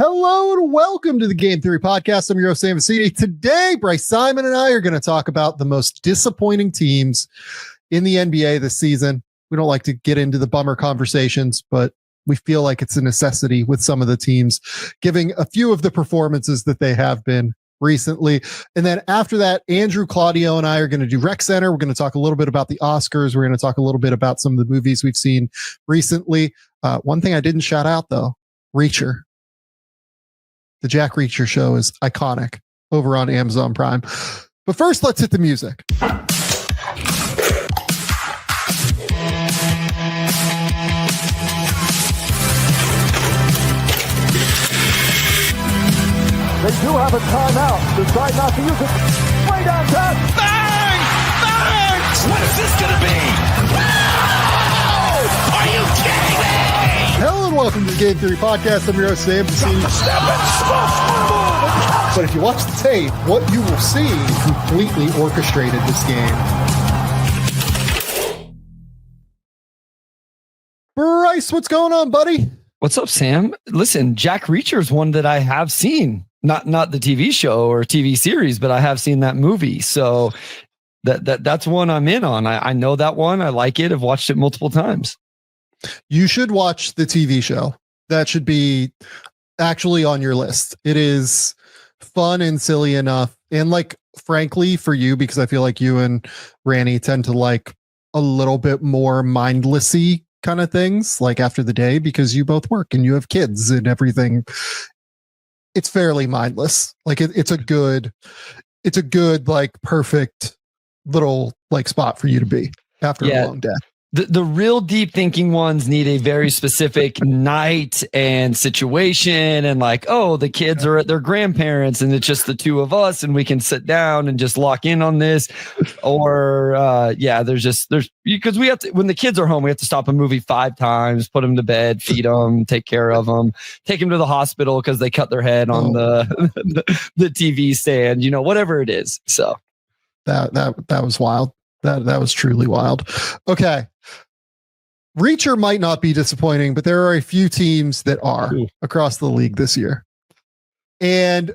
Hello and welcome to the Game Theory Podcast. I'm your host, Vecenie. Today, Bryce Simon and I are going to talk about the most disappointing teams in the NBA this season. We don't like to get into the bummer conversations, but we feel like it's a necessity with some of the teams, giving a few of the performances that they have been recently. And then after that, Andrew, Claudio, and I are going to do Rec Center. We're going to talk a little bit about the Oscars. We're going to talk a little bit about some of the movies we've seen recently. One thing I didn't shout out, though, Reacher. The Jack Reacher show is iconic over on Amazon Prime. But first, let's hit the music. They do have a timeout. Decide not to use it. Way downtown. Bang! Bang! What is this going to be? Wow! Are you kidding me? Hello and welcome to the Game Theory Podcast. I'm your host, Sam. But if you watch the tape, what you will see completely orchestrated this game. Bryce, what's going on, buddy? What's up, Sam? Listen, Jack Reacher is one that I have seen. Not the TV show or TV series, but I have seen that movie. So that's one I'm in on. I know that one. I like it. I've watched it multiple times. You should watch the TV show. That should be actually on your list. It is fun and silly enough. And like, frankly, for you, because I feel like you and Ranny tend to like a little bit more mindlessy kind of things, like after the day, because you both work and you have kids and everything. It's fairly mindless. Like it's a good, like perfect little like spot for you to be after a long day. The real deep thinking ones need a very specific night and situation, and like, oh, the kids are at their grandparents and it's just the two of us and we can sit down and just lock in on this. Or there's because we have to, when the kids are home, we have to stop a movie 5 times, put them to bed, feed them, take care of them, take them to the hospital because they cut their head on the TV stand, whatever it is. So that was wild. That was truly wild. Okay. Reacher might not be disappointing, but there are a few teams that are across the league this year. And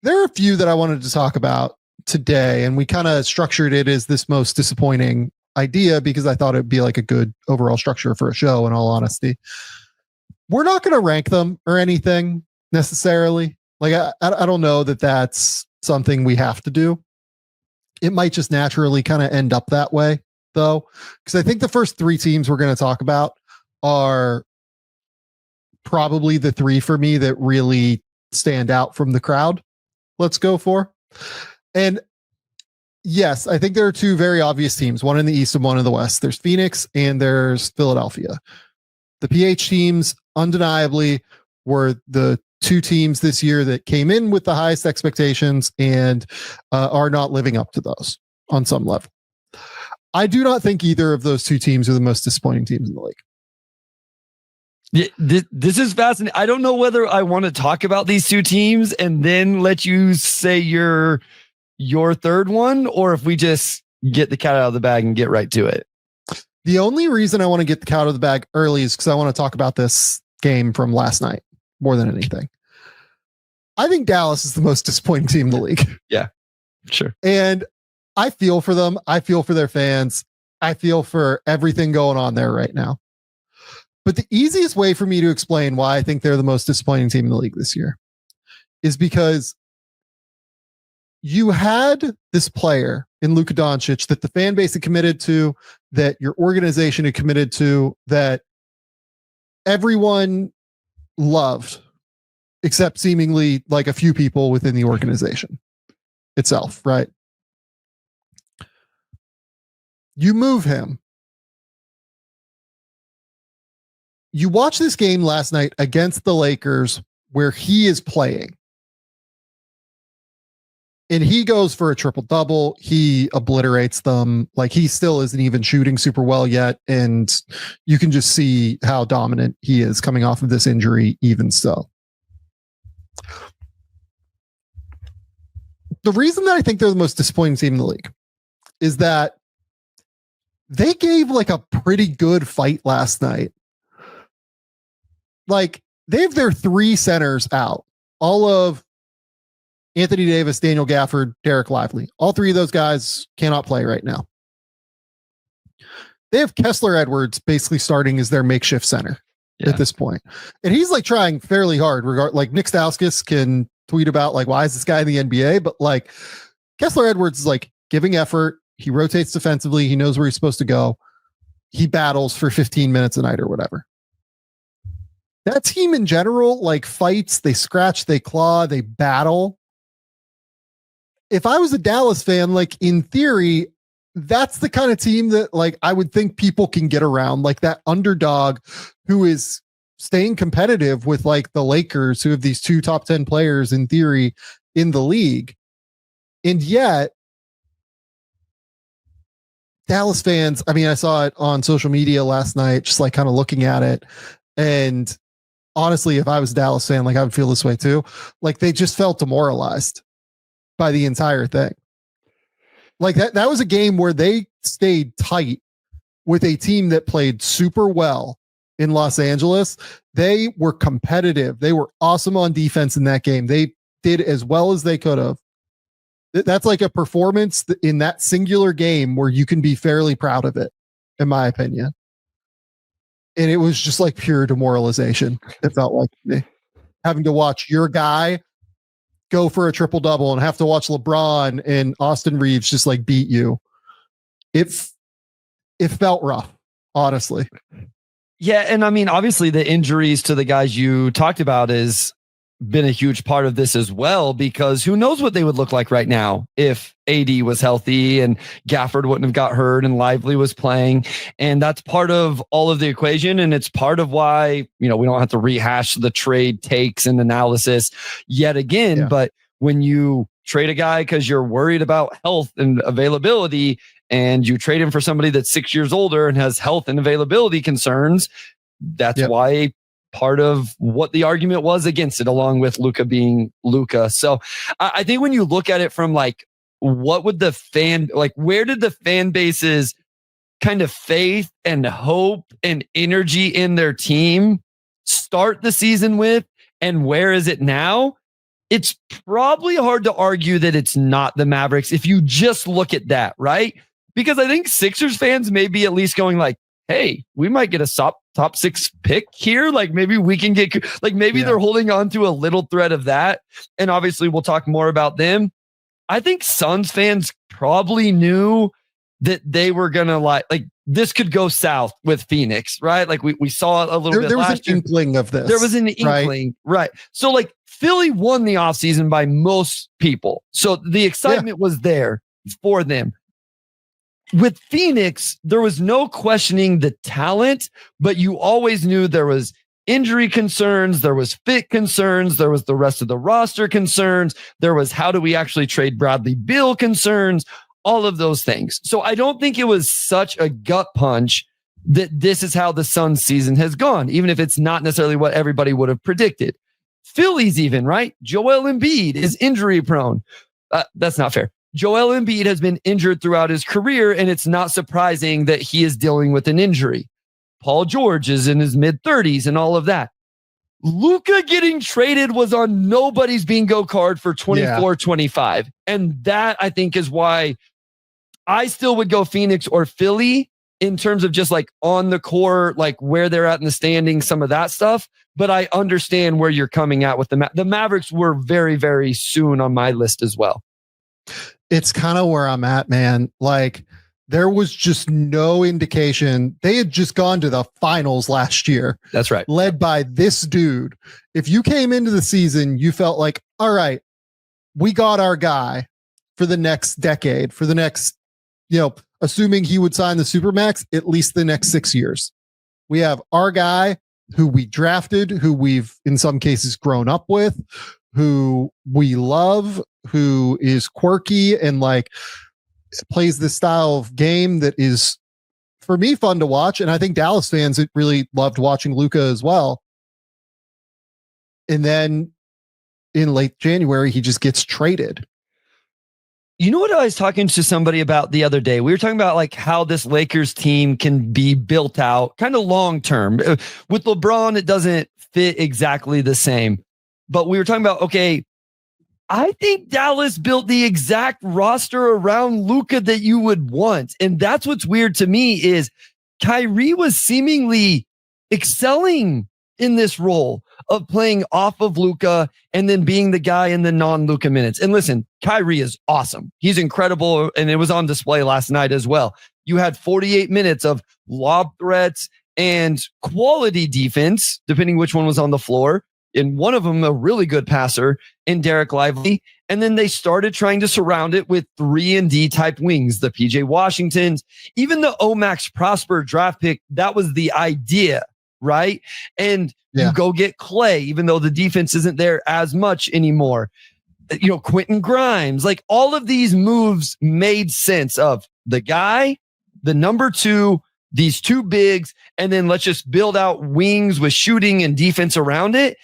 there are a few that I wanted to talk about today. And we kind of structured it as this most disappointing idea because I thought it'd be like a good overall structure for a show, in all honesty. We're not going to rank them or anything necessarily. Like, I don't know that that's something we have to do. It might just naturally kind of end up that way, though, because I think the first 3 teams we're going to talk about are probably the 3 for me that really stand out from the crowd. Let's go for. And yes, I think there are 2 very obvious teams, one in the East and one in the West. There's Phoenix and there's Philadelphia. The PH teams undeniably were the 2 teams this year that came in with the highest expectations and are not living up to those on some level. I do not think either of those 2 teams are the most disappointing teams in the league. Yeah, this is fascinating. I don't know whether I want to talk about these 2 teams and then let you say your third one, or if we just get the cat out of the bag and get right to it. The only reason I want to get the cat out of the bag early is because I want to talk about this game from last night more than anything. I think Dallas is the most disappointing team in the league. Yeah, sure. And I feel for them. I feel for their fans. I feel for everything going on there right now. But the easiest way for me to explain why I think they're the most disappointing team in the league this year is because you had this player in Luka Doncic that the fan base had committed to, that your organization had committed to, that everyone loved, except seemingly like a few people within the organization itself, right? You move him. You watch this game last night against the Lakers where he is playing. And he goes for a triple-double. He obliterates them. Like, he still isn't even shooting super well yet. And you can just see how dominant he is coming off of this injury, even so. The reason that I think they're the most disappointing team in the league is that they gave like a pretty good fight last night. Like, they have their three centers out. All of Anthony Davis, Daniel Gafford, Derek Lively. All three of those guys cannot play right now. They have Kessler Edwards basically starting as their makeshift center at this point. And he's like trying fairly hard. Like Nick Stauskas can tweet about like, why is this guy in the NBA? But like Kessler Edwards is like giving effort. He rotates defensively. He knows where he's supposed to go. He battles for 15 minutes a night or whatever. That team in general, like fights, they scratch, they claw, they battle. If I was a Dallas fan, like in theory, that's the kind of team that like I would think people can get around, like that underdog who is staying competitive with like the Lakers, who have these two top 10 players in theory in the league. And yet Dallas fans, I mean, I saw it on social media last night, just like kind of looking at it. And honestly, if I was a Dallas fan, like I would feel this way too. Like they just felt demoralized by the entire thing. Like that was a game where they stayed tight with a team that played super well in Los Angeles. They were competitive. They were awesome on defense in that game. They did as well as they could have. That's like a performance in that singular game where you can be fairly proud of it, in my opinion. And it was just like pure demoralization. It felt like me having to watch your guy go for a triple double and have to watch LeBron and Austin Reeves just like beat you. It felt rough, honestly. Yeah. And I mean, obviously the injuries to the guys you talked about has been a huge part of this as well, because who knows what they would look like right now if AD was healthy and Gafford wouldn't have got hurt and Lively was playing. And that's part of all of the equation. And it's part of why, we don't have to rehash the trade takes and analysis yet again. Yeah. But when you trade a guy because you're worried about health and availability, and you trade him for somebody that's 6 years older and has health and availability concerns, that's why part of what the argument was against it, along with Luka being Luka. So I think when you look at it from like, what would where did the fan base's kind of faith and hope and energy in their team start the season with, and where is it now? It's probably hard to argue that it's not the Mavericks if you just look at that, right? Because I think Sixers fans may be at least going like, hey, we might get a top 6 pick here. Like maybe we can get, like maybe they're holding on to a little thread of that. And obviously we'll talk more about them. I think Suns fans probably knew that they were going to like this could go south with Pheonix, right? Like we saw a little bit. There was an inkling of this. There was an inkling, right? So like Philly won the offseason by most people. So the excitement was there for them. With Pheonix, there was no questioning the talent, but you always knew there was injury concerns, there was fit concerns, there was the rest of the roster concerns, there was how do we actually trade Bradley Beal concerns, all of those things. So I don't think it was such a gut punch that this is how the Suns season has gone, even if it's not necessarily what everybody would have predicted. Philly's even, right? Joel Embiid is injury prone. That's not fair. Joel Embiid has been injured throughout his career, and it's not surprising that he is dealing with an injury. Paul George is in his mid-30s and all of that. Luka getting traded was on nobody's bingo card for 24-25. And that, I think, is why I still would go Phoenix or Philly in terms of just like on the core, like where they're at in the standings, some of that stuff. But I understand where you're coming at with the Mavericks were very, very soon on my list as well. It's kind of where I'm at, man. Like there was just no indication. They had just gone to the finals last year. That's right. Led by this dude. If you came into the season, you felt like, all right, we got our guy for the next decade, for the next, assuming he would sign the Supermax, at least the next 6 years. We have our guy who we drafted, who we've in some cases grown up with, who we love, who is quirky and like plays this style of game that is, for me, fun to watch. And I think Dallas fans really loved watching Luka as well. And then in late January, he just gets traded. You know what I was talking to somebody about the other day? We were talking about like how this Lakers team can be built out kind of long term. With LeBron, it doesn't fit exactly the same. But we were talking about, okay, I think Dallas built the exact roster around Luka that you would want. And that's what's weird to me is Kyrie was seemingly excelling in this role of playing off of Luka and then being the guy in the non-Luka minutes. And listen, Kyrie is awesome. He's incredible. And it was on display last night as well. You had 48 minutes of lob threats and quality defense, depending which one was on the floor. And one of them, a really good passer in Derek Lively. And then they started trying to surround it with 3-and-D type wings, the PJ Washingtons, even the Max Prosper draft pick. That was the idea, right? And you go get Clay, even though the defense isn't there as much anymore. You know, Quentin Grimes, like all of these moves made sense of the guy, the number 2, these 2 bigs, and then let's just build out wings with shooting and defense around it.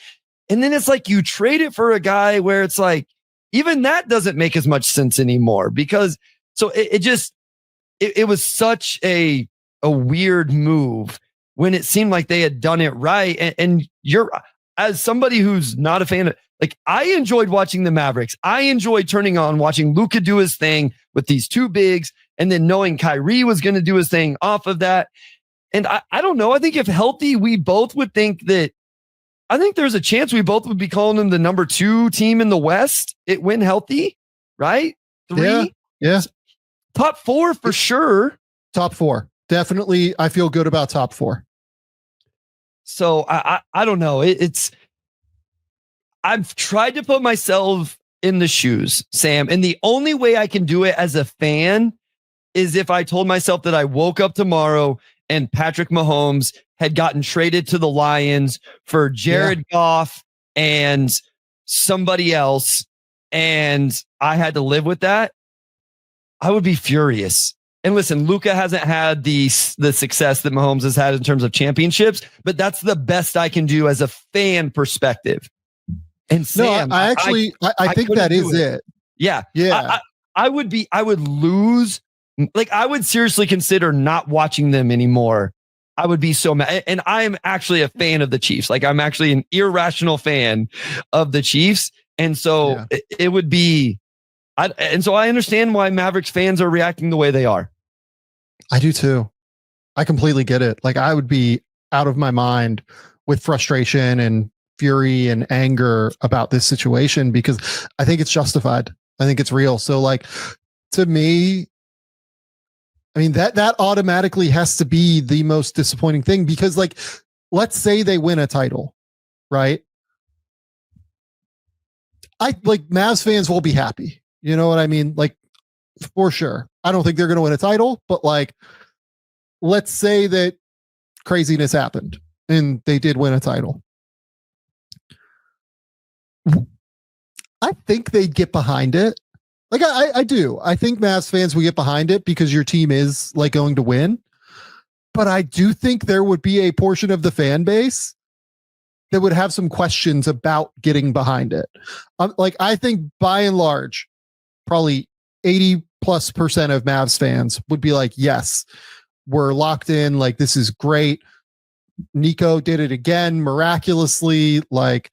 And then it's like you trade it for a guy where it's like, even that doesn't make as much sense anymore because so it was such a weird move when it seemed like they had done it right. And you're, as somebody who's not a fan of, like, I enjoyed watching the Mavericks. I enjoyed turning on, watching Luka do his thing with these 2 bigs and then knowing Kyrie was going to do his thing off of that. And I don't know. I think if healthy, we both would think that, I think there's a chance we both would be calling them the number 2 team in the West. It went healthy, right? 3. Yeah. Top 4 for sure. Top 4. Definitely. I feel good about top 4. So I don't know. I've tried to put myself in the shoes, Sam. And the only way I can do it as a fan is if I told myself that I woke up tomorrow and Patrick Mahomes had gotten traded to the Lions for Jared Goff and somebody else, and I had to live with that. I would be furious. And listen, Luka hasn't had the success that Mahomes has had in terms of championships, but that's the best I can do as a fan perspective. And Sam, no, I think that is it. Yeah. Yeah. I would lose. Like, I would seriously consider not watching them anymore. I would be so mad. And I'm actually a fan of the Chiefs. Like, I'm actually an irrational fan of the Chiefs. And so it would be, and so I understand why Mavericks fans are reacting the way they are. I do too. I completely get it. Like, I would be out of my mind with frustration and fury and anger about this situation because I think it's justified. I think it's real. So, like, to me, I mean, that automatically has to be the most disappointing thing because, like, let's say they win a title, right? Mavs fans will be happy. You know what I mean? Like, for sure. I don't think they're going to win a title, but, like, let's say that craziness happened and they did win a title. I think they'd get behind it. Like, I do. I think Mavs fans will get behind it because your team is, like, going to win. But I do think there would be a portion of the fan base that would have some questions about getting behind it. Like, I think by and large, probably 80+% of Mavs fans would be like, yes, we're locked in. Like, this is great. Nico did it again, miraculously, like,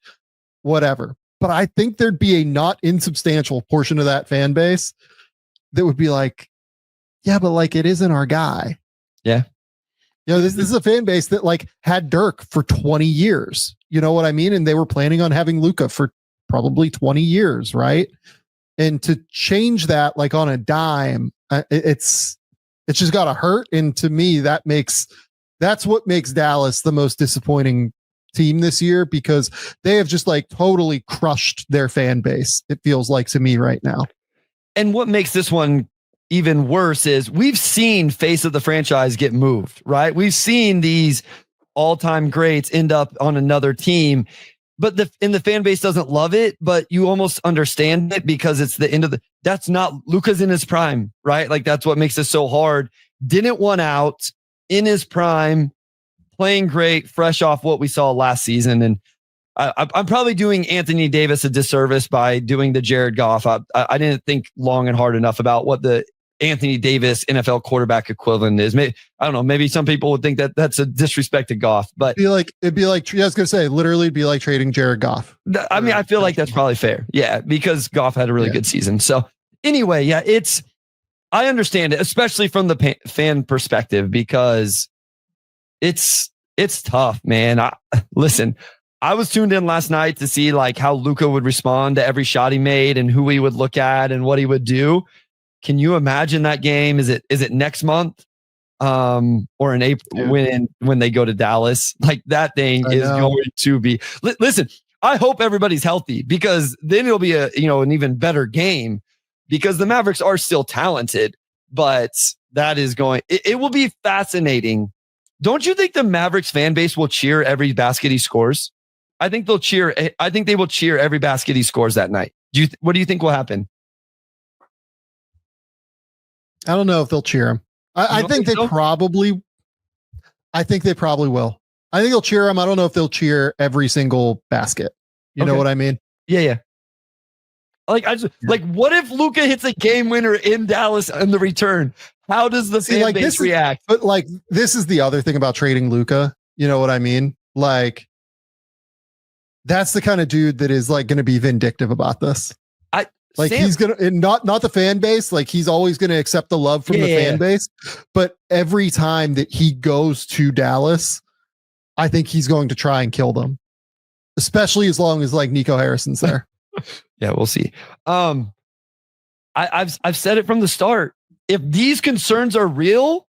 whatever. But I think there'd be a not insubstantial portion of that fan base that would be like, yeah, but, like, it isn't our guy. Yeah. You know, this is a fan base that, like, had Dirk for 20 years. You know what I mean? And they were planning on having Luka for probably 20 years, right? And to change that, like, on a dime, it's just got to hurt. And to me, that's what makes Dallas the most disappointing team this year because they have just, like, totally crushed their fan base. It feels like to me right now. And what makes this one even worse is we've seen face of the franchise get moved, right? We've seen these all-time greats end up on another team, but the fan base doesn't love it, but you almost understand it because it's the end of that's not Luka's in his prime, right? Like, that's what makes it so hard. Didn't want out in his prime, playing great, fresh off what we saw last season. And I'm probably doing Anthony Davis a disservice by doing the Jared Goff. I didn't think long and hard enough about what the Anthony Davis NFL quarterback equivalent is. I don't know. Maybe some people would think that that's a disrespect to Goff, but it'd be like I was going to say, literally it'd be like trading Jared Goff. I mean, I feel like that's probably fair. Yeah. Because Goff had a really good season. So anyway, yeah, I understand it, especially from the fan perspective, because it's tough, man. Listen, I was tuned in last night to see like how Luka would respond to every shot he made and who he would look at and what he would do. Can you imagine that game? Is it next month? Or in April when they go to Dallas? Like that thing is going to be. Listen, I hope everybody's healthy, because then it'll be an even better game, because the Mavericks are still talented, but that is it will be fascinating. Don't you think the Mavericks fan base will cheer every basket he scores? I think they will cheer every basket he scores that night. What do you think will happen? I don't know if they'll cheer him. I think they probably will. I think they'll cheer him. I don't know if they'll cheer every single basket. You know what I mean? Yeah. Like what if Luka hits a game winner in Dallas in the return? How does the fan base react? But like, this is the other thing about trading Luka. You know what I mean? Like, that's the kind of dude that is like going to be vindictive about this. He's going to, not the fan base. Like, he's always going to accept the love from the fan base. But every time that he goes to Dallas, I think he's going to try and kill them, especially as long as like Nico Harrison's there. Yeah, we'll see. I've said it from the start. If these concerns are real,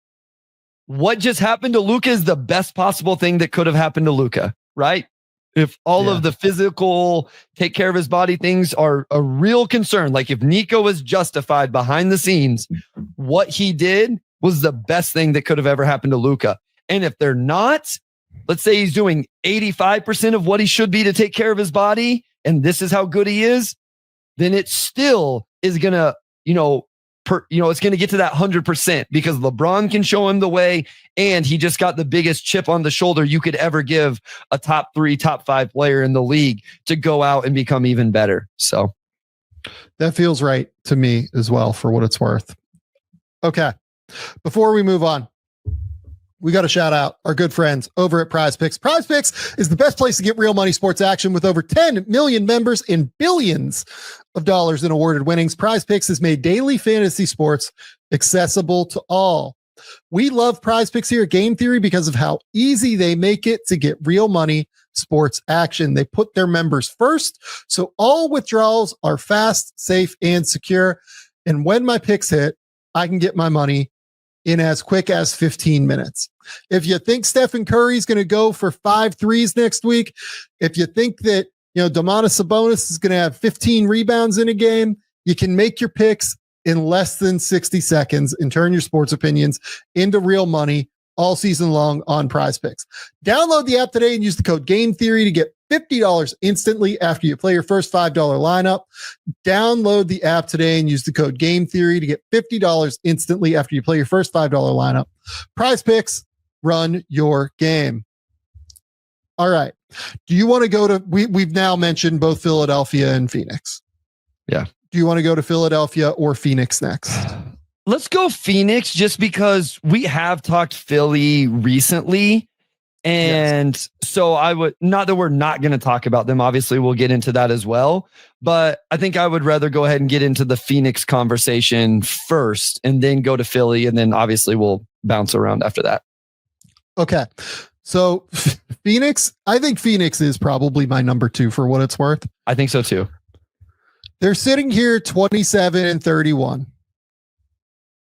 what just happened to Luka is the best possible thing that could have happened to Luka, right? If all of the physical take care of his body things are a real concern, like if Nico was justified behind the scenes, what he did was the best thing that could have ever happened to Luka. And if they're not, let's say he's doing 85% of what he should be to take care of his body, and this is how good he is, then it still is going to, it's going to get to that 100%, because LeBron can show him the way, and he just got the biggest chip on the shoulder you could ever give a top 3, top 5 player in the league to go out and become even better. So that feels right to me as well, for what it's worth. Okay. Before we move on, we got to shout out our good friends over at PrizePicks. PrizePicks is the best place to get real money sports action with over 10 million members and billions of dollars in awarded winnings. PrizePicks has made daily fantasy sports accessible to all. We love PrizePicks here at Game Theory because of how easy they make it to get real money sports action. They put their members first, so all withdrawals are fast, safe, and secure. And when my picks hit, I can get my money in as quick as 15 minutes. If you think Stephen Curry's going to go for 5 threes next week, if you think that, Domantas Sabonis is going to have 15 rebounds in a game, you can make your picks in less than 60 seconds and turn your sports opinions into real money all season long on PrizePicks. Download the app today and use the code Game Theory to get $50 instantly after you play your first $5 lineup. Download the app today and use the code Game Theory to get $50 instantly after you play your first $5 lineup. PrizePicks, run your game. All right. Do you want to go to, we've now mentioned both Philadelphia and Phoenix. Yeah. Do you want to go to Philadelphia or Phoenix next? Let's go Phoenix, just because we have talked Philly recently. And so I would, not that we're not going to talk about them. Obviously, we'll get into that as well. But I think I would rather go ahead and get into the Phoenix conversation first and then go to Philly. And then obviously we'll bounce around after that. Okay. So Phoenix, I think Phoenix is probably my number 2 for what it's worth. I think so too. They're sitting here 27-31.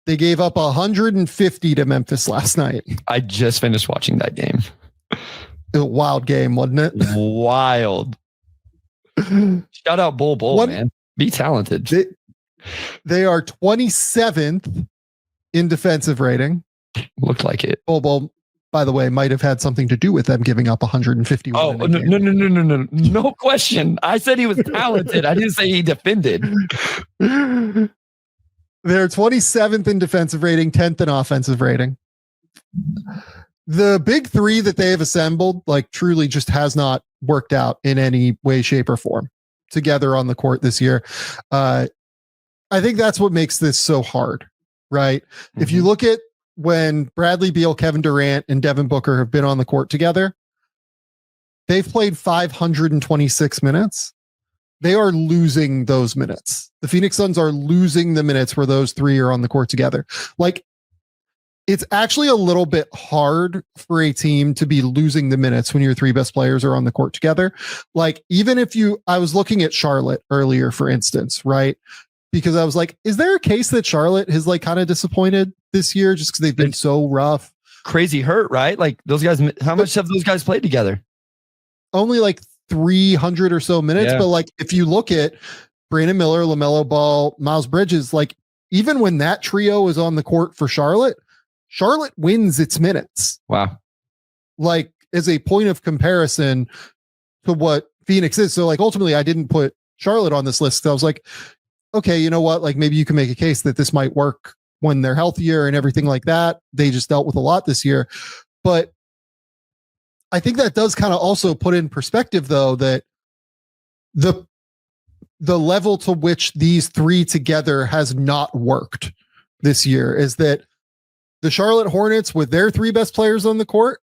They gave up 150 to Memphis last night. I just finished watching that game. A wild game, wasn't it? Wild. Shout out Bull, man. Be talented. They are 27th in defensive rating. Looked like it. Bull, by the way, might have had something to do with them giving up 151. Oh, no. No question. I said he was talented. I didn't say he defended. They're 27th in defensive rating, 10th in offensive rating. The big 3 that they have assembled, like, truly just has not worked out in any way, shape, or form together on the court this year. I think that's what makes this so hard. right? If you look at when Bradley Beal, Kevin Durant, and Devin Booker have been on the court together, they've played 526 minutes. They are losing those minutes. The Phoenix Suns are losing the minutes where those three are on the court together. Like, it's actually a little bit hard for a team to be losing the minutes when your three best players are on the court together. Like, even if I was looking at Charlotte earlier, for instance, right? Because I was like, is there a case that Charlotte has like kind of disappointed this year just because they've been so rough? Crazy hurt, right? Like those guys, how much have those guys played together? Only like 300 or so minutes. But like, if you look at Brandon Miller, LaMelo Ball, Miles Bridges, like even when that trio is on the court for Charlotte wins its minutes. Wow. Like, as a point of comparison to what Phoenix is. So like, ultimately I didn't put Charlotte on this list. I was like, okay, you know what? Like, maybe you can make a case that this might work when they're healthier and everything like that. They just dealt with a lot this year. But I think that does kind of also put in perspective, though, that the level to which these three together has not worked this year is that the Charlotte Hornets, with their three best players on the court,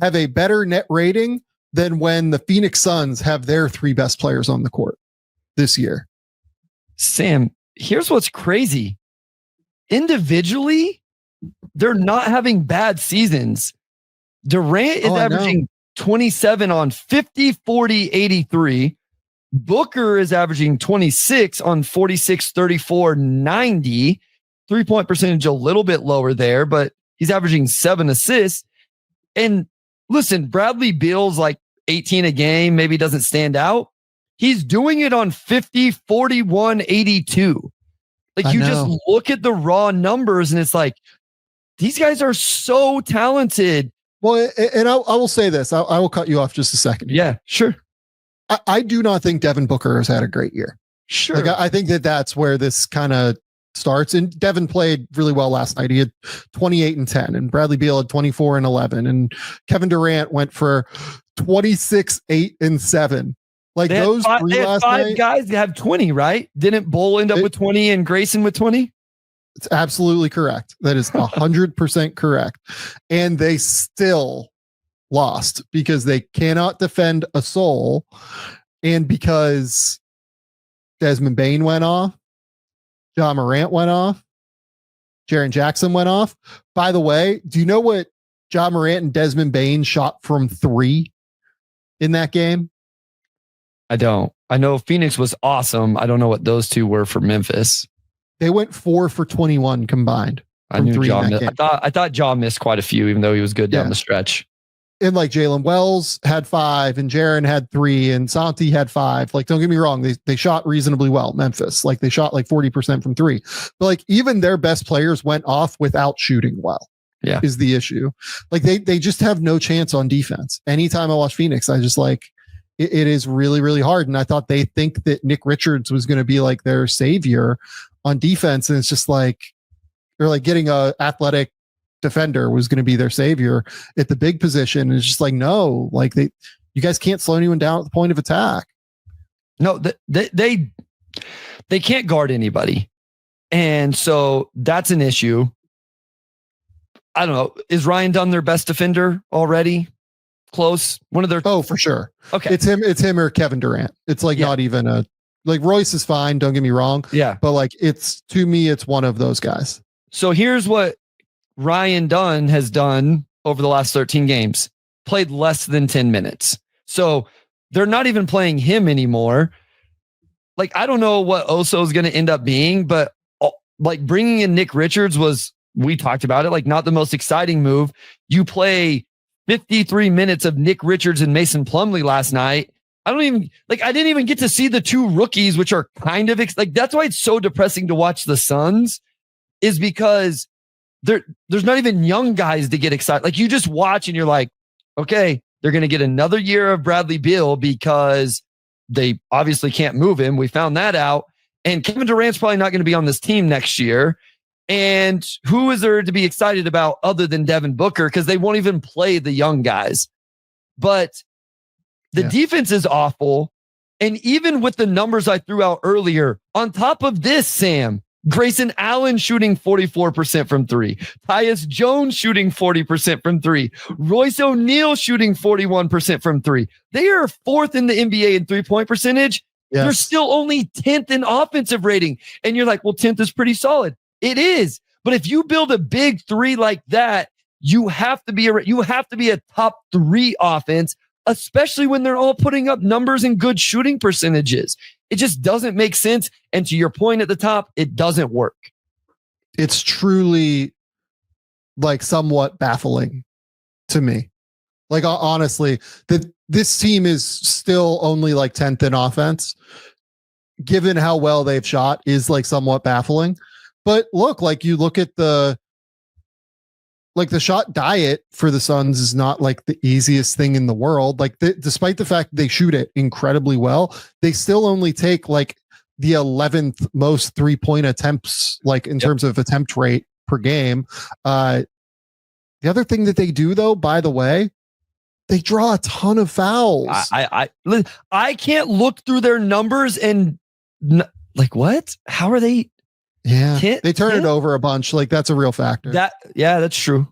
have a better net rating than when the Phoenix Suns have their three best players on the court this year. Sam, here's what's crazy. Individually, they're not having bad seasons. Durant is averaging 27 on 50, 40, 83. Booker is averaging 26 on 46, 34, 90. 3-point percentage a little bit lower there, but he's averaging 7 assists. And listen, Bradley Beal's like 18 a game, maybe doesn't stand out. He's doing it on 50, 41, 82. Like, you just look at the raw numbers and it's like, these guys are so talented. Well, and I will say this. I will cut you off just a second. Yeah, sure. I do not think Devin Booker has had a great year. Sure. Like, I think that's where this kind of starts. And Devin played really well last night. He had 28 and 10, and Bradley Beal had 24 and 11, and Kevin Durant went for 26, 8 and 7. Like, those three last night. 5 guys have 20, right? Didn't Bull end up with 20 and Grayson with 20? It's absolutely correct. That is 100% correct. And they still lost because they cannot defend a soul, and because Desmond Bane went off, John Morant went off, Jaren Jackson went off. By the way, do you know what John Morant and Desmond Bane shot from 3 in that game? I don't. I know Phoenix was awesome. I don't know what those two were for Memphis. They went 4 for 21 combined. I knew John. I thought John missed quite a few, even though he was good down the stretch. And like Jalen Wells had 5, and Jaren had 3, and Santi had 5. Like, don't get me wrong, they shot reasonably well. Memphis, like, they shot like 40% from 3. But like, even their best players went off without shooting well. Yeah, is the issue. Like, they just have no chance on defense. Anytime I watch Phoenix, I just like it is really, really hard. And I thought they think that Nick Richards was going to be like their savior on defense, and it's just like they're like getting a athletic defender was going to be their savior at the big position. And it's just like, no, like you guys can't slow anyone down at the point of attack. No, they can't guard anybody. And so that's an issue. I don't know. Is Ryan Dunn their best defender already? Close. One of their. Oh, for sure. Okay. It's him or Kevin Durant. It's like not even like Royce is fine. Don't get me wrong. Yeah. But like, to me, it's one of those guys. So here's what Ryan Dunn has done over the last 13 games. Played less than 10 minutes. So they're not even playing him anymore. Like, I don't know what Oso is going to end up being, but like bringing in Nick Richards we talked about it, like not the most exciting move. You play 53 minutes of Nick Richards and Mason Plumlee last night. I didn't even get to see the 2 rookies, which are kind of like, that's why it's so depressing to watch the Suns, is because there's not even young guys to get excited. Like, you just watch and you're like, okay, they're going to get another year of Bradley Beal because they obviously can't move him. We found that out. And Kevin Durant's probably not going to be on this team next year. And who is there to be excited about other than Devin Booker? Because they won't even play the young guys. But the defense is awful. And even with the numbers I threw out earlier, on top of this, Sam, Grayson Allen shooting 44% from three. Tyus Jones shooting 40% from three. Royce O'Neal shooting 41% from three. They are fourth in the NBA in 3-point percentage. Yes. They're still only 10th in offensive rating. And you're like, well, 10th is pretty solid. It is. But if you build a big three like that, you have to be a top three offense, especially when they're all putting up numbers and good shooting percentages. It just doesn't make sense. And to your point at the top, it doesn't work. It's truly like somewhat baffling to me. Like, honestly, that this team is still only like 10th in offense, given how well they've shot, is like somewhat baffling. But look, like you look at the shot diet for the Suns is not like the easiest thing in the world. Like despite the fact they shoot it incredibly well, they still only take like the 11th most 3-point attempts, like in terms of attempt rate per game. The other thing that they do though, by the way, they draw a ton of fouls. I can't look through their numbers and like, what? How are they? Yeah, they turn it over a bunch. Like that's a real factor. That's true.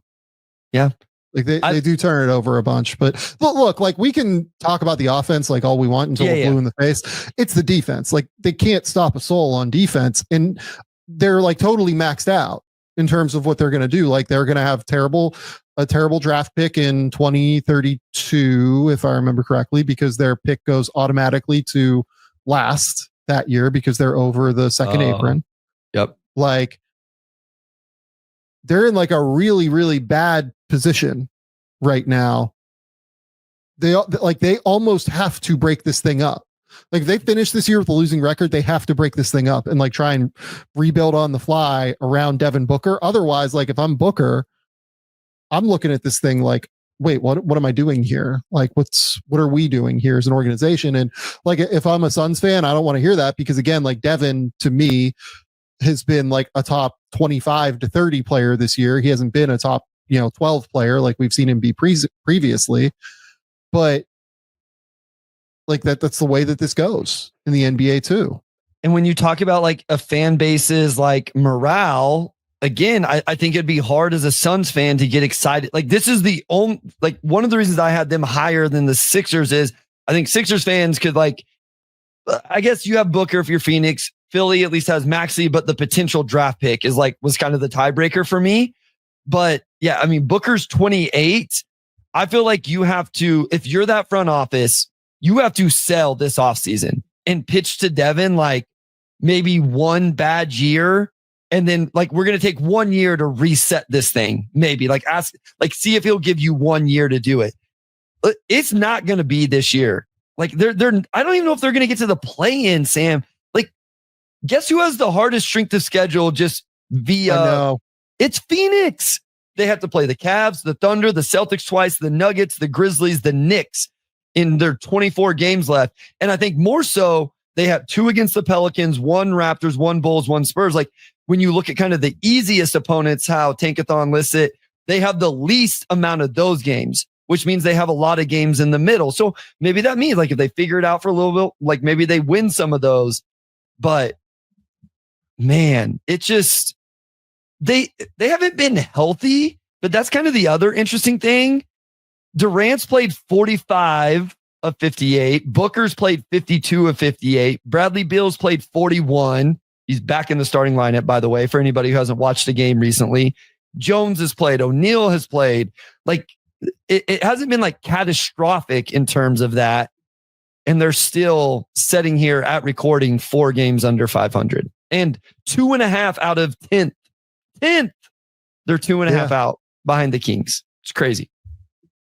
Yeah. Like they do turn it over a bunch, but look, like we can talk about the offense like all we want until we're blue in the face. It's the defense. Like they can't stop a soul on defense, and they're like totally maxed out in terms of what they're going to do. Like they're going to have a terrible draft pick in 2032, if I remember correctly, because their pick goes automatically to last that year because they're over the second apron. Yep. Like they're in like a really, really bad position right now. They almost have to break this thing up. Like if they finish this year with a losing record, they have to break this thing up and like try and rebuild on the fly around Devin Booker. Otherwise, like if I'm Booker, I'm looking at this thing like, wait, what am I doing here? Like what are we doing here as an organization? And like if I'm a Suns fan, I don't want to hear that because again, like Devin to me has been like a top 25 to 30 player this year. He hasn't been a top, 12 player like we've seen him be previously. But like that's the way that this goes in the NBA too. And when you talk about like a fan base's like morale, again, I think it'd be hard as a Suns fan to get excited. Like this is the only, like one of the reasons I had them higher than the Sixers is I think Sixers fans could like, I guess you have Booker if you're Phoenix. Philly at least has Maxey, but the potential draft pick was kind of the tiebreaker for me. But yeah, I mean, Booker's 28. I feel like you have to, if you're that front office, you have to sell this offseason and pitch to Devin like maybe one bad year. And then like, we're going to take 1 year to reset this thing. Maybe like see if he'll give you 1 year to do it. It's not going to be this year. Like I don't even know if they're going to get to the play-in, Sam. Like, guess who has the hardest strength of schedule just via? It's Phoenix. They have to play the Cavs, the Thunder, the Celtics twice, the Nuggets, the Grizzlies, the Knicks in their 24 games left. And I think more so, they have 2 against the Pelicans, 1 Raptors, 1 Bulls, 1 Spurs. Like when you look at kind of the easiest opponents, how Tankathon lists it, they have the least amount of those games, which means they have a lot of games in the middle. So maybe that means like if they figure it out for a little bit, like maybe they win some of those. But man, it just, they haven't been healthy, but that's kind of the other interesting thing. Durant's played 45 of 58. Booker's played 52 of 58. Bradley Beal's played 41. He's back in the starting lineup, by the way, for anybody who hasn't watched the game recently. Jones has played. O'Neal has played. Like, it hasn't been like catastrophic in terms of that. And they're still sitting here at recording 4 games under 500 and 2.5 out of 10th. They're 2.5 out behind the Kings. It's crazy.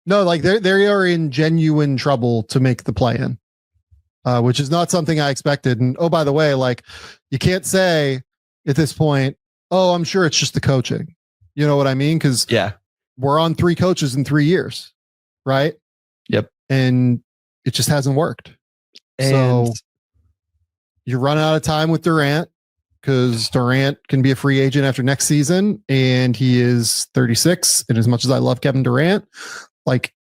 No, like they are in genuine trouble to make the play-in, which is not something I expected. And oh, by the way, like you can't say at this point, oh, I'm sure it's just the coaching. You know what I mean? Because we're on 3 coaches in 3 years, right? Yep. And it just hasn't worked. And so you run out of time with Durant because Durant can be a free agent after next season, and he is 36. And as much as I love Kevin Durant, like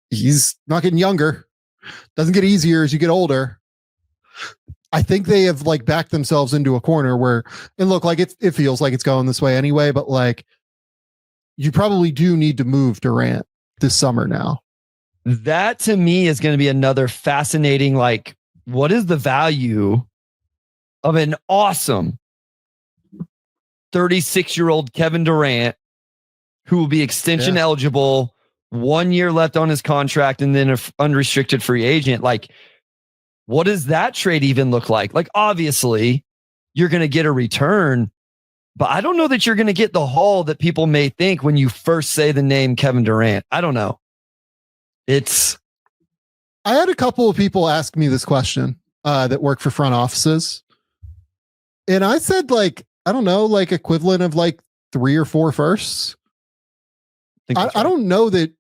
he's not getting younger. Doesn't get easier as you get older. I think they have like backed themselves into a corner where it look like it feels like it's going this way anyway, but like you probably do need to move Durant this summer now. That to me is going to be another fascinating, like, what is the value of an awesome 36-year-old Kevin Durant who will be extension eligible, 1 year left on his contract, and then an unrestricted free agent? Like, what does that trade even look like? Like, obviously, you're going to get a return, but I don't know that you're going to get the haul that people may think when you first say the name Kevin Durant. I don't know. I had a couple of people ask me this question that work for front offices. And I said, like, I don't know, like equivalent of like 3 or 4 firsts. I don't know that,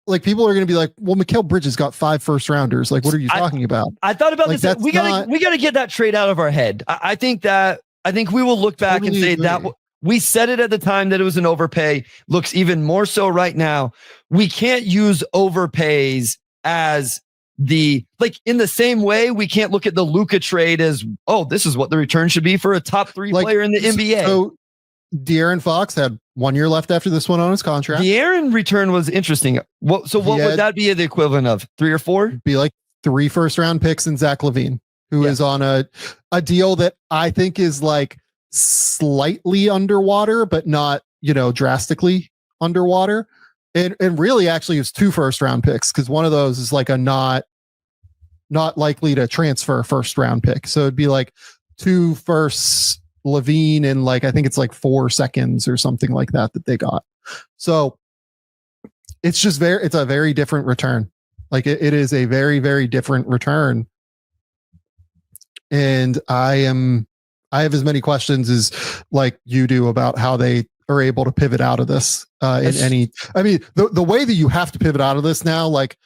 like, people are going to be like, well, Mikal Bridges got 5 first rounders. Like, what are you talking about? I thought about like, this. We gotta get that trade out of our head. I think we will look back and say that we said it at the time that it was an overpay. Looks even more so right now. We can't use overpays as in the same way we can't look at the Luka trade as, oh, this is what the return should be for a top 3 player in the NBA. So De'Aaron Fox had 1 year left after this one on his contract. The Aaron return was interesting. What would that be the equivalent of? 3 or 4? Be like 3 first round picks and Zach LaVine, who is on a deal that I think is like slightly underwater, but not, drastically underwater. And really actually is 2 first round picks, because one of those is like a not likely to transfer first round pick. So it'd be like 2 firsts, LaVine, and like I think it's like 4 seconds or something like that they got. So it's just it's a very different return. Like it is a very, very different return. And I have as many questions as like you do about how they are able to pivot out of this the way that you have to pivot out of this now. Like,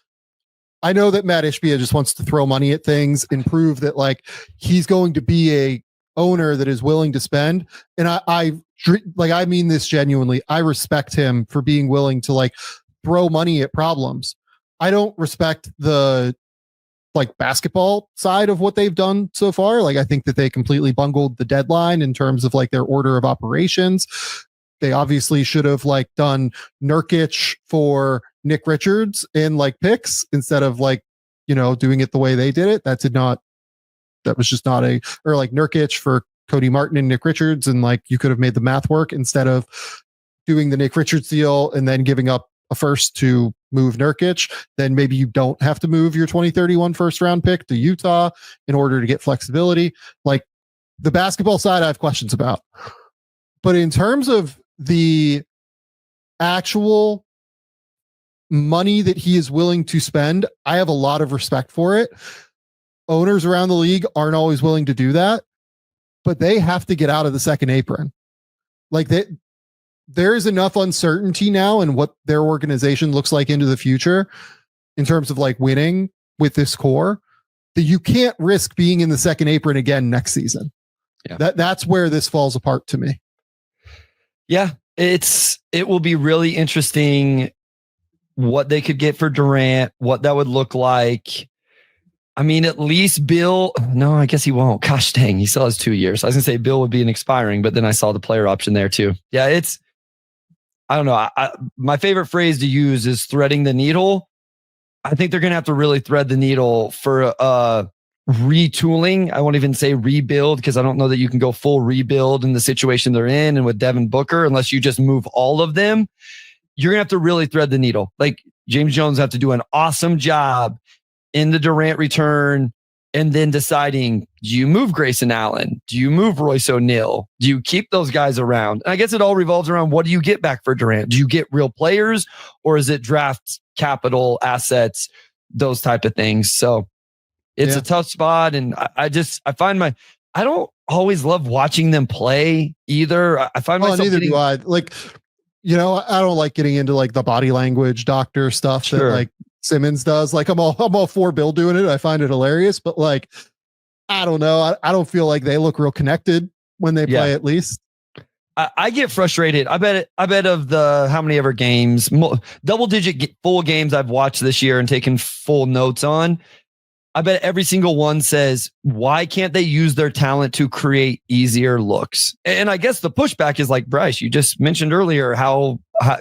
I know that Matt Ishbia just wants to throw money at things and prove that like he's going to be a owner that is willing to spend. And I mean this genuinely. I respect him for being willing to like throw money at problems. I don't respect the like basketball side of what they've done so far. Like, I think that they completely bungled the deadline in terms of like their order of operations. They obviously should have like done Nurkic for Nick Richards in like picks instead of like, doing it the way they did it. That was just not or like Nurkic for Cody Martin and Nick Richards. And like, you could have made the math work instead of doing the Nick Richards deal and then giving up a first to move Nurkic. Then maybe you don't have to move your 2031 first round pick to Utah in order to get flexibility. Like, the basketball side, I have questions about. But in terms of the actual money that he is willing to spend, I have a lot of respect for it. Owners around the league aren't always willing to do that, but they have to get out of the second apron. Like, there is enough uncertainty now in what their organization looks like into the future in terms of like winning with this core, that you can't risk being in the second apron again next season. Yeah. That's where this falls apart to me. Yeah, it will be really interesting what they could get for Durant, what that would look like. I mean, at least Bill, no, I guess he won't. Gosh dang, he still has 2 years. I was gonna say Bill would be an expiring, but then I saw the player option there too. Yeah, I don't know. My favorite phrase to use is threading the needle. I think they're going to have to really thread the needle for retooling. I won't even say rebuild, because I don't know that you can go full rebuild in the situation they're in and with Devin Booker unless you just move all of them. You're going to have to really thread the needle. Like, James Jones have to do an awesome job in the Durant return, and then deciding, do you move Grayson Allen? Do you move Royce O'Neal? Do you keep those guys around? And I guess it all revolves around, what do you get back for Durant? Do you get real players, or is it draft capital, assets, those type of things? So it's a tough spot. And I don't always love watching them play either. I find myself neither do I. Like, I don't like getting into like the body language doctor stuff that like Simmons does. Like, I'm all for Bill doing it. I find it hilarious, but like, I don't know. I don't feel like they look real connected when they play, at least. I get frustrated. I bet of the how many ever games, double digit full games I've watched this year and taken full notes on, I bet every single one says, why can't they use their talent to create easier looks? And I guess the pushback is like, Bryce, you just mentioned earlier how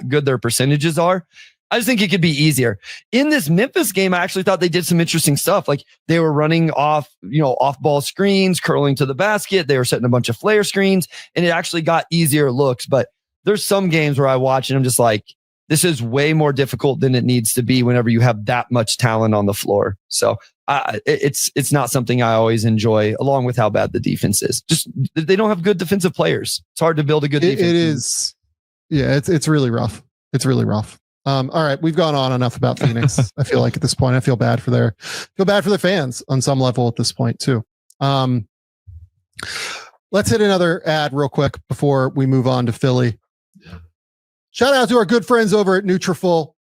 good their percentages are. I just think it could be easier. In this Memphis game, I actually thought they did some interesting stuff. Like they were running off ball screens, curling to the basket. They were setting a bunch of flare screens, and it actually got easier looks. But there's some games where I watch and I'm just like, this is way more difficult than it needs to be whenever you have that much talent on the floor. So it's not something I always enjoy, along with how bad the defense is. Just they don't have good defensive players. It's hard to build a good defense. It is. Yeah, it's really rough. It's really rough. All right, we've gone on enough about Phoenix. I feel like at this point, I feel bad for their fans on some level at this point too. Let's hit another ad real quick before we move on to Philly. Shout out to our good friends over at NUTRAFOL.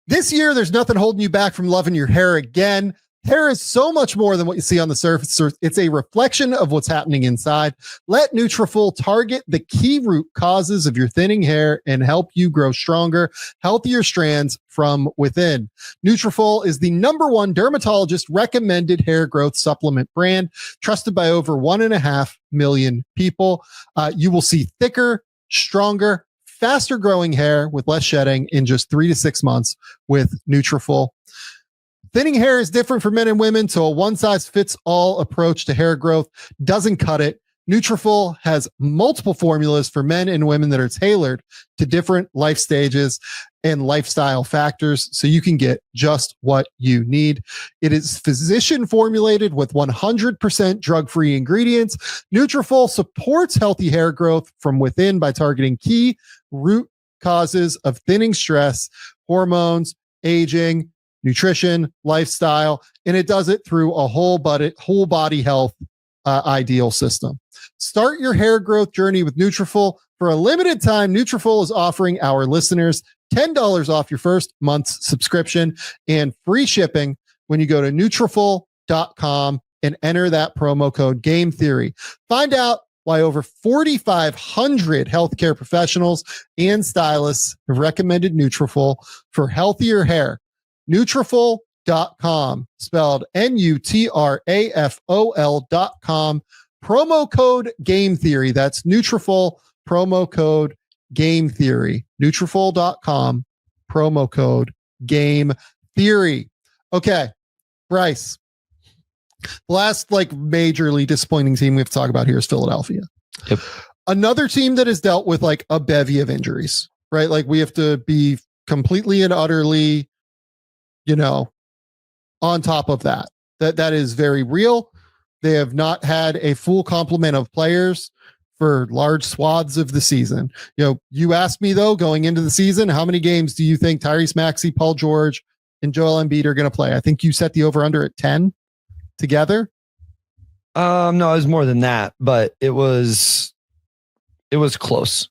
This year, there's nothing holding you back from loving your hair again. Hair is so much more than what you see on the surface. It's a reflection of what's happening inside. Let NUTRAFOL target the key root causes of your thinning hair and help you grow stronger, healthier strands from within. NUTRAFOL is the #1 dermatologist recommended hair growth supplement brand, trusted by over 1.5 million people. You will see thicker, stronger, faster growing hair with less shedding in just 3 to 6 months with NUTRAFOL. Thinning hair is different for men and women, so a one-size-fits-all approach to hair growth doesn't cut it. NUTRAFOL has multiple formulas for men and women that are tailored to different life stages and lifestyle factors, so you can get just what you need. It is physician formulated with 100% drug-free ingredients. NUTRAFOL supports healthy hair growth from within by targeting key root causes of thinning: stress, hormones, aging, nutrition, lifestyle, and it does it through a whole body health ideal system. Start your hair growth journey with NUTRAFOL. For a limited time, NUTRAFOL is offering our listeners $10 off your first month's subscription and free shipping when you go to NUTRAFOL.com and enter that promo code Game Theory. Find out why over 4,500 healthcare professionals and stylists have recommended NUTRAFOL for healthier hair. NUTRAFOL.com, spelled NUTRAFOL.com, promo code Game Theory. That's NUTRAFOL, promo code Game Theory. NUTRAFOL.com, promo code Game Theory. Okay, Bryce. The last majorly disappointing team we have to talk about here is Philadelphia. Yep. Another team that has dealt with a bevy of injuries, right? Like we have to be completely and utterly on top of that. That is very real. They have not had a full complement of players for large swaths of the season. You asked me though, going into the season, how many games do you think Tyrese Maxey, Paul George, and Joel Embiid are going to play? I think you set the over under at 10 together. No, it was more than that, but it was close.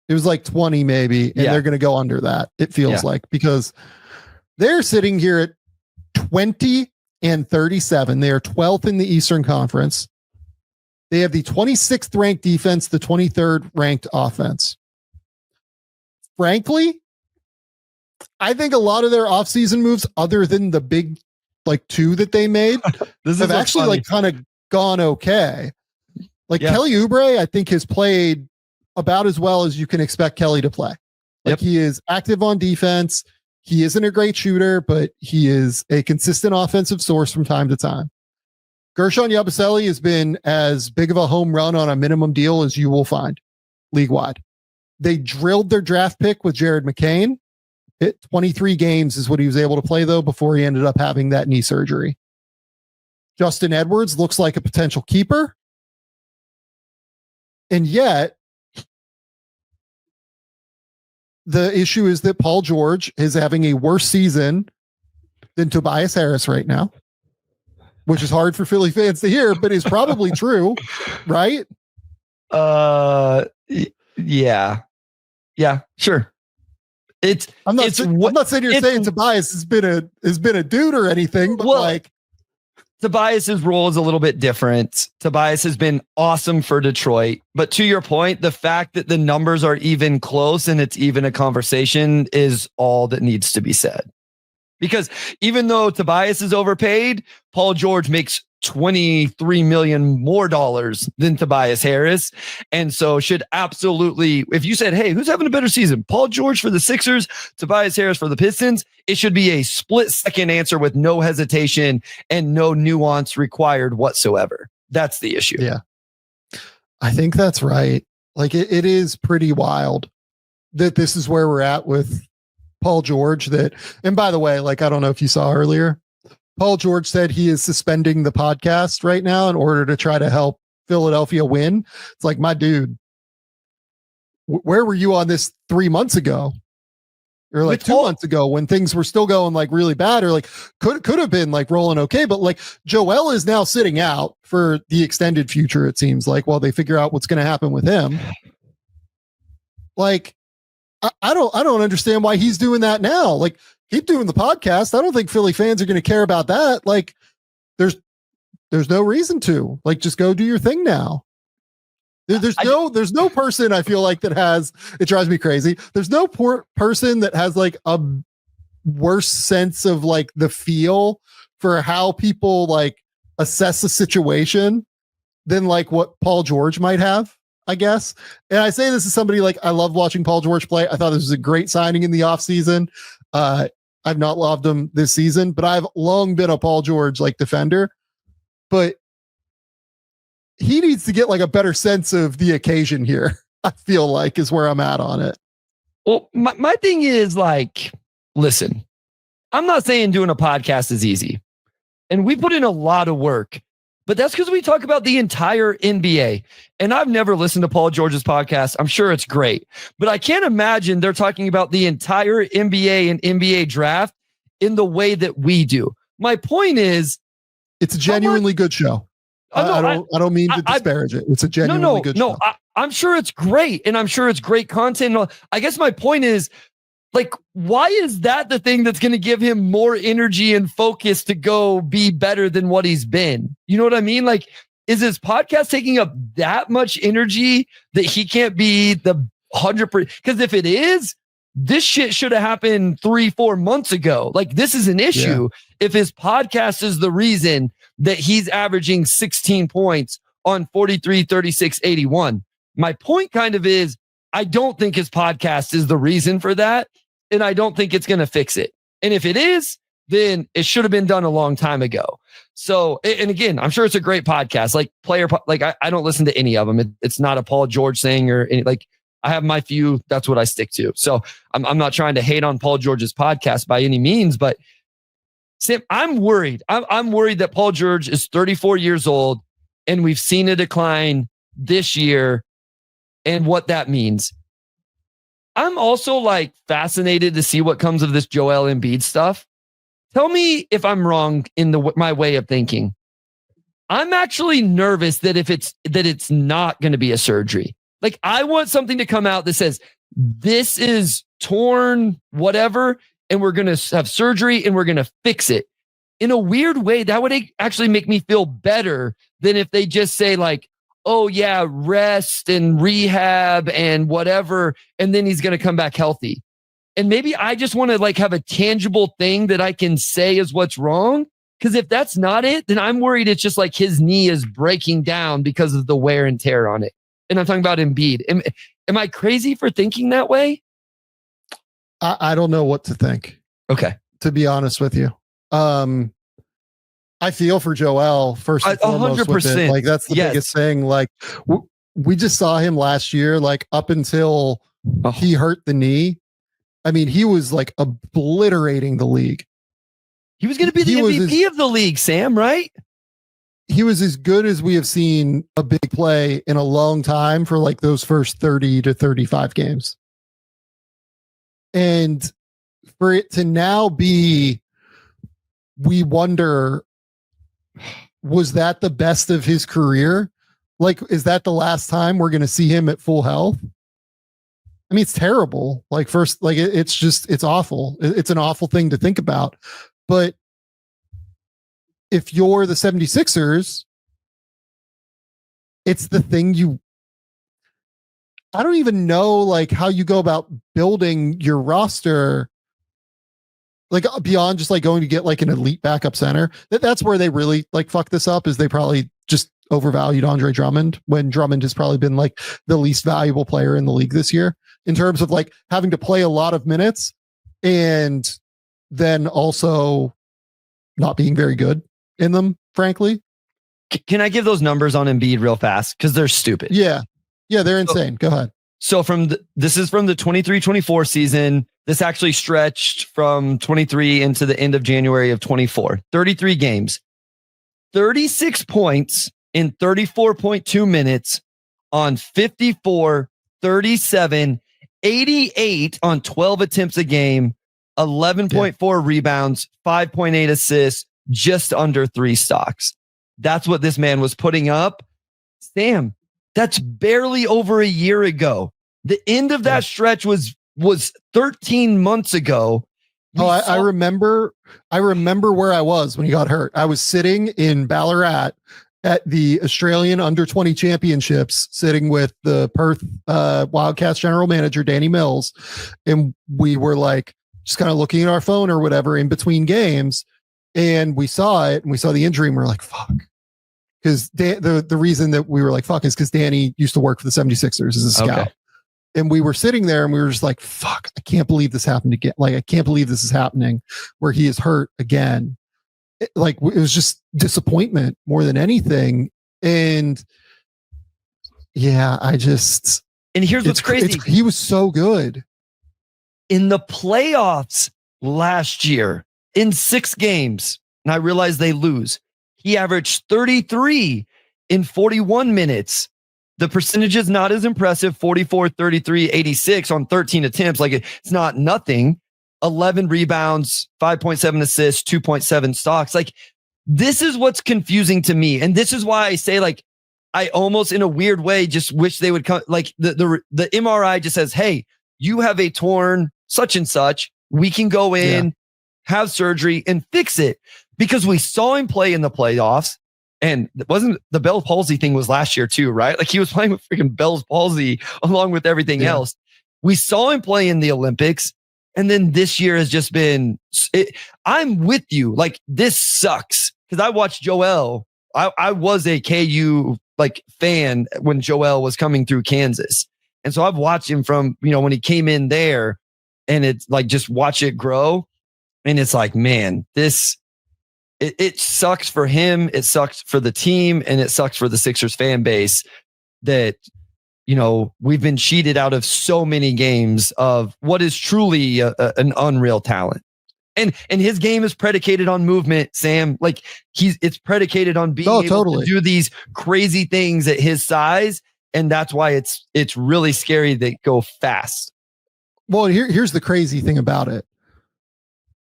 It was like 20 maybe, and they're going to go under that. It feels like, because they're sitting here at 20 and 37. They are 12th in the Eastern Conference. They have the 26th ranked defense, the 23rd ranked offense. Frankly, I think a lot of their offseason moves, other than the big two that they made, have actually kind of gone okay. Kelly Oubre, I think, has played about as well as you can expect Kelly to play. He is active on defense. He isn't a great shooter, but he is a consistent offensive source from time to time. Gershon Yabusele has been as big of a home run on a minimum deal as you will find league-wide. They drilled their draft pick with Jared McCain. 23 games is what he was able to play, though, before he ended up having that knee surgery. Justin Edwards looks like a potential keeper. And yet, the issue is that Paul George is having a worse season than Tobias Harris right now, which is hard for Philly fans to hear, but is probably true, right? Yeah, sure. I'm not saying you're saying Tobias has been a dude or anything, but Tobias's role is a little bit different. Tobias has been awesome for Detroit, but to your point, the fact that the numbers are even close and it's even a conversation is all that needs to be said. Because even though Tobias is overpaid, Paul George makes $23 million more than Tobias Harris. And so should absolutely, if you said, hey, who's having a better season? Paul George for the Sixers, Tobias Harris for the Pistons, it should be a split second answer with no hesitation and no nuance required whatsoever. That's the issue. Yeah. I think that's right. Like it is pretty wild that this is where we're at with Paul George. And by the way, like, I don't know if you saw earlier, Paul George said he is suspending the podcast right now in order to try to help Philadelphia win. It's like, my dude, where were you on this 3 months ago? Or like 2 months ago when things were still going like really bad, or like could have been like rolling okay. But like Joel is now sitting out for the extended future, it seems like, while they figure out what's going to happen with him. Like, I don't understand why he's doing that now. Like, keep doing the podcast. I don't think Philly fans are going to care about that. Like, there's no reason to. Like, just go do your thing now. There's no person I feel like that has, it drives me crazy. There's no person that has like a worse sense of like the feel for how people like assess a situation than like what Paul George might have, I guess. And I say this as somebody like, I love watching Paul George play. I thought this was a great signing in the offseason. I've not loved him this season, but I've long been a Paul George like defender. But he needs to get like a better sense of the occasion here, I feel like, is where I'm at on it. Well, my thing is like, listen, I'm not saying doing a podcast is easy. And we put in a lot of work, but that's because we talk about the entire NBA. And I've never listened to Paul George's podcast. I'm sure it's great, but I can't imagine they're talking about the entire NBA and NBA draft in the way that we do. My point is, it's a genuinely good show. I don't mean to disparage it. It's a genuinely good show. I'm sure it's great, and I'm sure it's great content. I guess my point is, like, why is that the thing that's going to give him more energy and focus to go be better than what he's been? You know what I mean? Like, is his podcast taking up that much energy that he can't be the 100%? Because if it is, this shit should have happened 3-4 months ago. Like, this is an issue. Yeah. If his podcast is the reason that he's averaging 16 points on 43, 36, 81. My point kind of is, I don't think his podcast is the reason for that. And I don't think it's going to fix it. And if it is, then it should have been done a long time ago. So, and again, I'm sure it's a great podcast. Like I don't listen to any of them. It's not a Paul George thing or any, like, I have my few, that's what I stick to. So I'm not trying to hate on Paul George's podcast by any means, but Sam, I'm worried. I'm worried that Paul George is 34 years old and we've seen a decline this year and what that means. I'm also like fascinated to see what comes of this Joel Embiid stuff. Tell me if I'm wrong in my way of thinking. I'm actually nervous that it's not going to be a surgery. Like, I want something to come out that says this is torn, whatever, and we're going to have surgery and we're going to fix it. In a weird way, that would actually make me feel better than if they just say like, oh yeah, rest and rehab and whatever, and then he's going to come back healthy. And maybe I just want to like have a tangible thing that I can say is what's wrong. Because if that's not it, then I'm worried it's just like his knee is breaking down because of the wear and tear on it. And I'm talking about Embiid. Am I crazy for thinking that way? I don't know what to think. Okay. To be honest with you. I feel for Joel first and foremost 100%. With it. Like, that's the biggest thing. Like, we just saw him last year, like up until he hurt the knee. I mean, he was like obliterating the league. He was going to be the MVP of the league, Sam, right? He was as good as we have seen a big play in a long time for like those first 30 to 35 games. And for it to now be, we wonder, was that the best of his career? Like, is that the last time we're going to see him at full health? I mean, it's terrible. Like, first, like it's awful. It's an awful thing to think about. But if you're the 76ers, it's the thing I don't even know like how you go about building your roster like beyond just like going to get like an elite backup center. That's where they really like fuck this up, is they probably just overvalued Andre Drummond, when Drummond has probably been like the least valuable player in the league this year in terms of like having to play a lot of minutes and then also not being very good in them, frankly. Can I give those numbers on Embiid real fast? Because they're stupid. Yeah, they're insane. Go ahead. So this is from the 23-24 season. This actually stretched from 23 into the end of January of 24. 33 games. 36 points in 34.2 minutes on 54, 37, 88 on 12 attempts a game, 11.4 rebounds, 5.8 assists, just under 3 stocks. That's what this man was putting up. Sam, that's barely over a year ago. The end of that stretch was 13 months ago. I remember where I was when he got hurt. I was sitting in Ballarat at the Australian Under-20 Championships, sitting with the Perth Wildcats general manager, Danny Mills. And we were like, just kind of looking at our phone or whatever in between games. And we saw it and we saw the injury and we're like, fuck. Because the reason that we were like, fuck, is because Danny used to work for the 76ers as a scout. Okay. And we were sitting there and we were just like, fuck, I can't believe this happened again. Like, I can't believe this is happening where he is hurt again. It was just disappointment more than anything. And yeah, and here's what's crazy. He was so good. In the playoffs last year, in 6 games, and I realize they lose, he averaged 33 in 41 minutes. The percentage is not as impressive, 44, 33, 86 on 13 attempts. Like, it's not nothing. 11 rebounds, 5.7 assists, 2.7 stocks. Like, this is what's confusing to me. And this is why I say, like, I almost in a weird way just wish they would come. Like, the MRI just says, hey, you have a torn such and such. We can go in, have surgery and fix it. Because we saw him play in the playoffs. And it wasn't the Bell's palsy thing was last year too, right? Like, he was playing with freaking Bell's palsy along with everything else. We saw him play in the Olympics. And then this year has just been, I'm with you. Like, this sucks. Because I watched Joel. I was a KU like fan when Joel was coming through Kansas. And so I've watched him from, when he came in there, and it's like, just watch it grow. And it's like, man, it sucks for him. It sucks for the team, and it sucks for the Sixers fan base that, we've been cheated out of so many games of what is truly an unreal talent. And his game is predicated on movement, Sam. Like, it's predicated on being able to do these crazy things at his size. And that's why it's really scary they go fast. Well, here's the crazy thing about it.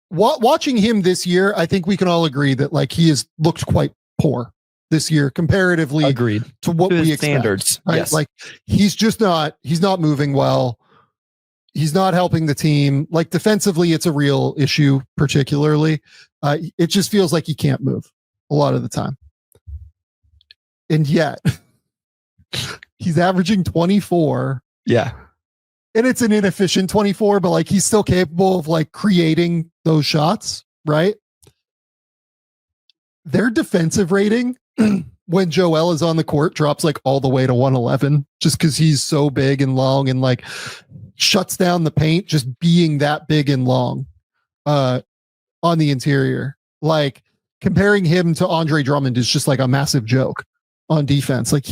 Watching him this year, I think we can all agree that like he has looked quite poor this year comparatively to what we expect. Standards. Right? Yes. Like, he's not moving well. He's not helping the team. Like, defensively, it's a real issue, particularly. It just feels like he can't move a lot of the time. And yet he's averaging 24. Yeah. And it's an inefficient 24, but like, he's still capable of like creating those shots, right? Their defensive rating when Joel is on the court drops like all the way to 111, just because he's so big and long and like shuts down the paint, just being that big and long on the interior. Like, comparing him to Andre Drummond is just like a massive joke on defense. Like,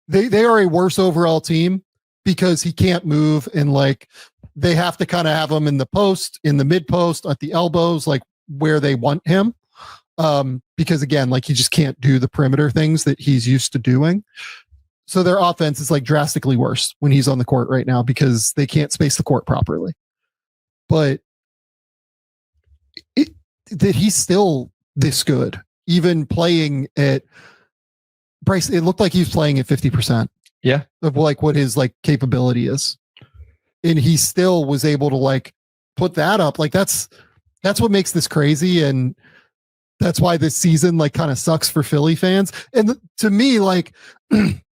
they are a worse overall team because he can't move, and like, they have to kind of have him in the post, in the mid post, at the elbows, like where they want him. Because again, like, he just can't do the perimeter things that he's used to doing. So their offense is like drastically worse when he's on the court right now because they can't space the court properly. But that he's still this good, even playing at Bryce, it looked like he was playing at 50%. Yeah. Of like what his like capability is. And he still was able to like put that up. Like, that's what makes this crazy. And that's why this season like kind of sucks for Philly fans. And to me, like,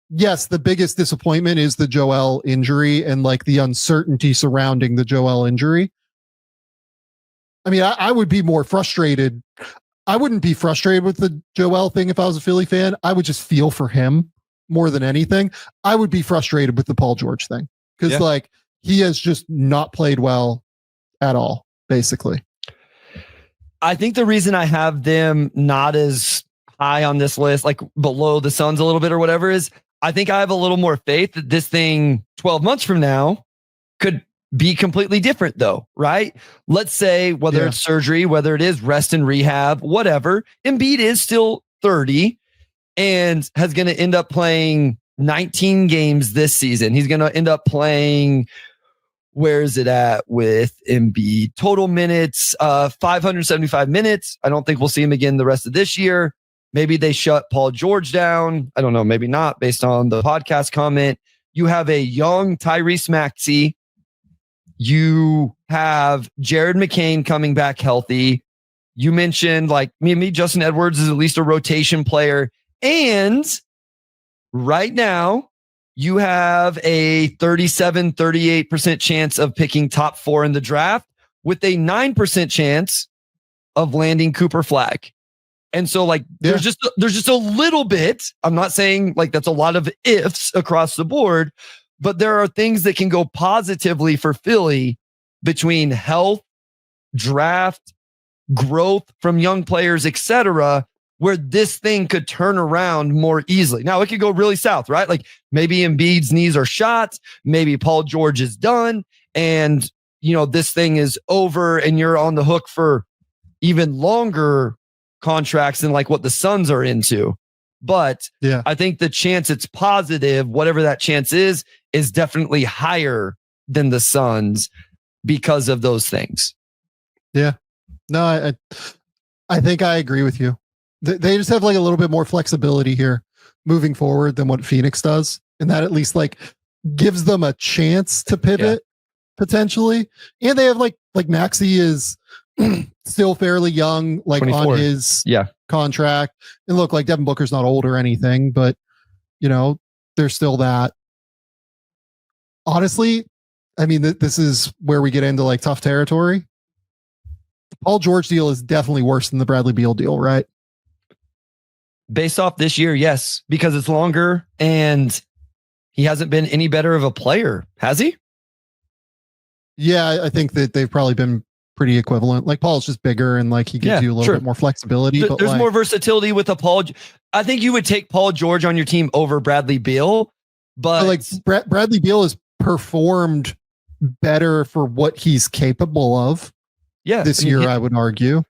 yes, the biggest disappointment is the Joel injury and like the uncertainty surrounding the Joel injury. I mean, I would be more frustrated. I wouldn't be frustrated with the Joel thing if I was a Philly fan. I would just feel for him more than anything. I would be frustrated with the Paul George thing because like he has just not played well at all, basically. I think the reason I have them not as high on this list, like below the Suns a little bit or whatever, is I think I have a little more faith that this thing 12 months from now could be completely different though, right? Let's say whether it's surgery, whether it is rest and rehab, whatever, Embiid is still 30 and has going to end up playing 19 games this season. He's going to end up playing, where is it at with Embiid? Total minutes, 575 minutes. I don't think we'll see him again the rest of this year. Maybe they shut Paul George down. I don't know, maybe not based on the podcast comment. You have a young Tyrese Maxey. You have Jared McCain coming back healthy. You mentioned like me, Justin Edwards is at least a rotation player. And right now you have a 38% chance of picking top 4 in the draft with a 9% chance of landing Cooper Flagg. And so like, there's just a little bit, I'm not saying like that's a lot of ifs across the board, but there are things that can go positively for Philly between health, draft, growth from young players, etc., where this thing could turn around more easily. Now, it could go really south, right? Like maybe Embiid's knees are shot, maybe Paul George is done, and this thing is over and you're on the hook for even longer contracts than like what the Suns are into. But I think the chance it's positive, whatever that chance is definitely higher than the Suns because of those things. Yeah. No, I think I agree with you. They just have like a little bit more flexibility here moving forward than what Phoenix does. And that at least like gives them a chance to pivot potentially. And they have like Maxey is still fairly young, like 24. On his contract. And look, like Devin Booker's not old or anything, but there's still that. Honestly, I mean, this is where we get into like tough territory. The Paul George deal is definitely worse than the Bradley Beal deal, right? Based off this year, yes, because it's longer and he hasn't been any better of a player, has he? Yeah, I think that they've probably been pretty equivalent. Like Paul's just bigger and like he gives you a little bit more flexibility. But there's more versatility with a Paul. I think you would take Paul George on your team over Bradley Beal, but like Bradley Beal has performed better for what he's capable of. Yeah, this year I would argue.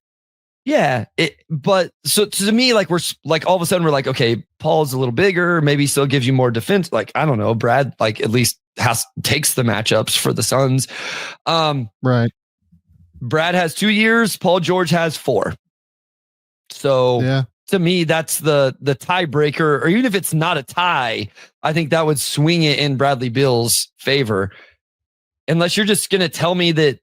Yeah, but so to me, like we're like all of a sudden we're like, okay, Paul's a little bigger, maybe still gives you more defense. Like I don't know, Brad like at least takes the matchups for the Suns. Right. Brad has 2 years, Paul George has 4. So to me, that's the tiebreaker, or even if it's not a tie, I think that would swing it in Bradley Beal's favor. Unless you're just gonna tell me that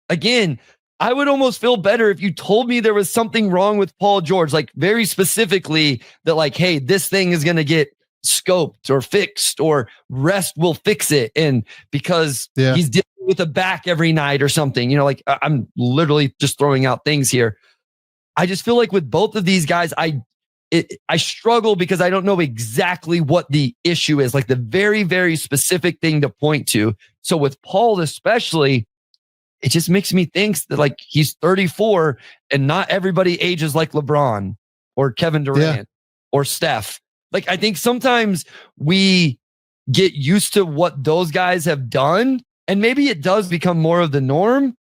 again. I would almost feel better if you told me there was something wrong with Paul George, like very specifically that like, hey, this thing is going to get scoped or fixed or rest will fix it. And because he's dealing with a back every night or something, like I'm literally just throwing out things here. I just feel like with both of these guys, I struggle because I don't know exactly what the issue is, like the very, very specific thing to point to. So with Paul, especially, it just makes me think that like he's 34 and not everybody ages like LeBron or Kevin Durant or Steph. Like I think sometimes we get used to what those guys have done and maybe it does become more of the norm,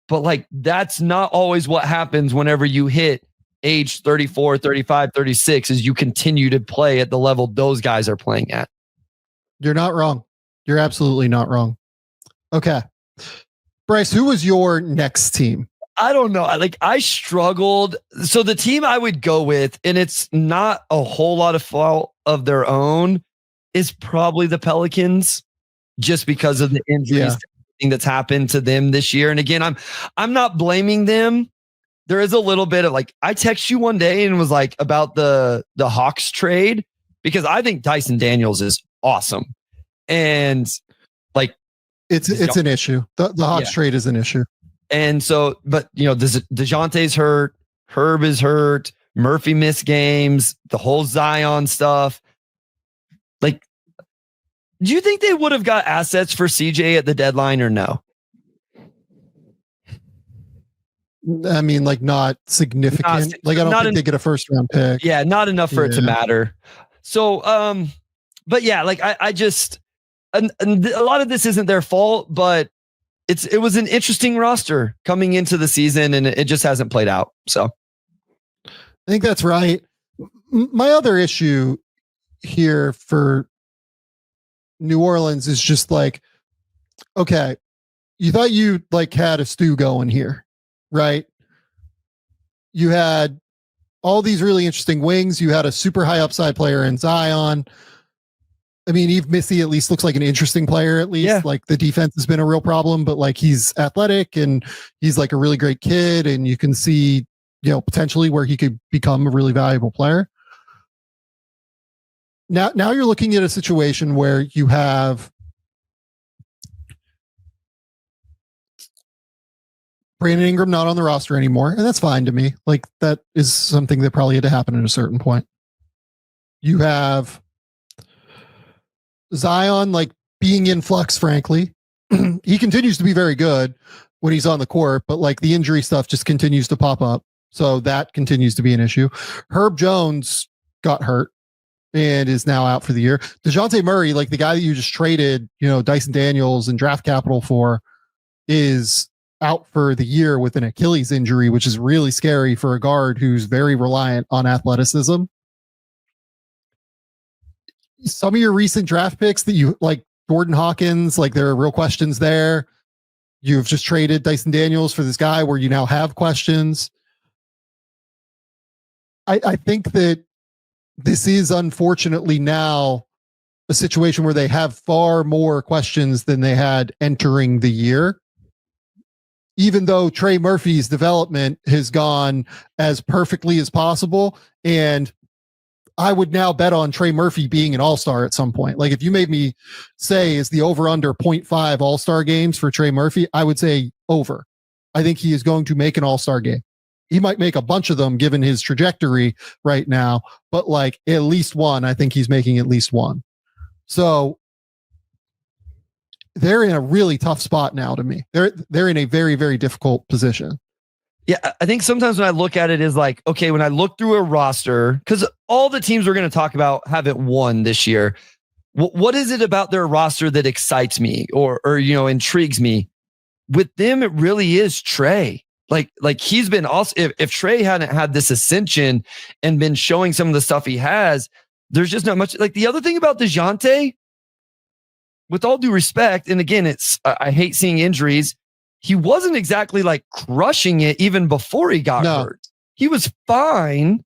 but like that's not always what happens whenever you hit age 34, 35, 36 as you continue to play at the level those guys are playing at. You're not wrong. You're absolutely not wrong. Okay. Bryce, who was your next team? I don't know. I struggled. So the team I would go with, and it's not a whole lot of fault of their own, is probably the Pelicans, just because of the injuries that's happened to them this year. And again, I'm not blaming them. There is a little bit of like, I text you one day and was like about the Hawks trade, because I think Dyson Daniels is awesome. And like, it's an issue. The Hawks trade is an issue. And so, but DeJounte's hurt, Herb is hurt, Murphy missed games, the whole Zion stuff. Like, do you think they would have got assets for CJ at the deadline or no? I mean, like, not significant. I don't think they get a first round pick. Yeah, not enough for it to matter. So, but yeah, like I just, and a lot of this isn't their fault, but it was an interesting roster coming into the season, and it just hasn't played out. So I think that's right. My other issue here for New Orleans is just like, okay, you thought you like had a stew going here, right? You had all these really interesting wings. You had a super high upside player in Zion. I mean, Eve Missy at least looks like an interesting player, at least. Yeah. Like, the defense has been a real problem, but like, he's athletic and he's like a really great kid, and you can see, potentially where he could become a really valuable player. Now you're looking at a situation where you have Brandon Ingram not on the roster anymore, and that's fine to me. Like, that is something that probably had to happen at a certain point. You have Zion, like, being in flux, frankly. He continues to be very good when he's on the court, but like, the injury stuff just continues to pop up. So that continues to be an issue. Herb Jones got hurt and is now out for the year. DeJounte Murray, like the guy that you just traded, Dyson Daniels and draft capital for, is out for the year with an Achilles injury, which is really scary for a guard who's very reliant on athleticism. Some of your recent draft picks that you like, Gordon Hawkins, like, there are real questions there. You've just traded Dyson Daniels for this guy where you now have questions. I think that this is unfortunately now a situation where they have far more questions than they had entering the year. Even though Trey Murphy's development has gone as perfectly as possible, and I would now bet on Trey Murphy being an all-star at some point. Like, if you made me say, is the over-under 0.5 all-star games for Trey Murphy, I would say over. I think he is going to make an all-star game. He might make a bunch of them given his trajectory right now, but like, at least one, I think he's making at least one. So they're in a really tough spot now to me. They're in a very, very difficult position. Yeah, I think sometimes when I look at it is like, okay, when I look through a roster, because all the teams we're going to talk about haven't won this year. What is it about their roster that excites me or intrigues me? With them, it really is Trey. Like he's been also, if Trey hadn't had this ascension and been showing some of the stuff he has, there's just not much. Like, the other thing about DeJounte, with all due respect, and again, I hate seeing injuries. He wasn't exactly like crushing it even before he got hurt. He was fine,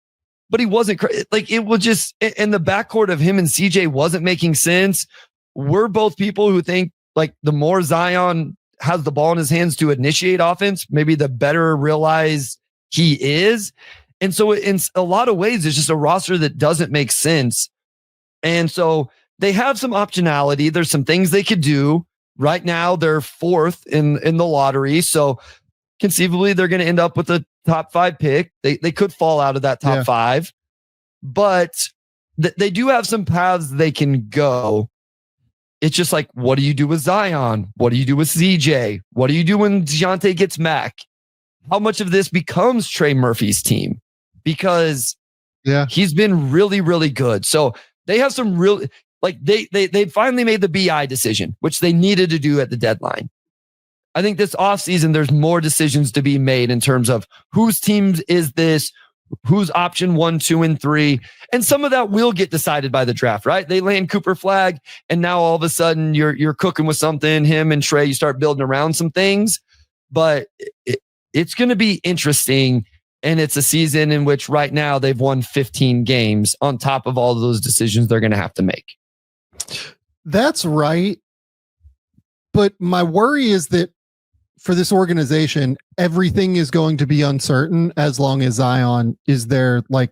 but he wasn't like, it was just in the backcourt of him and CJ wasn't making sense. We're both people who think like the more Zion has the ball in his hands to initiate offense, maybe the better realize he is. And so in a lot of ways, it's just a roster that doesn't make sense. And so they have some optionality. There's some things they could do. Right now, they're fourth in the lottery. So conceivably, they're going to end up with a top 5 pick. They could fall out of that top 5, but they do have some paths they can go. It's just like, what do you do with Zion? What do you do with CJ? What do you do when DeJounte gets Mac? How much of this becomes Trey Murphy's team? Because he's been really, really good. So they have some real, like they finally made the BI decision, which they needed to do at the deadline. I think this offseason, there's more decisions to be made in terms of whose teams is this, who's option 1, 2, and 3. And some of that will get decided by the draft, right? They land Cooper Flag, and now all of a sudden you're cooking with something. Him and Trey, you start building around some things. But it's going to be interesting. And it's a season in which right now they've won 15 games on top of all of those decisions they're going to have to make. That's right. But my worry is that for this organization, everything is going to be uncertain as long as Zion is their like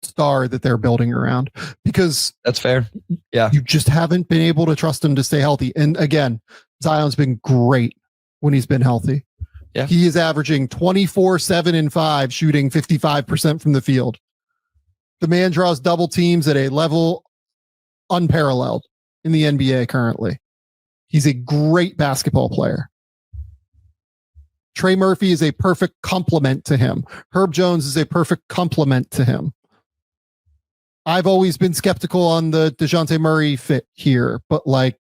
star that they're building around, because that's fair. Yeah. You just haven't been able to trust him to stay healthy. And again, Zion's been great when he's been healthy. Yeah. He is averaging 24, 7, and 5, shooting 55% from the field. The man draws double teams at a level unparalleled in the NBA currently. He's a great basketball player. Trey Murphy is a perfect complement to him. Herb Jones is a perfect complement to him. I've always been skeptical on the DeJounte Murray fit here, but like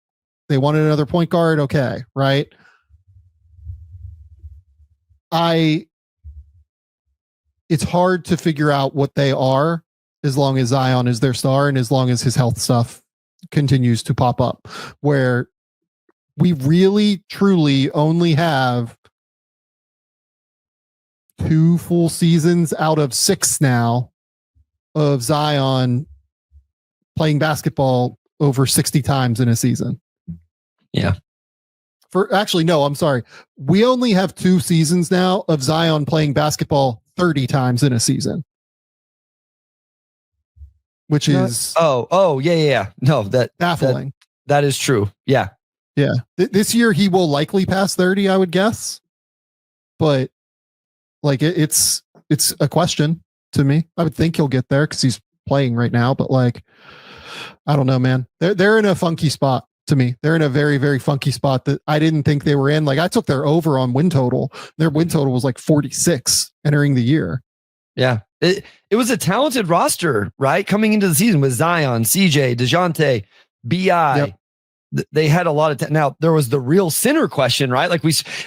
they wanted another point guard. Okay. Right. It's hard to figure out what they are as long as Zion is their star and as long as his health stuff continues to pop up, where we really truly only have 2 full seasons out of 6 now of Zion playing basketball over 60 times in a season. Yeah. I'm sorry. We only have 2 seasons now of Zion playing basketball 30 times in a season. Which is yeah. No, that baffling. That is true. Yeah. Yeah. This year he will likely pass 30, I would guess. But like it's a question to me. I would think he'll get there because he's playing right now, but like I don't know, man. They're in a funky spot to me. They're in a very, very funky spot that I didn't think they were in. Like I took their over on win total. Their win total was like 46 entering the year. Yeah. It was a talented roster, right? Coming into the season with Zion, CJ, DeJounte, BI. Yep. They had a lot of now there was the real center question, right? Like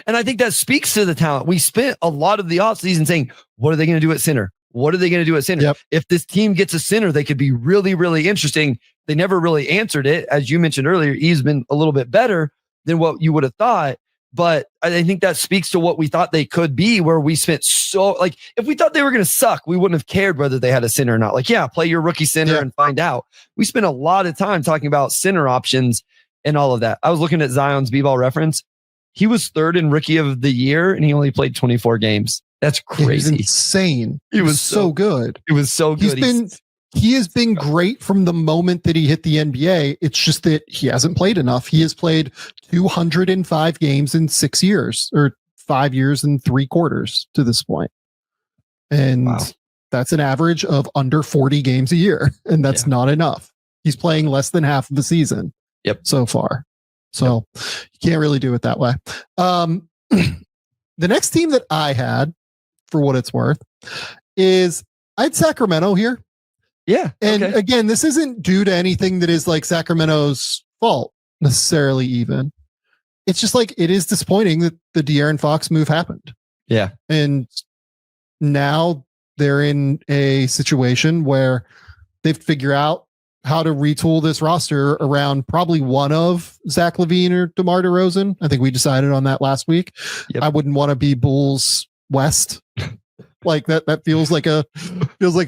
and I think that speaks to the talent. We spent a lot of the offseason saying, what are they going to do at center? What are they going to do at center? Yep. If this team gets a center, they could be really, really interesting. They never really answered it. As you mentioned earlier, he's been a little bit better than what you would have thought. But I think that speaks to what we thought they could be, where we spent if we thought they were going to suck, we wouldn't have cared whether they had a center or not. Like, yeah, play your rookie center and find out. We spent a lot of time talking about center options and all of that. I was looking at Zion's B-ball reference. He was 3rd in rookie of the year and he only played 24 games. That's crazy. It was insane. He was so good. It was so good. He has been great from the moment that he hit the NBA. It's just that he hasn't played enough. He has played 205 games in 6 years or 5 years and 3 quarters to this point. And that's an average of under 40 games a year. And that's not enough. He's playing less than half of the season. Yep. So far. So you can't really do it that way. The next team that I had, for what it's worth, is I had Sacramento here. Yeah. And again, this isn't due to anything that is like Sacramento's fault necessarily even. It's just like, it is disappointing that the De'Aaron Fox move happened. Yeah. And now they're in a situation where they've figured out how to retool this roster around probably one of Zach LaVine or DeMar DeRozan. I think we decided on that last week. Yep. I wouldn't want to be Bulls West. Like that feels like a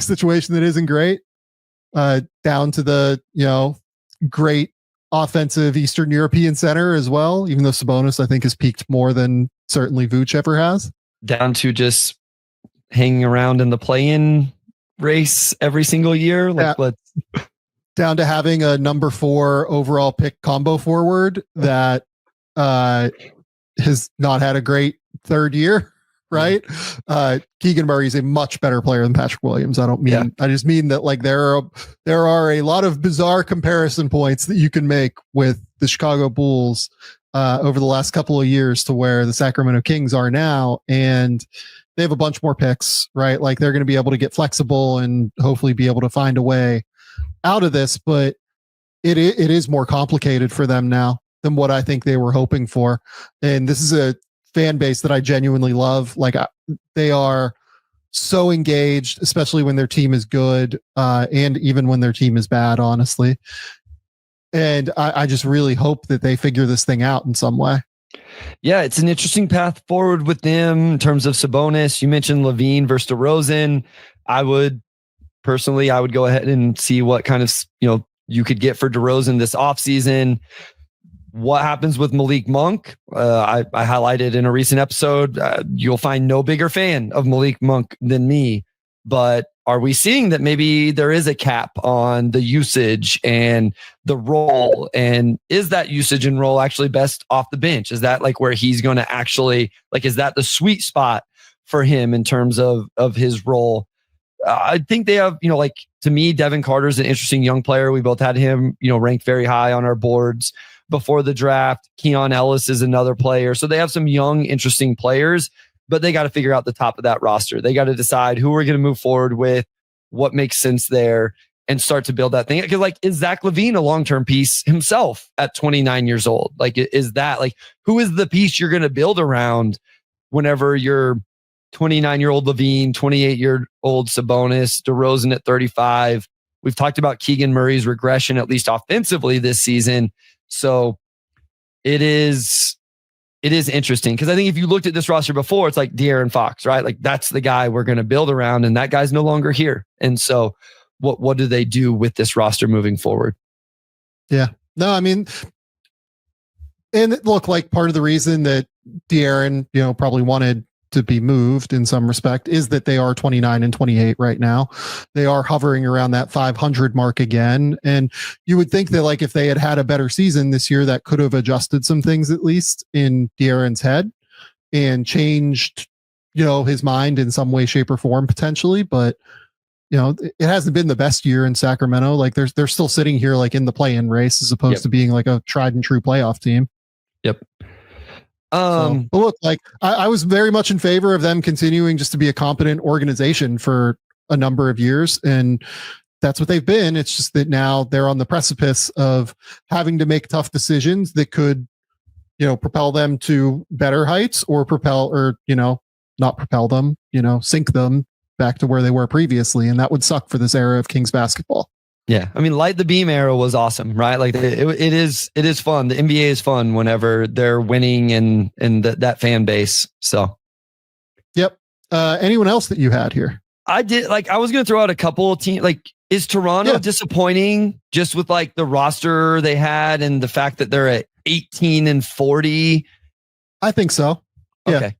situation that isn't great. Down to the, great offensive Eastern European center as well, even though Sabonis, I think, has peaked more than certainly Vooch ever has. Down to just hanging around in the play-in race every single year. Down to having a number 4 overall pick combo forward that has not had a great 3rd year. Right. Keegan Murray is a much better player than Patrick Williams. I just mean that like there are a lot of bizarre comparison points that you can make with the Chicago Bulls over the last couple of years to where the Sacramento Kings are now. And they have a bunch more picks, right? Like they're going to be able to get flexible and hopefully be able to find a way out of this, but it is more complicated for them now than what I think they were hoping for. And this is a fan base that I genuinely love. Like they are so engaged, especially when their team is good, and even when their team is bad, honestly. And I just really hope that they figure this thing out in some way. Yeah, it's an interesting path forward with them in terms of Sabonis. You mentioned LaVine versus DeRozan. I would go ahead and see what kind of, you could get for DeRozan this offseason. What happens with Malik Monk? I highlighted in a recent episode, you'll find no bigger fan of Malik Monk than me, but are we seeing that maybe there is a cap on the usage and the role? And is that usage and role actually best off the bench? Is that like where he's going to actually, like, is that the sweet spot for him in terms of his role? I think they have, like, to me, Devin Carter is an interesting young player. We both had him, ranked very high on our boards before the draft. Keon Ellis is another player. So they have some young, interesting players, but they got to figure out the top of that roster. They got to decide who we're going to move forward with, what makes sense there, and start to build that thing. Because, like, is Zach LaVine a long-term piece himself at 29 years old? Like, is that, like, who is the piece you're going to build around whenever you're 29-year-old LaVine, 28-year-old Sabonis, DeRozan at 35? We've talked about Keegan Murray's regression, at least offensively this season. So it is interesting, because I think if you looked at this roster before, it's like De'Aaron Fox, right? Like, that's the guy we're going to build around, and that guy's no longer here. And so what do they do with this roster moving forward? Yeah. No, I mean, and it looked like part of the reason that De'Aaron, probably wanted to be moved in some respect is that they are 29 and 28 right now. They are hovering around that 500 mark again. And you would think that, like, if they had had a better season this year, that could have adjusted some things, at least in De'Aaron's head, and changed, his mind in some way, shape, or form potentially. But, it hasn't been the best year in Sacramento. Like, they're still sitting here, like, in the play-in race, as opposed to being like a tried and true playoff team. Yep. But look, like, I was very much in favor of them continuing just to be a competent organization for a number of years, and that's what they've been. It's just that now they're on the precipice of having to make tough decisions that could, propel them to better heights, or not propel them, sink them back to where they were previously, and that would suck for this era of Kings basketball. Yeah, I mean, Light the Beam era was awesome, right? Like, it is fun. The NBA is fun whenever they're winning and that fan base. So, yep. Anyone else that you had here? I was going to throw out a couple of teams. Like, is Toronto disappointing just with, like, the roster they had and the fact that they're at 18 and 40? I think so. Yeah. Okay.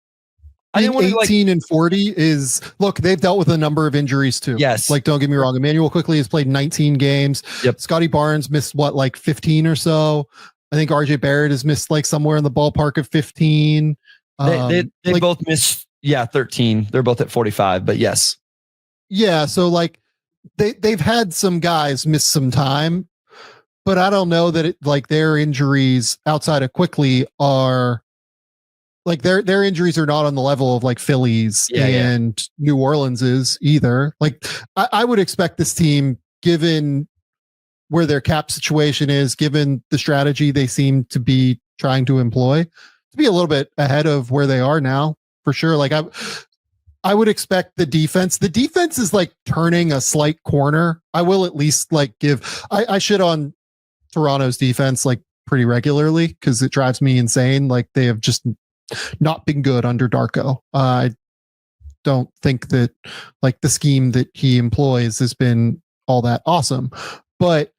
I think 18 and 40 is, look, they've dealt with a number of injuries too. Yes. Like, don't get me wrong. Emmanuel Quickley has played 19 games. Yep. Scotty Barnes missed 15 or so. I think RJ Barrett has missed, like, somewhere in the ballpark of 15. They both missed 13. They're both at 45, but yes. Yeah. So, like, they've had some guys miss some time, but I don't know that their injuries outside of Quickley are, like, their injuries are not on the level of, like, Phillies and New Orleans is either. Like, I would expect this team, given where their cap situation is, given the strategy they seem to be trying to employ, to be a little bit ahead of where they are now, for sure. Like, I would expect the defense is, like, turning a slight corner. I will at least, like, I shit on Toronto's defense, like, pretty regularly, because it drives me insane. Like, they have just not been good under Darko. I don't think that, like, the scheme that he employs has been all that awesome, but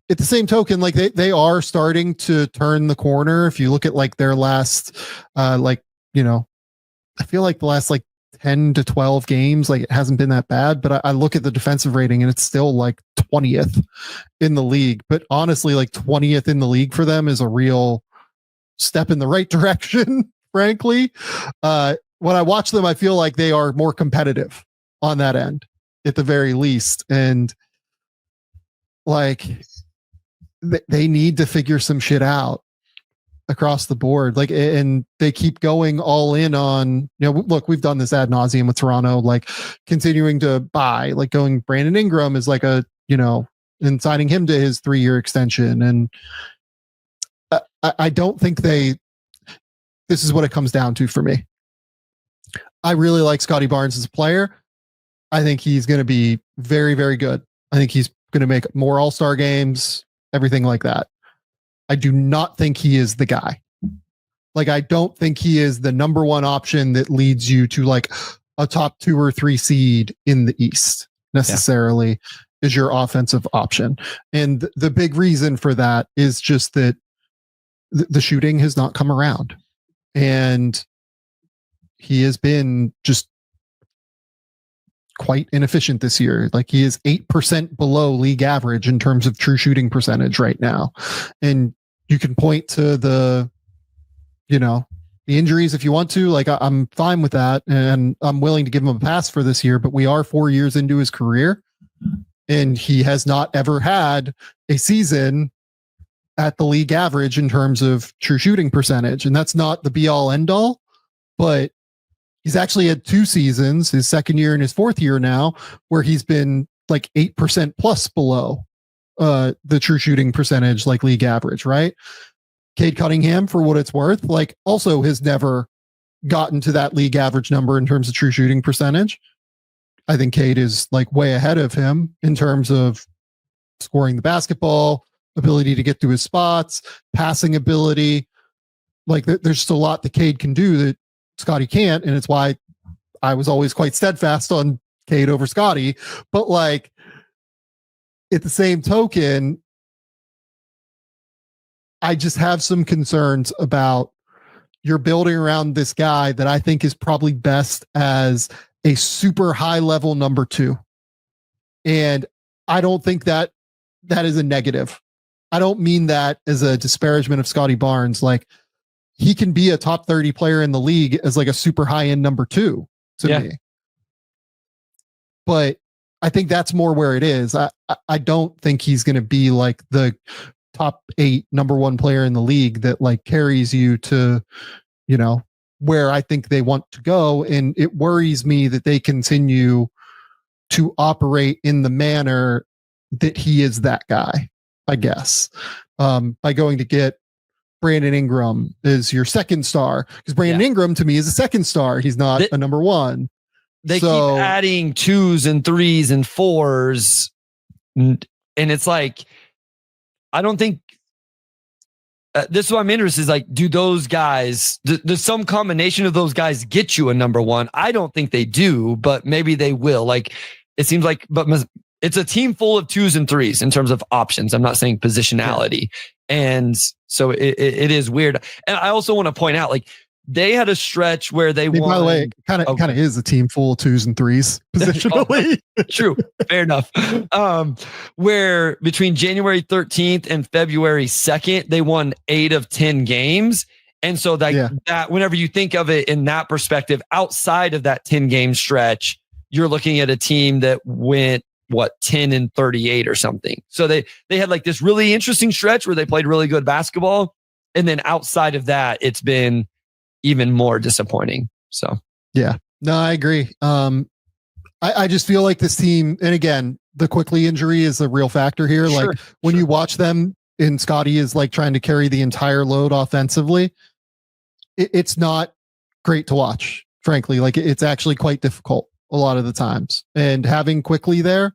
at the same token, like, they are starting to turn the corner. If you look at, like, their last, I feel like the last, like, 10 to 12 games, like, it hasn't been that bad, but I look at the defensive rating and it's still, like, 20th in the league. But honestly, like, 20th in the league for them is a real step in the right direction, frankly. When I watch them, I feel like they are more competitive on that end, at the very least. And, like, they need to figure some shit out across the board. Like, and they keep going all in on, look, we've done this ad nauseum with Toronto, like, continuing to buy, like, going Brandon Ingram is like and signing him to his 3-year extension. And I don't think this is what it comes down to for me. I really like Scotty Barnes as a player. I think he's going to be very, very good. I think he's going to make more all-star games, everything like that. I do not think he is the guy. Like, I don't think he is the number one option that leads you to, like, a top 2 or 3 seed in the East necessarily is your offensive option. And the big reason for that is just that the shooting has not come around, and he has been just quite inefficient this year. Like he is 8% below league average in terms of true shooting percentage right now. And you can point to the injuries if you want to. Like I'm fine with that. And I'm willing to give him a pass for this year, but we are 4 years into his career and he has not ever had a season at the league average in terms of true shooting percentage. And that's not the be all end all, but he's actually had 2 seasons, his second year and his fourth year now, where he's been like 8% plus below the true shooting percentage, like league average, right? Cade Cunningham, for what it's worth, like also has never gotten to that league average number in terms of true shooting percentage. I think Cade is like way ahead of him in terms of scoring the basketball, ability to get to his spots, passing ability. Like there's just a lot that Cade can do that Scottie can't. And it's why I was always quite steadfast on Cade over Scottie. But like at the same token, I just have some concerns about you're building around this guy that I think is probably best as a super high level number 2. And I don't think that is a negative. I don't mean that as a disparagement of Scottie Barnes. Like he can be a top 30 player in the league as like a super high end number 2 to me. But I think that's more where it is. I don't think he's going to be like the top 8 number 1 player in the league that like carries you to, where I think they want to go. And it worries me that they continue to operate in the manner that he is that guy, I guess, by going to get Brandon Ingram as your second star, because Brandon Ingram to me is a second star. He's not a number 1. They keep adding 2s and 3s and 4s. And it's like, I don't think this is what I'm interested in, is like, do those guys, does some combination of those guys get you a number 1? I don't think they do, but maybe they will. Like, it seems like, but it's a team full of 2s and 3s in terms of options. I'm not saying positionality. And so it is weird. And I also want to point out, like, they had a stretch where they won. By the way, kind of is a team full of 2s and 3s positionally. True. Fair enough. Where between January 13th and February 2nd, they won 8 of 10 games. And so that whenever you think of it in that perspective, outside of that 10 game stretch, you're looking at a team that went 10 and 38 or something. So they had like this really interesting stretch where they played really good basketball. And then outside of that, it's been even more disappointing. So, yeah, no, I agree. I just feel like this team, and again, the Quickly injury is a real factor here. Like when you watch them and Scottie is like trying to carry the entire load offensively, it's not great to watch, frankly. Like it's actually quite difficult a lot of the times. And having Quickly there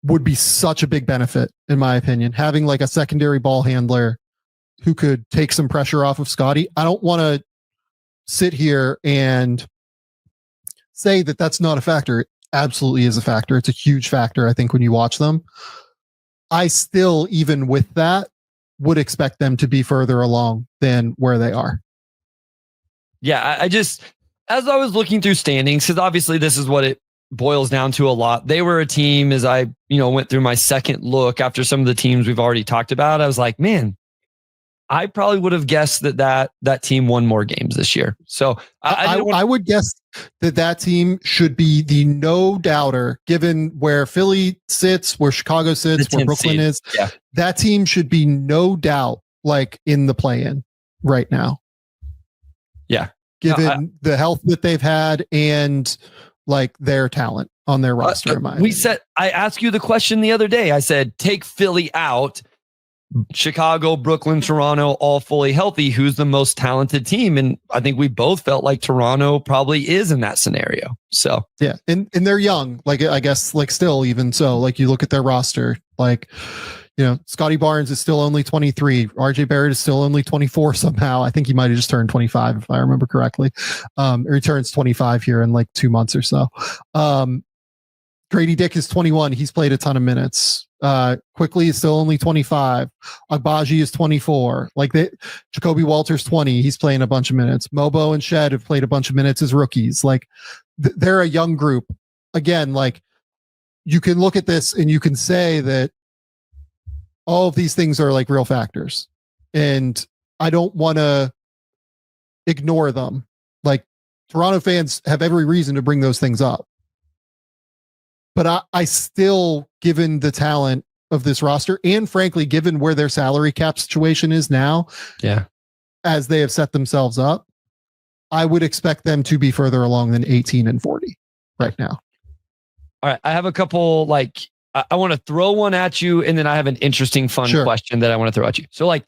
would be such a big benefit, in my opinion. Having like a secondary ball handler who could take some pressure off of Scottie. I don't want to sit here and say that that's not a factor. It absolutely is a factor. It's a huge factor, I think, when you watch them. I still, even with that, would expect them to be further along than where they are. Yeah, I just, as I was looking through standings, because obviously this is what it boils down to a lot. They were a team, as I went through my second look after some of the teams we've already talked about, I was like, man, I probably would have guessed that team won more games this year. So I would guess that team should be the no doubter, given where Philly sits, where Chicago sits, where Brooklyn is. Yeah. That team should be no doubt like in the play-in right now. Yeah. Given the health that they've had and like their talent on their roster. I asked you the question the other day. I said, take Philly out. Chicago, Brooklyn, Toronto, all fully healthy. Who's the most talented team? And I think we both felt like Toronto probably is in that scenario. So yeah, and they're young. Like I guess, like still, even so, like you look at their roster, like Scottie Barnes is still only 23. RJ Barrett is still only 24 somehow. I think he might have just turned 25 if I remember correctly. He turns 25 here in like 2 months or so. Grady Dick is 21. He's played a ton of minutes. Quickly is still only 25. Agbaji is 24. Jacoby Walters 20. He's playing a bunch of minutes. Mobo and Shed have played a bunch of minutes as rookies. Like they're a young group again, like you can look at this and you can say that all of these things are like real factors, and I don't want to ignore them. Like Toronto fans have every reason to bring those things up. But I still, given the talent of this roster, and frankly, given where their salary cap situation is now, as they have set themselves up, I would expect them to be further along than 18 and 40 right now. All right. I have a couple, like, I want to throw one at you, and then I have an interesting, fun question that I want to throw at you. So, like,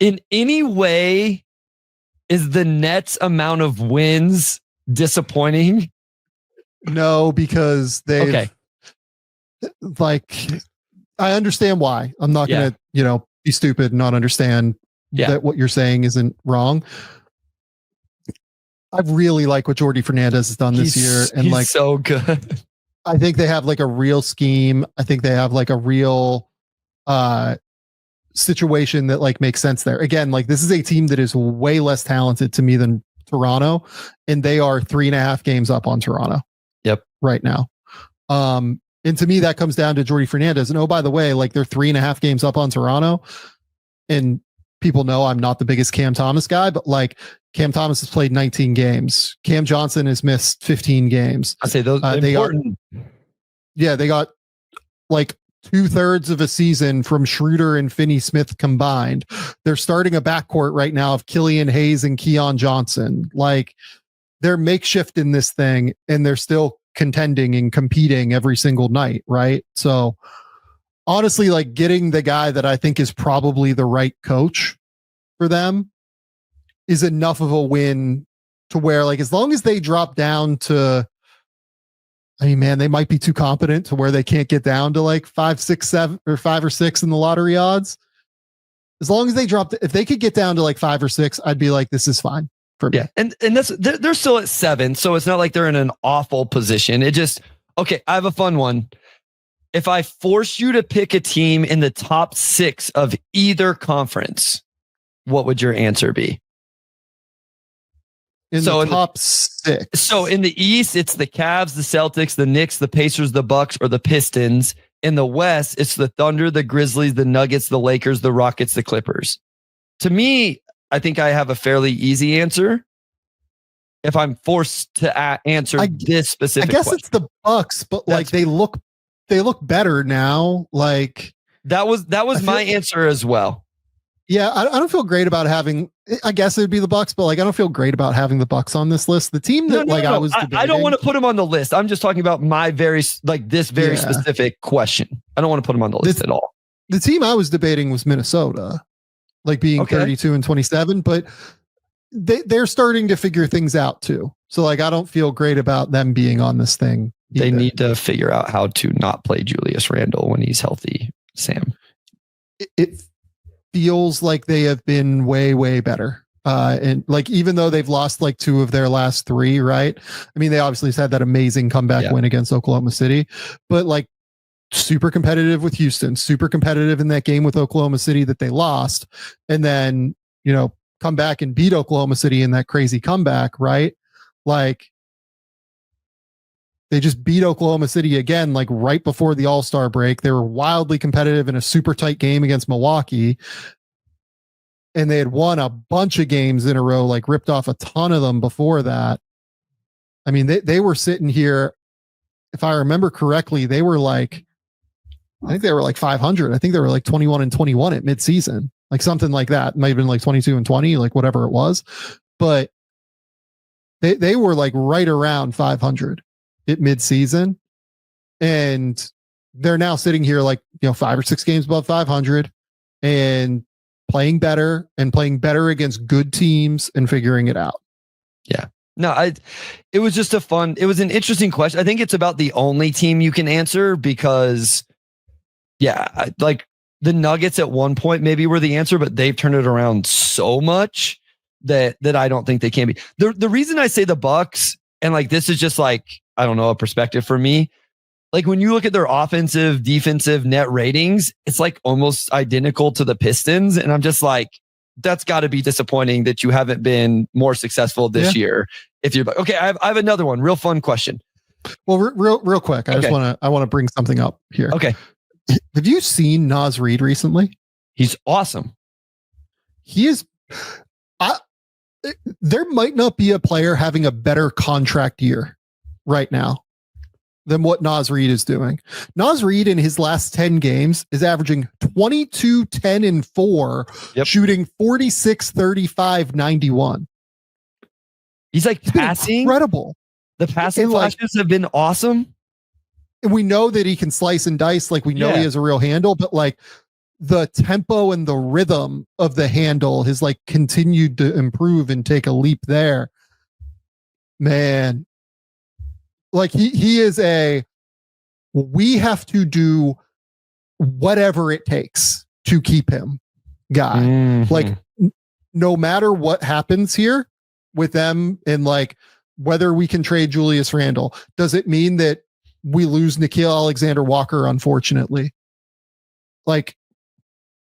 in any way, is the Nets' amount of wins disappointing? No, because they've like, I understand why. I'm not going to, be stupid and not understand that what you're saying isn't wrong. I really like what Jordi Fernandez has done this year. And he's like, so good. I think they have like a real scheme. I think they have like a real situation that like makes sense there. Again, like this is a team that is way less talented to me than Toronto, and they are 3.5 games up on Toronto. Right now. And to me, that comes down to Jordi Fernandez. And oh, by the way, like they're 3.5 games up on Toronto. And people know I'm not the biggest Cam Thomas guy, but like Cam Thomas has played 19 games. Cam Johnson has missed 15 games. I say those important. They got like 2/3 of a season from Schroeder and Finney-Smith combined. They're starting a backcourt right now of Killian Hayes and Keon Johnson. Like they're makeshift in this thing, and they're still contending and competing every single night. Right. So honestly, like getting the guy that I think is probably the right coach for them is enough of a win to where, like, as long as they drop down to, I mean, man, they might be too competent to where they can't get down to like 5, 6, 7 or 5 or 6 in the lottery odds. As long as they dropped, if they could get down to like 5 or 6, I'd be like, this is fine. Yeah, and that's they're still at 7, so it's not like they're in an awful position. It just okay. I have a fun one. If I force you to pick a team in the top 6 of either conference, what would your answer be? In the top 6. So in the East, it's the Cavs, the Celtics, the Knicks, the Pacers, the Bucks, or the Pistons. In the West, it's the Thunder, the Grizzlies, the Nuggets, the Lakers, the Rockets, the Clippers. To me, I think I have a fairly easy answer. If I'm forced to answer this specific I guess question. it's the Bucks, but like they look better now. Like that was my answer as well. Yeah, I don't feel great about having. I guess it would be the Bucks, but like I don't feel great about having the Bucks on this list. The team that I was debating, I don't want to put them on the list. I'm just talking about my very specific question. I don't want to put them on the list at all. The team I was debating was Minnesota, like being 32 and 27, but they're starting to figure things out too. So like I don't feel great about them being on this thing either. They need to figure out how to not play Julius Randle when he's healthy, Sam. It feels like they have been way, way better. And like, even though they've lost like 2 of their last 3, right? I mean, they obviously had that amazing comeback win against Oklahoma City, but like super competitive with Houston, super competitive in that game with Oklahoma City that they lost. And then, come back and beat Oklahoma City in that crazy comeback, right? Like they just beat Oklahoma City again, like right before the All-Star break. They were wildly competitive in a super tight game against Milwaukee. And they had won a bunch of games in a row, like ripped off a ton of them before that. I mean, they were sitting here, if I remember correctly, they were like, I think they were like 500. I think they were like 21 and 21 at midseason, like something like that. It might have been like 22 and 20, like whatever it was. But they were like right around 500 at midseason. And they're now sitting here like, 5 or 6 games above 500 and playing better against good teams and figuring it out. Yeah. No, it was just it was an interesting question. I think it's about the only team you can answer because like the Nuggets at one point maybe were the answer, but they've turned it around so much that I don't think they can be. The reason I say the Bucks, and like this is just like, I don't know, a perspective for me. Like when you look at their offensive, defensive net ratings, it's like almost identical to the Pistons. And I'm just like, that's got to be disappointing that you haven't been more successful this year. If you're okay, I have another one, real fun question. Well, real quick. I want to bring something up here. Okay. Have you seen Naz Reid recently? He's awesome. He is. There might not be a player having a better contract year right now than what Naz Reid is doing. Naz Reid in his last 10 games is averaging 22, 10, and 4, shooting 46, 35, 91. He's passing. Incredible. The passing flashes have been awesome. And we know that he can slice and dice. Like we know he has a real handle, but like the tempo and the rhythm of the handle has like continued to improve and take a leap there. Man, like he is we have to do whatever it takes to keep him guy. Mm-hmm. Like no matter what happens here with them and like whether we can trade Julius Randle, does it mean that we lose Nickeil Alexander-Walker, unfortunately? Like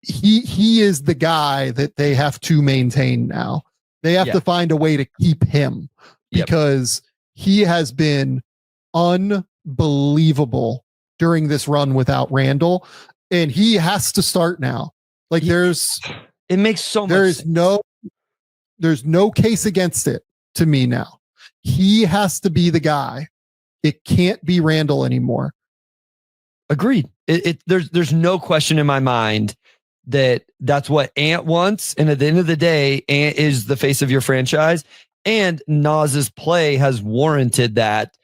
he is the guy that they have to maintain now. They have to find a way to keep him because he has been unbelievable during this run without Randle, and he has to start now. Like it makes so much sense. There's no case against it to me now. He has to be the guy. It can't be Randle anymore. Agreed. There's no question in my mind that's what Ant wants. And at the end of the day, Ant is the face of your franchise, and Naz's play has warranted that.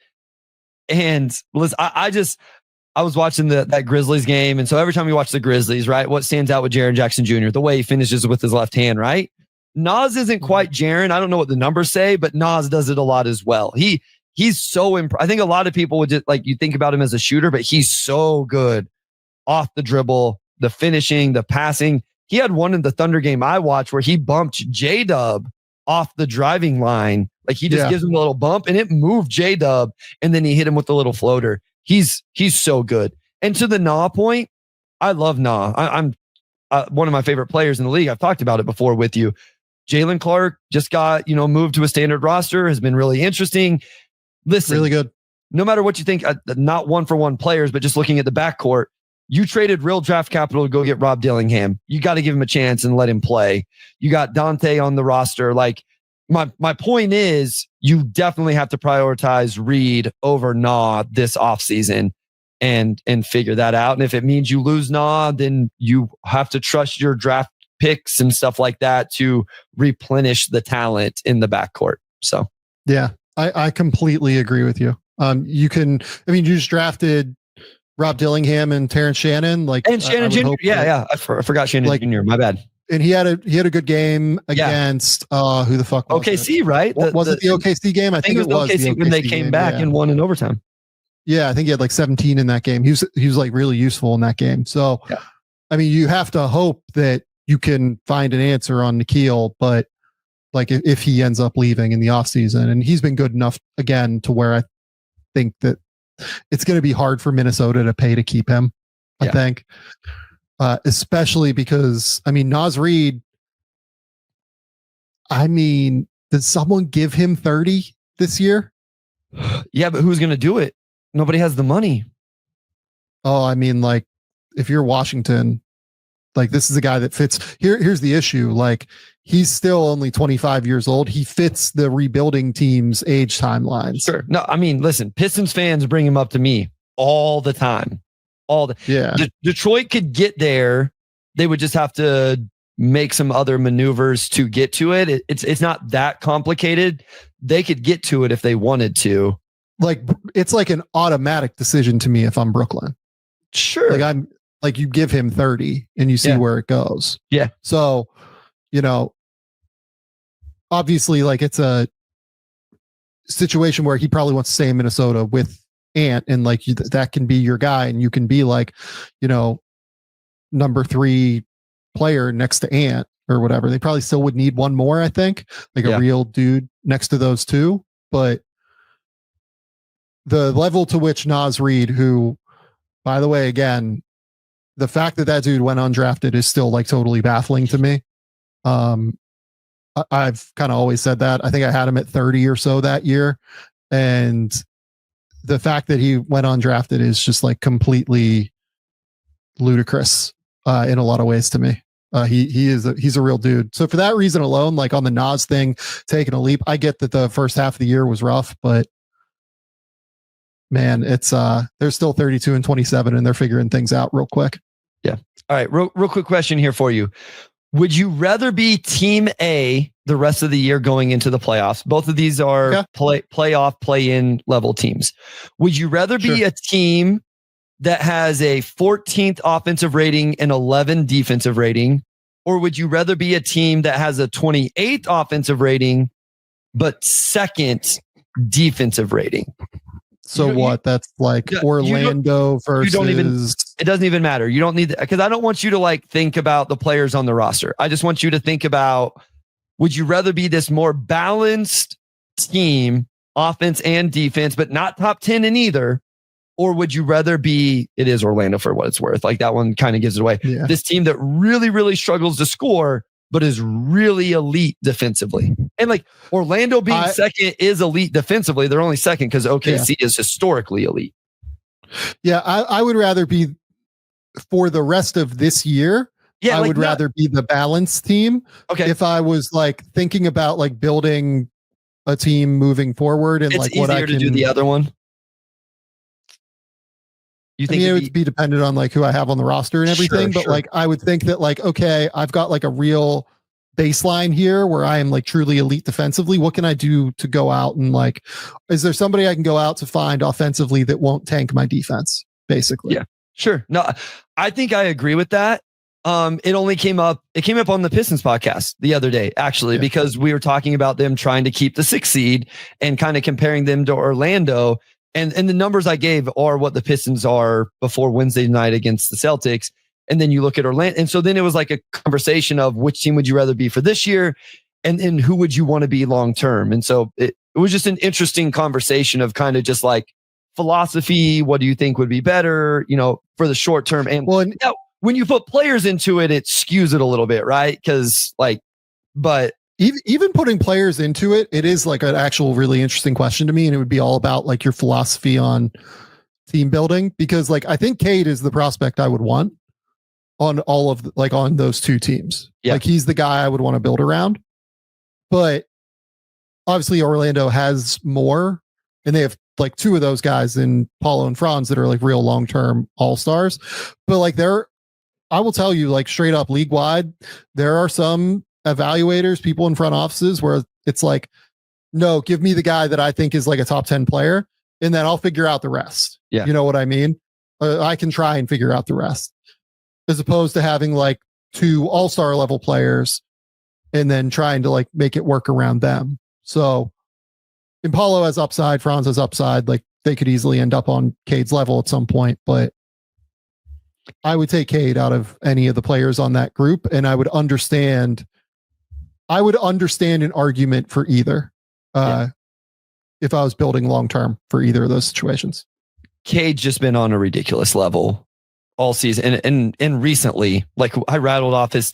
And listen, I was watching that Grizzlies game. And so every time you watch the Grizzlies, right, what stands out with Jaren Jackson Jr., the way he finishes with his left hand, right? Naz isn't quite Jaren. I don't know what the numbers say, but Naz does it a lot as well. He's so I think a lot of people would just like, you think about him as a shooter, but he's so good off the dribble, the finishing, the passing. He had one in the Thunder game I watched where he bumped J-Dub off the driving line. Like he just gives him a little bump and it moved J-Dub, and then he hit him with the little floater. He's so good. And to the Nah point, I love Nah. I'm one of my favorite players in the league. I've talked about it before with you. Jalen Clark just got, moved to a standard roster, has been really interesting. Listen, really good. No matter what you think, not one for one players, but just looking at the backcourt, you traded real draft capital to go get Rob Dillingham. You got to give him a chance and let him play. You got Dante on the roster. Like my point is, you definitely have to prioritize Reed over Nah this offseason and figure that out. And if it means you lose Nah, then you have to trust your draft picks and stuff like that to replenish the talent in the backcourt. So yeah, I completely agree with you. You just drafted Rob Dillingham and Terrence Shannon, and Shannon Jr. I forgot Shannon Jr. My bad. And he had a good game against who the fuck was OKC, it? Right? Was it the OKC game? I think it was OKC, the OKC when they came back and won in overtime. Yeah, I think he had like 17 in that game. He was like really useful in that game. So, I mean, you have to hope that you can find an answer on Nickeil, but like if he ends up leaving in the offseason, and he's been good enough again to where I think that it's going to be hard for Minnesota to pay to keep him. I think, especially because Naz Reid. Did someone give him 30 this year? Yeah, but who's going to do it? Nobody has the money. Oh, like if you're Washington, like this is a guy that fits. Here's the issue. Like he's still only 25 years old. He fits the rebuilding team's age timelines. Sure. No, listen, Pistons fans bring him up to me all the time. Detroit could get there. They would just have to make some other maneuvers to get to it. It's not that complicated. They could get to it if they wanted to. Like it's like an automatic decision to me if I'm Brooklyn. Sure. Like you give him 30 and you see where it goes. Yeah. So, obviously like it's a situation where he probably wants to stay in Minnesota with Ant, and like that can be your guy, and you can be like, number 3 player next to Ant or whatever. They probably still would need one more, I think, like a real dude next to those two. But the level to which Naz Reid, who, by the way, again, the fact that dude went undrafted is still like totally baffling to me. I've kind of always said that. I think I had him at 30 or so that year. And the fact that he went undrafted is just like completely ludicrous in a lot of ways to me. He's a real dude. So for that reason alone, like on the Nas thing, taking a leap, I get that the first half of the year was rough, but man, it's they're still 32 and 27 and they're figuring things out real quick. Yeah. All right. Real quick question here for you. Would you rather be team A the rest of the year going into the playoffs? Both of these are playoff, play-in level teams. Would you rather be a team that has a 14th offensive rating and 11 defensive rating, or would you rather be a team that has a 28th offensive rating but second defensive rating? So that's like Orlando versus. It doesn't even matter. You don't need, because I don't want you to like think about the players on the roster. I just want you to think about, would you rather be this more balanced team, offense and defense, but not top 10 in either? Or would you rather be, it is Orlando for what it's worth. Like that one kind of gives it away. Yeah. This team that really, really struggles to score, but is really elite defensively. And like Orlando being second is elite defensively. They're only second because OKC is historically elite. Yeah, I would rather be, for the rest of this year, I would rather be the balanced team. Okay. If I was like thinking about like building a team moving forward and like what I can to do the other one. You think it would be dependent on like who I have on the roster and everything, but like I would think that like, okay, I've got like a real baseline here where I am like truly elite defensively. What can I do to go out and like, is there somebody I can go out to find offensively that won't tank my defense, basically? Yeah, sure. No, I think I agree with that. It came up on the Pistons podcast the other day, actually, because we were talking about them trying to keep the 6th seed and kind of comparing them to Orlando. And the numbers I gave are what the Pistons are before Wednesday night against the Celtics. And then you look at Orlando. And so then it was like a conversation of which team would you rather be for this year and who would you want to be long term? And so it was just an interesting conversation of kind of just like philosophy. What do you think would be better, for the short term? And when you put players into it, it skews it a little bit, right? Because but even putting players into it, it is like an actual really interesting question to me. And it would be all about like your philosophy on team building, because like, I think Cade is the prospect I would want on all of on those two teams. Yeah. Like he's the guy I would want to build around, but obviously Orlando has more and they have like two of those guys in Paulo and Franz that are like real long-term all-stars. But like I will tell you like straight up league wide, there are some evaluators, people in front offices where it's like, no, give me the guy that I think is like a top 10 player and then I'll figure out the rest. Yeah. You know what I mean? I can try and figure out the rest, as opposed to having like two all-star level players and then trying to like make it work around them. So Paulo has upside, Franz has upside. Like they could easily end up on Cade's level at some point, but I would take Cade out of any of the players on that group. And I would understand an argument for either if I was building long-term for either of those situations. Cade's just been on a ridiculous level all season. And recently, like I rattled off his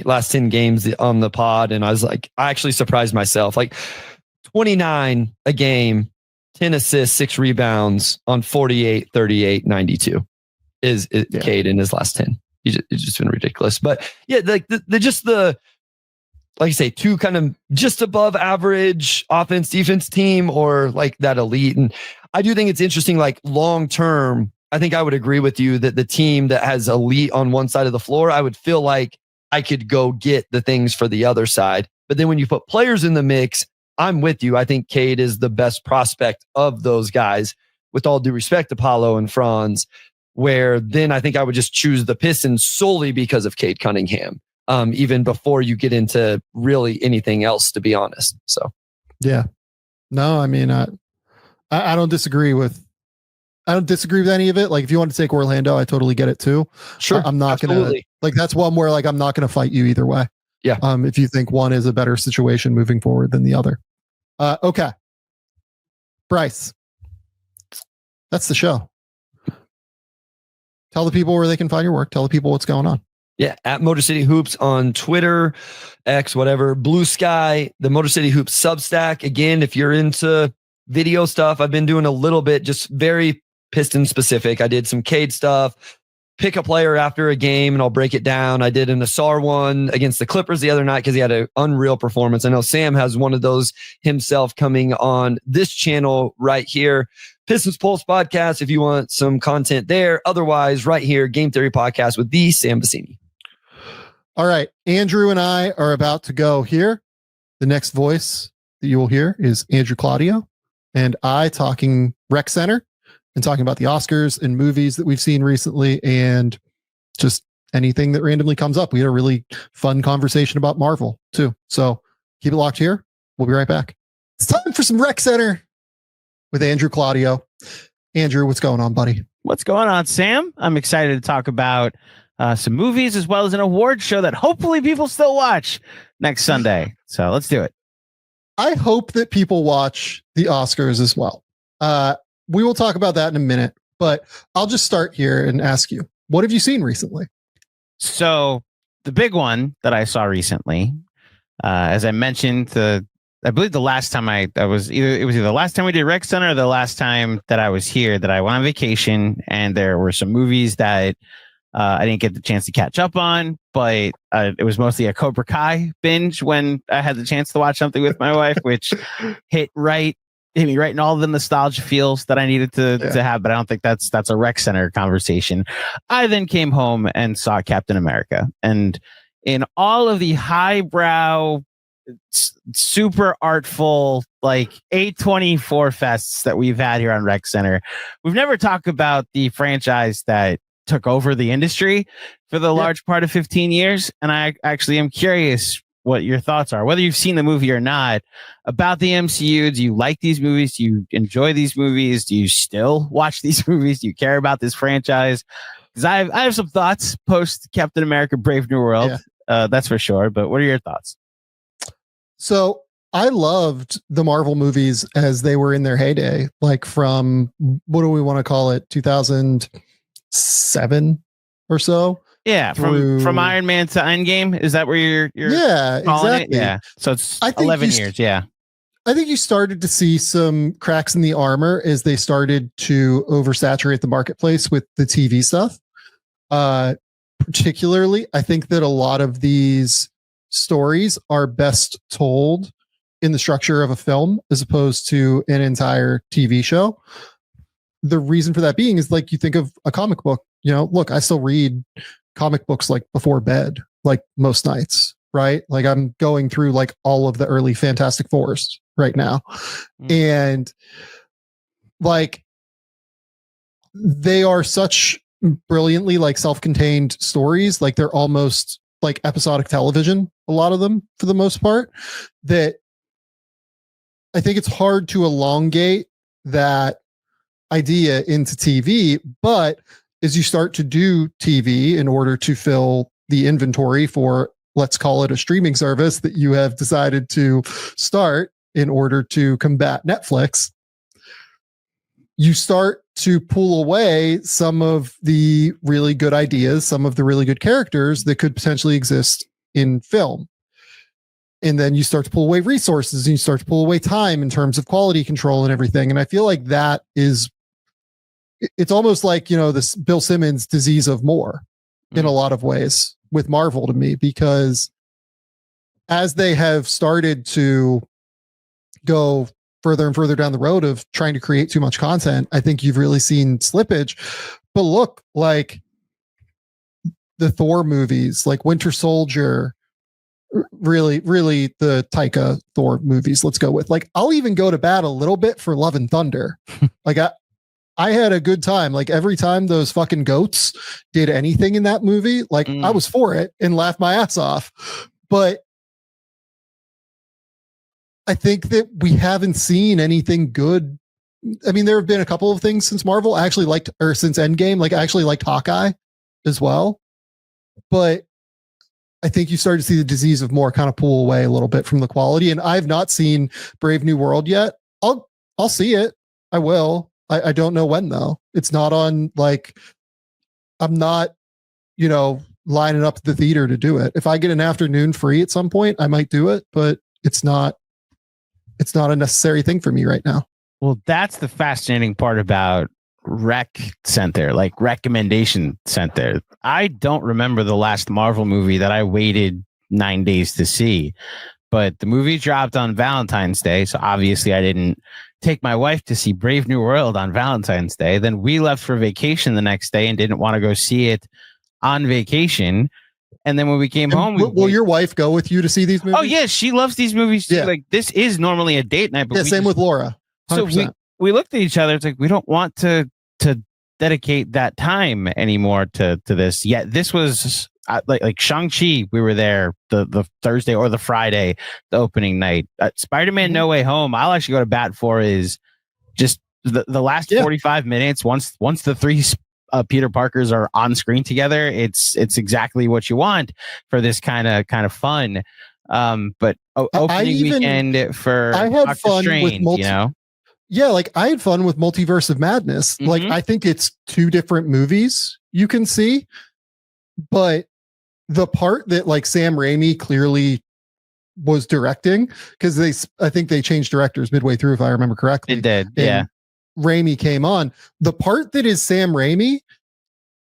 last 10 games on the pod. And I was like, I actually surprised myself. Like 29 a game, 10 assists, 6 rebounds on 48, 38, 92 is Cade in his last 10. It's just been ridiculous. But yeah, like like I say, two kind of just above average offense defense team or like that elite. And I do think it's interesting, like long term, I think I would agree with you that the team that has elite on one side of the floor, I would feel like I could go get the things for the other side. But then when you put players in the mix, I'm with you. I think Cade is the best prospect of those guys, with all due respect to Paulo and Franz, where then I think I would just choose the Pistons solely because of Cade Cunningham. Even before you get into really anything else, to be honest. So, yeah, no, I mean, I don't disagree with any of it. Like if you want to take Orlando, I totally get it too. Sure. I'm not going to like, that's one where like, I'm not going to fight you either way. Yeah. If you think one is a better situation moving forward than the other. Okay. Bryce, that's the show. Tell the people where they can find your work. Tell the people what's going on. Yeah, at Motor City Hoops on Twitter, X, whatever, Blue Sky, the Motor City Hoops Substack. Again, if you're into video stuff. I've been doing a little bit, just very Piston specific. I did some Cade stuff, pick a player after a game, and I'll break it down. I did an Asar one against the Clippers the other night because he had an unreal performance. I know Sam has one of those himself coming on this channel right here. Pistons Pulse Podcast if you want some content there. Otherwise, right here, Game Theory Podcast with the Sam Vecenie. All right. Andrew and I are about to go here. The next voice that you will hear is Andrew Claudio and I talking Rec Center and talking about the Oscars and movies that we've seen recently and just anything that randomly comes up. We had a really fun conversation about Marvel too. So keep it locked here. We'll be right back. It's time for some Rec Center with Andrew Claudio. Andrew, what's going on, buddy? What's going on, Sam? I'm excited to talk about some movies as well as an award show that hopefully people still watch next Sunday. So let's do it. I hope that people watch the Oscars as well. We will talk about that in a minute, but I'll just start here and ask you, what have you seen recently? So the big one that I saw recently, as I mentioned, I believe the last time it was either the last time we did Rec Center or the last time that I was here that I went on vacation, and there were some movies that I didn't get the chance to catch up on, but it was mostly a Cobra Kai binge when I had the chance to watch something with my wife, which hit me right in all the nostalgia feels that I needed to have. But I don't think that's a Rec Center conversation. I then came home and saw Captain America, and in all of the highbrow, super artful, like A24 fests that we've had here on Rec Center, we've never talked about the franchise that took over the industry for the large part of 15 years. And I actually am curious what your thoughts are, whether you've seen the movie or not, about the MCU. Do you like these movies? Do you enjoy these movies? Do you still watch these movies? Do you care about this franchise? Because I have some thoughts post Captain America Brave New World. That's for sure. But what are your thoughts? So I loved the Marvel movies as they were in their heyday, like from, what do we want to call it, 2007 or so. Yeah, from Iron Man to Endgame. Is that where you're calling exactly. it? Yeah. So it's 11 years. Yeah. I think you started to see some cracks in the armor as they started to oversaturate the marketplace with the TV stuff. Particularly, I think that a lot of these stories are best told in the structure of a film as opposed to an entire TV show. The reason for that being is, like, you think of a comic book, look, I still read comic books like before bed, like most nights, right? Like I'm going through like all of the early Fantastic Fours right now. And like, they are such brilliantly like self-contained stories. Like they're almost like episodic television, a lot of them for the most part, that I think it's hard to elongate that idea into TV. But as you start to do TV in order to fill the inventory for, let's call it, a streaming service that you have decided to start in order to combat Netflix, you start to pull away some of the really good ideas, some of the really good characters that could potentially exist in film. And then you start to pull away resources and you start to pull away time in terms of quality control and everything. And I feel like that is, it's almost like, this Bill Simmons disease of more in a lot of ways with Marvel to me, because as they have started to go further and further down the road of trying to create too much content, I think you've really seen slippage. But look, like the Thor movies, like Winter Soldier, really the Taika Thor movies, let's go with, like, I'll even go to bat a little bit for Love and Thunder. Like I had a good time. Like every time those fucking goats did anything in that movie, like I was for it and laughed my ass off. But I think that we haven't seen anything good. I mean, there have been a couple of things since Marvel. I actually liked, or since Endgame, like I actually liked Hawkeye as well. But I think you start to see the disease of more kind of pull away a little bit from the quality. And I've not seen Brave New World yet. I'll see it. I will. I don't know when though. It's not on, like, I'm not, lining up the theater to do it. If I get an afternoon free at some point, I might do it, but it's not a necessary thing for me right now. Well, that's the fascinating part about Rec Center, like Recommendation Center. I don't remember the last Marvel movie that I waited 9 days to see, but the movie dropped on Valentine's Day. So obviously I didn't take my wife to see Brave New World on Valentine's Day. Then we left for vacation the next day and didn't want to go see it on vacation. And then when we came home, will your wife go with you to see these movies? Oh yeah, she loves these movies too. Yeah. Like this is normally a date night. But same with Laura. 100%. So we looked at each other. It's like we don't want to dedicate that time anymore to this. Yet this was like Shang-Chi. We were there the Thursday or the Friday, the opening night. Spider-Man No Way Home. I'll actually go to bat for is just the last 45 minutes. Once the three Peter Parkers are on screen together, it's exactly what you want for this kind of fun. But opening weekend for I had Doctor fun Strange, with Yeah, like I had fun with Multiverse of Madness. Like I think it's two different movies you can see, but the part that like Sam Raimi clearly was directing, because I think they changed directors midway through, if I remember correctly. It did, yeah. Raimi came on. The part that is Sam Raimi,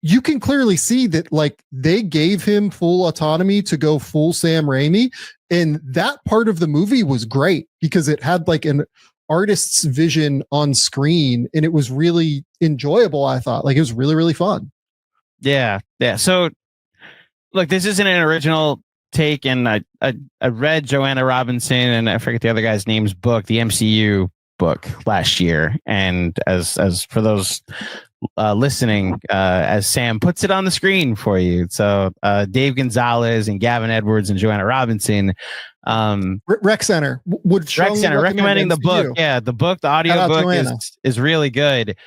you can clearly see that like they gave him full autonomy to go full Sam Raimi, and that part of the movie was great because it had like an artist's vision on screen, and it was really enjoyable. I thought like it was really, really fun. Yeah. So look, this isn't an original take, and I read Joanna Robinson and I forget the other guy's name's book, the MCU book last year, and as for those listening, as Sam puts it on the screen for you, so Dave Gonzalez and Gavin Edwards and Joanna Robinson, Rec Center recommending the book. Yeah, the book, the audio book is really good.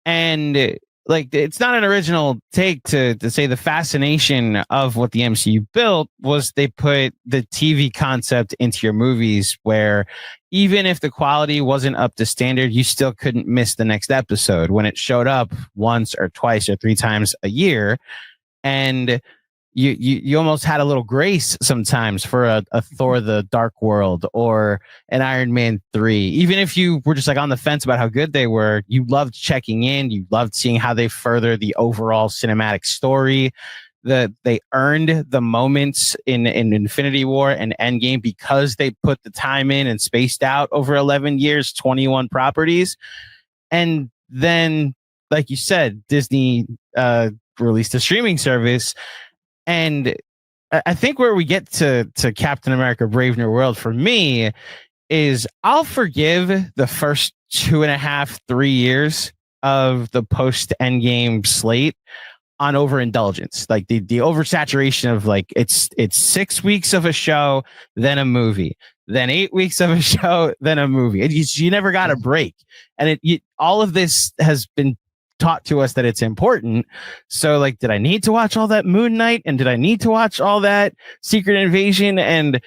And like, it's not an original take to say the fascination of what the MCU built was they put the TV concept into your movies, where even if the quality wasn't up to standard, you still couldn't miss the next episode when it showed up once or twice or three times a year. And you almost had a little grace sometimes for a Thor the Dark World or an Iron Man 3. Even if you were just like on the fence about how good they were, you loved checking in. You loved seeing how they further the overall cinematic story. They earned the moments in Infinity War and Endgame because they put the time in and spaced out over 11 years, 21 properties. And then, like you said, Disney released a streaming service. And I think where we get to Captain America Brave New World for me is I'll forgive the first 2.5, 3 years of the post Endgame slate on overindulgence, like the oversaturation of like it's 6 weeks of a show, then a movie, then 8 weeks of a show, then a movie. You never got a break, and all of this has been taught to us that it's important. So like, did I need to watch all that Moon Knight, and did I need to watch all that Secret Invasion? And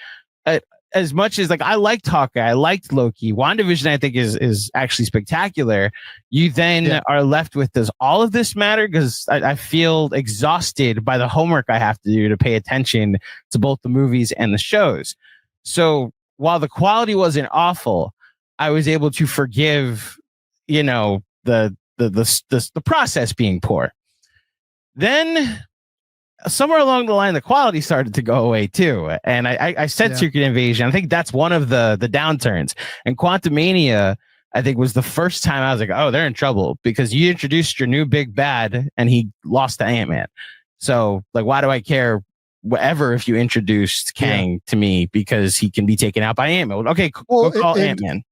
as much as like I liked Hawkeye, I liked Loki, WandaVision I think is actually spectacular. You then are left with, does all of this matter? Because I feel exhausted by the homework I have to do to pay attention to both the movies and the shows. So while the quality wasn't awful, I was able to forgive, the process being poor. Then somewhere along the line, the quality started to go away too. And I said Secret Invasion. I think that's one of the downturns. And Quantumania, I think, was the first time I was like, oh, they're in trouble, because you introduced your new big bad and he lost to Ant-Man. So like, why do I care whatever if you introduced Kang to me because he can be taken out by Ant-Man? Okay, go call Ant-Man.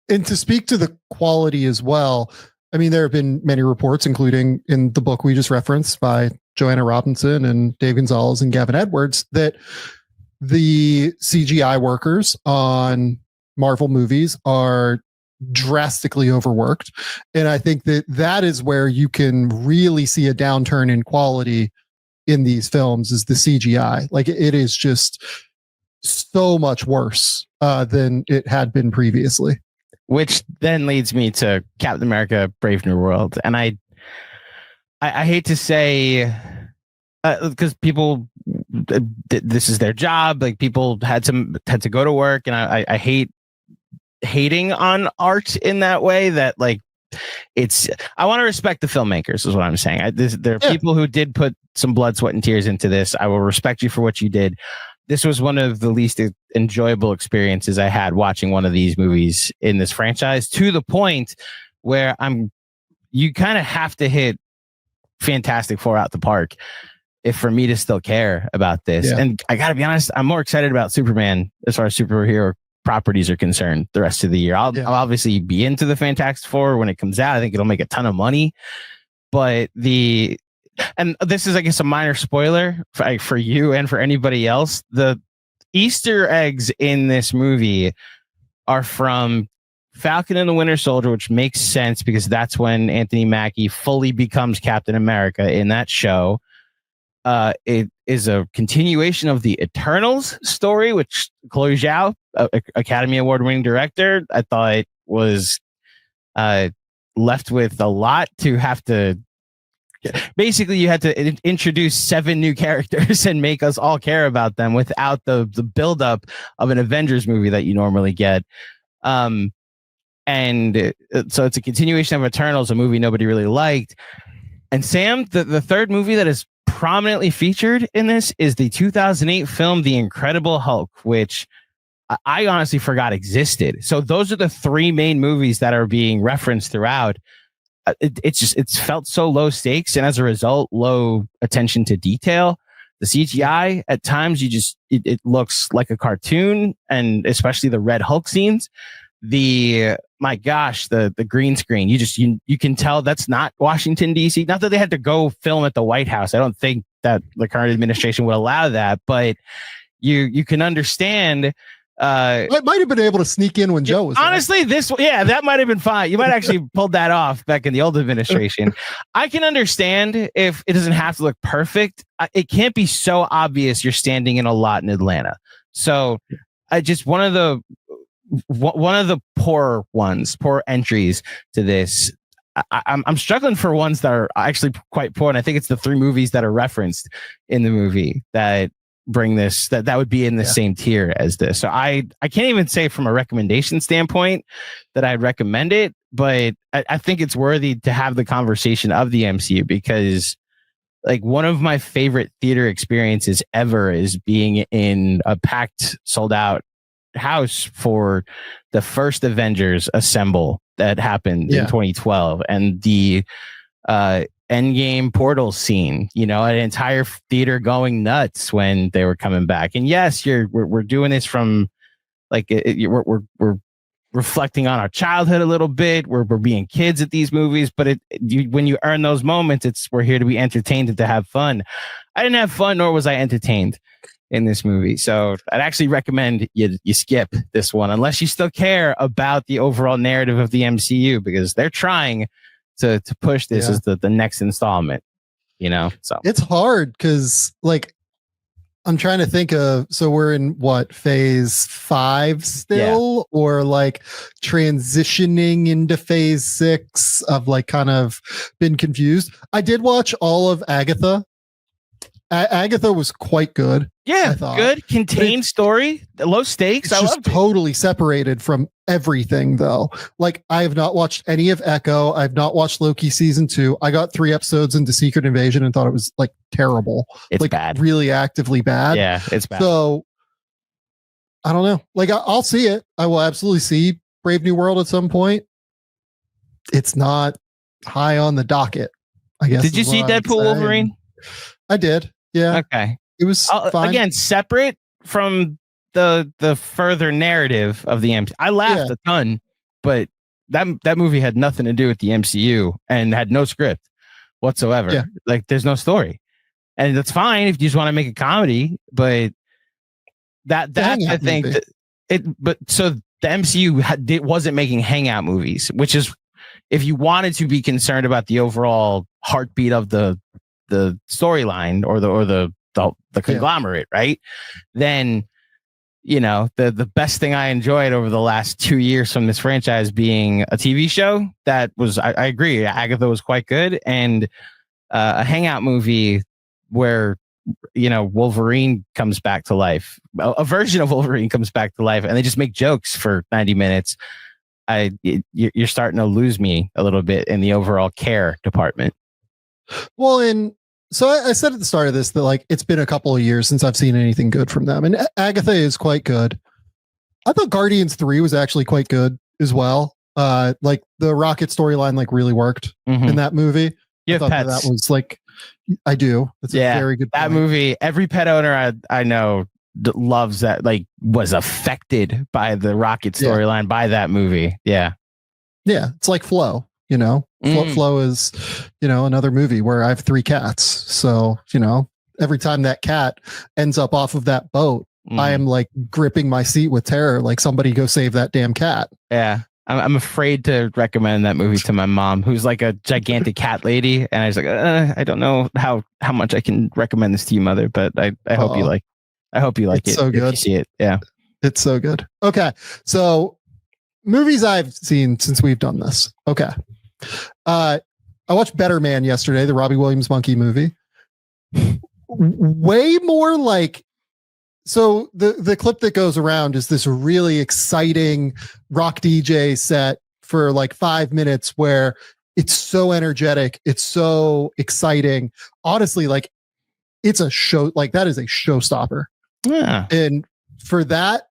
And to speak to the quality as well, I mean, there have been many reports, including in the book we just referenced by Joanna Robinson and Dave Gonzalez and Gavin Edwards, that the CGI workers on Marvel movies are drastically overworked. And I think that is where you can really see a downturn in quality in these films, is the CGI. Like, it is just so much worse than it had been previously. Which then leads me to Captain America Brave New World. And I hate to say, because people, this is their job. Like, people had to go to work, and I hate hating on art in that way that like I want to respect the filmmakers is what I'm saying. There are people who did put some blood, sweat, and tears into this. I will respect you for what you did. This was one of the least enjoyable experiences I had watching one of these movies in this franchise, to the point where you kind of have to hit Fantastic Four out the park if for me to still care about this. Yeah. And I gotta be honest, I'm more excited about Superman as far as superhero properties are concerned the rest of the year. I'll obviously be into the Fantastic Four when it comes out. I think it'll make a ton of money, but and this is, I guess, a minor spoiler for you and for anybody else. The Easter eggs in this movie are from Falcon and the Winter Soldier, which makes sense because that's when Anthony Mackie fully becomes Captain America in that show. It is a continuation of the Eternals story, which Chloe Zhao, Academy Award-winning director, I thought was left with a lot to have to. Basically, you had to introduce 7 new characters and make us all care about them without the buildup of an Avengers movie that you normally get. And so it's a continuation of Eternals, a movie nobody really liked. And Sam, the third movie that is prominently featured in this is the 2008 film The Incredible Hulk, which I honestly forgot existed. So those are the 3 main movies that are being referenced throughout. It's felt so low stakes, and as a result, low attention to detail. The CGI at times, it looks like a cartoon, and especially the Red Hulk scenes. My gosh, the green screen, you can tell that's not Washington, D.C. Not that they had to go film at the White House. I don't think that the current administration would allow that, but you can understand. I might have been able to sneak in when Joe was honestly there. That might have been fine. You might actually pulled that off back in the old administration. I can understand if it doesn't have to look perfect. It can't be so obvious you're standing in a lot in Atlanta. So one of the poor entries to this. I'm struggling for ones that are actually quite poor, and I think it's the 3 movies that are referenced in the movie that bring this, that would be in the same tier as this. So I can't even say from a recommendation standpoint that I'd recommend it, but I think it's worthy to have the conversation of the MCU, because like one of my favorite theater experiences ever is being in a packed, sold out house for the first Avengers Assemble that happened in 2012, and the Endgame portal scene, an entire theater going nuts when they were coming back. And yes, we're doing this from like we're reflecting on our childhood a little bit. We're being kids at these movies, but when you earn those moments, we're here to be entertained and to have fun. I didn't have fun, nor was I entertained in this movie. So I'd actually recommend you skip this one unless you still care about the overall narrative of the MCU, because they're trying to push this as the next installment, so it's hard because like I'm trying to think of, so we're in what, phase 5 still, or like transitioning into phase 6 of like kind of been confused. I did watch all of Agatha. Agatha was quite good. Yeah, good, contained story, low stakes. It's just totally separated from everything, though. Like, I have not watched any of Echo. I've not watched Loki season 2. I got 3 episodes into Secret Invasion and thought it was like terrible. It's like bad, really actively bad. Yeah, it's bad. So I don't know. Like, I'll see it. I will absolutely see Brave New World at some point. It's not high on the docket, I guess. Did you see Deadpool Wolverine? I did. Yeah. Okay. It was fine. Again, separate from the further narrative of the MCU. I laughed a ton, but that movie had nothing to do with the MCU and had no script whatsoever. Yeah. Like, there's no story, and that's fine if you just want to make a comedy. But that I think so the MCU wasn't making hangout movies, which is, if you wanted to be concerned about the overall heartbeat of the storyline or the conglomerate, right? Then, the best thing I enjoyed over the last 2 years from this franchise being a TV show that was, I agree, Agatha was quite good, and a hangout movie where Wolverine comes back to life. A version of Wolverine comes back to life, and they just make jokes for 90 minutes. You're starting to lose me a little bit in the overall care department. Well, so I said at the start of this that like it's been a couple of years since I've seen anything good from them, and Agatha is quite good. I thought Guardians 3 was actually quite good as well. Like the Rocket storyline like really worked in that movie. You have pets. That was like, I do. It's a very good that point. movie. Every pet owner I know loves that, like was affected by the Rocket storyline by that movie. Yeah. It's like Flow, Flow is, another movie where I have 3 cats. So, every time that cat ends up off of that boat, I am like gripping my seat with terror. Like somebody go save that damn cat. Yeah. I'm afraid to recommend that movie to my mom, who's like a gigantic cat lady. And I was like, I don't know how much I can recommend this to you, mother, but I hope you like, it. So good. If you see it. Yeah. It's so good. Okay. So movies I've seen since we've done this. Okay. I watched Better Man yesterday, the Robbie Williams monkey movie. Way more like, so the clip that goes around is this really exciting rock DJ set for like 5 minutes where it's so energetic. It's so exciting. Honestly, like it's a show, like that is a showstopper. Yeah. And for that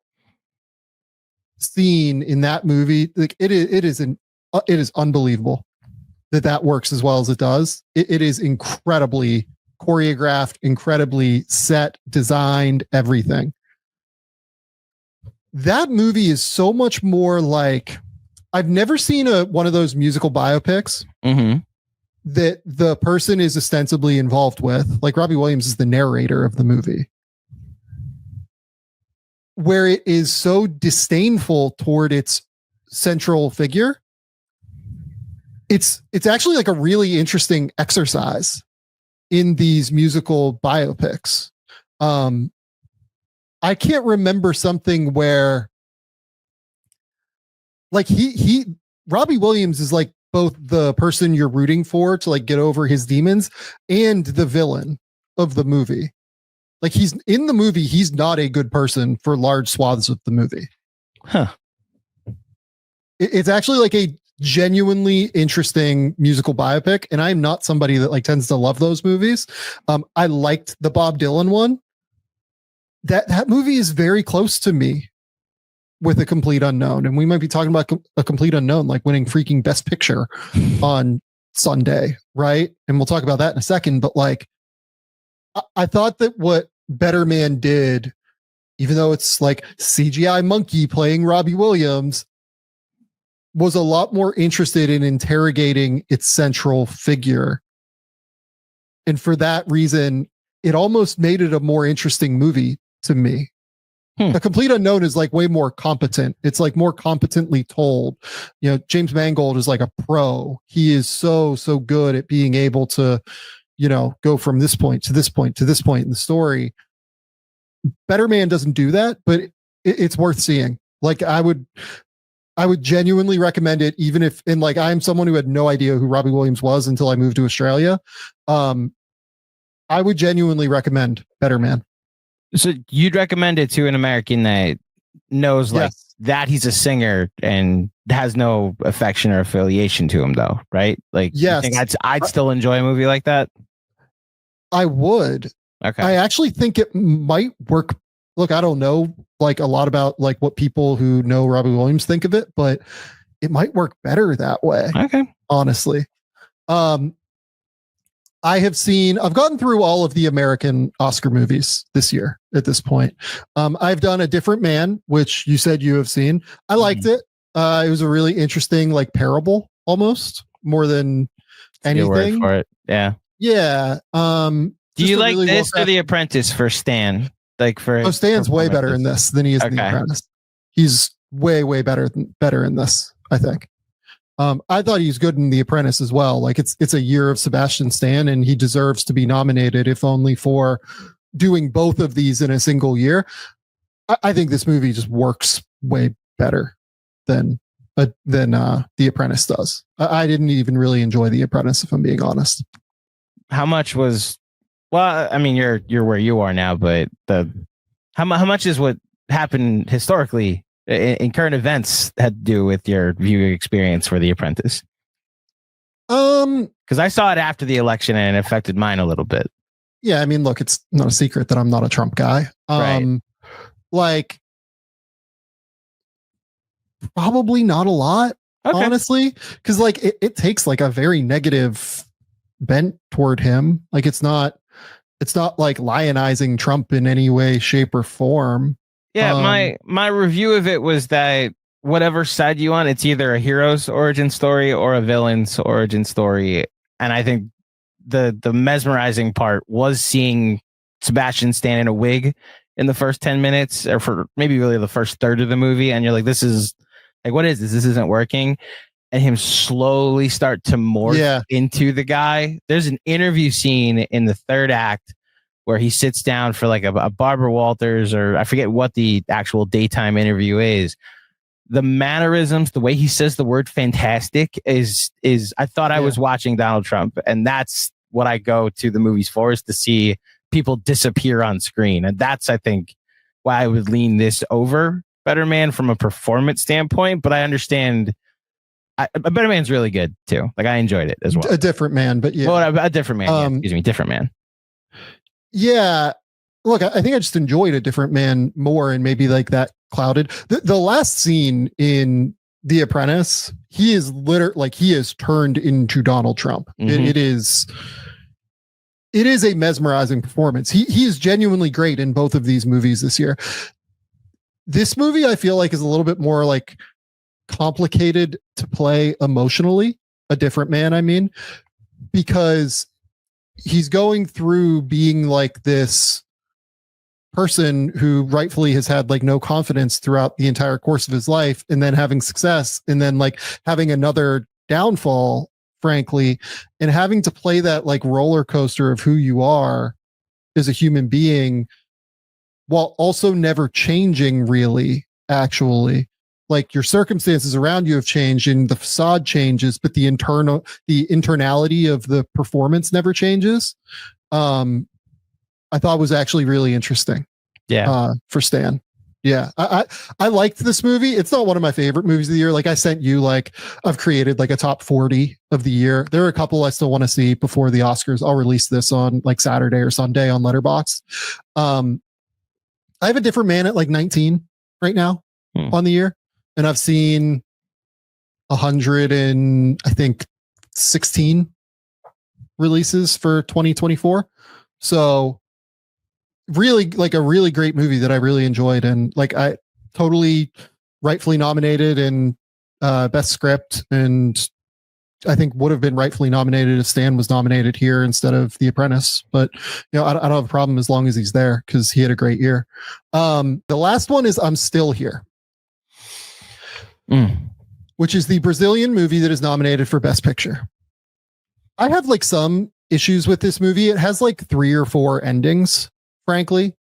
scene in that movie, like it is unbelievable that works as well as it does. It is incredibly choreographed, incredibly set, designed, everything. That movie is so much more like, I've never seen one of those musical biopics that the person is ostensibly involved with. Like Robbie Williams is the narrator of the movie, where it is so disdainful toward its central figure. It's actually like a really interesting exercise in these musical biopics. I can't remember something where like Robbie Williams is like both the person you're rooting for to like get over his demons and the villain of the movie. Like he's in the movie, he's not a good person for large swaths of the movie. It's actually like a genuinely interesting musical biopic, and I'm not somebody that like tends to love those movies. I liked the Bob Dylan one. That movie is very close to me with A Complete Unknown, and we might be talking about A Complete Unknown like winning freaking Best Picture on Sunday, right? And we'll talk about that in a second. But like, I thought that what Better Man did, even though it's like CGI monkey playing Robbie Williams, was a lot more interested in interrogating its central figure. And for that reason, it almost made it a more interesting movie to me. A Complete Unknown is like way more competent. It's like more competently told. James Mangold is like a pro. He is so good at being able to, go from this point to this point to this point in the story. Better Man doesn't do that, but it's worth seeing. Like I would genuinely recommend it, even if, and like I'm someone who had no idea who Robbie Williams was until I moved to Australia. I would genuinely recommend Better Man. So you'd recommend it to an American that knows like that he's a singer and has no affection or affiliation to him, though, right? Like, yes, you think I'd still enjoy a movie like that? I would. Okay. I actually think it might work. Look, I don't know like a lot about like what people who know Robbie Williams think of it, but it might work better that way. Okay. Honestly. I've gotten through all of the American Oscar movies this year at this point. I've done A Different Man, which you said you have seen. I liked it. It was a really interesting, like parable almost more than anything. Word for it. Yeah. Yeah. Do you like really this or The Apprentice for Stan? Like for Stan's way better in this than he is in The Apprentice. He's way better in this, I think. I thought he's good in The Apprentice as well. Like it's a year of Sebastian Stan, and he deserves to be nominated, if only for doing both of these in a single year. I think this movie just works way better than The Apprentice does. I didn't even really enjoy The Apprentice, if I'm being honest. How much was Well, I mean, you're where you are now, but how much is what happened historically in current events had to do with your viewing experience for The Apprentice? Because I saw it after the election and it affected mine a little bit. Yeah, I mean, look, it's not a secret that I'm not a Trump guy. Right. Like, probably not a lot, honestly, because like it takes like a very negative bent toward him. Like, it's not like lionizing Trump in any way, shape, or form. Yeah, my review of it was that whatever side you on, it's either a hero's origin story or a villain's origin story. And I think the mesmerizing part was seeing Sebastian stand in a wig in the first 10 minutes, or for maybe really the first third of the movie. And you're like, this is like, what is this? This isn't working. And him slowly start to morph into the guy. There's an interview scene in the third act where he sits down for like a Barbara Walters, or I forget what the actual daytime interview is. The mannerisms, the way he says the word fantastic is I thought I was watching Donald Trump. And that's what I go to the movies for, is to see people disappear on screen. And that's, I think, why I would lean this over Better Man from a performance standpoint. But I understand Better Man's really good too. Like, I enjoyed it as well. A Different Man, but yeah. Well, a Different Man. Excuse me, Different Man. Yeah. Look, I think I just enjoyed A Different Man more, and maybe like that clouded. The last scene in The Apprentice, he is literally like, he is turned into Donald Trump. Mm-hmm. It is a mesmerizing performance. He is genuinely great in both of these movies this year. This movie, I feel like, is a little bit more like complicated to play emotionally. A Different Man, I mean, because he's going through being like this person who rightfully has had like no confidence throughout the entire course of his life, and then having success, and then like having another downfall, frankly, and having to play that like roller coaster of who you are as a human being, while also never changing really, actually. Like, your circumstances around you have changed and the facade changes, but the internality of the performance never changes. I thought was actually really interesting. Yeah. For Stan. Yeah. I liked this movie. It's not one of my favorite movies of the year. Like, I sent you, like, I've created like a top 40 of the year. There are a couple I still want to see before the Oscars. I'll release this on like Saturday or Sunday on Letterboxd. I have A Different Man at like 19 right now on the year. And I've seen 116 releases for 2024. So really, like, a really great movie that I really enjoyed. And like, I totally rightfully nominated in best script, and I think would have been rightfully nominated if Stan was nominated here instead of The Apprentice. But, you know, I don't have a problem as long as he's there, because he had a great year. The last one is I'm Still Here. Which is the Brazilian movie that is nominated for Best Picture. I have like some issues with this movie. It has like 3 or 4 endings, frankly,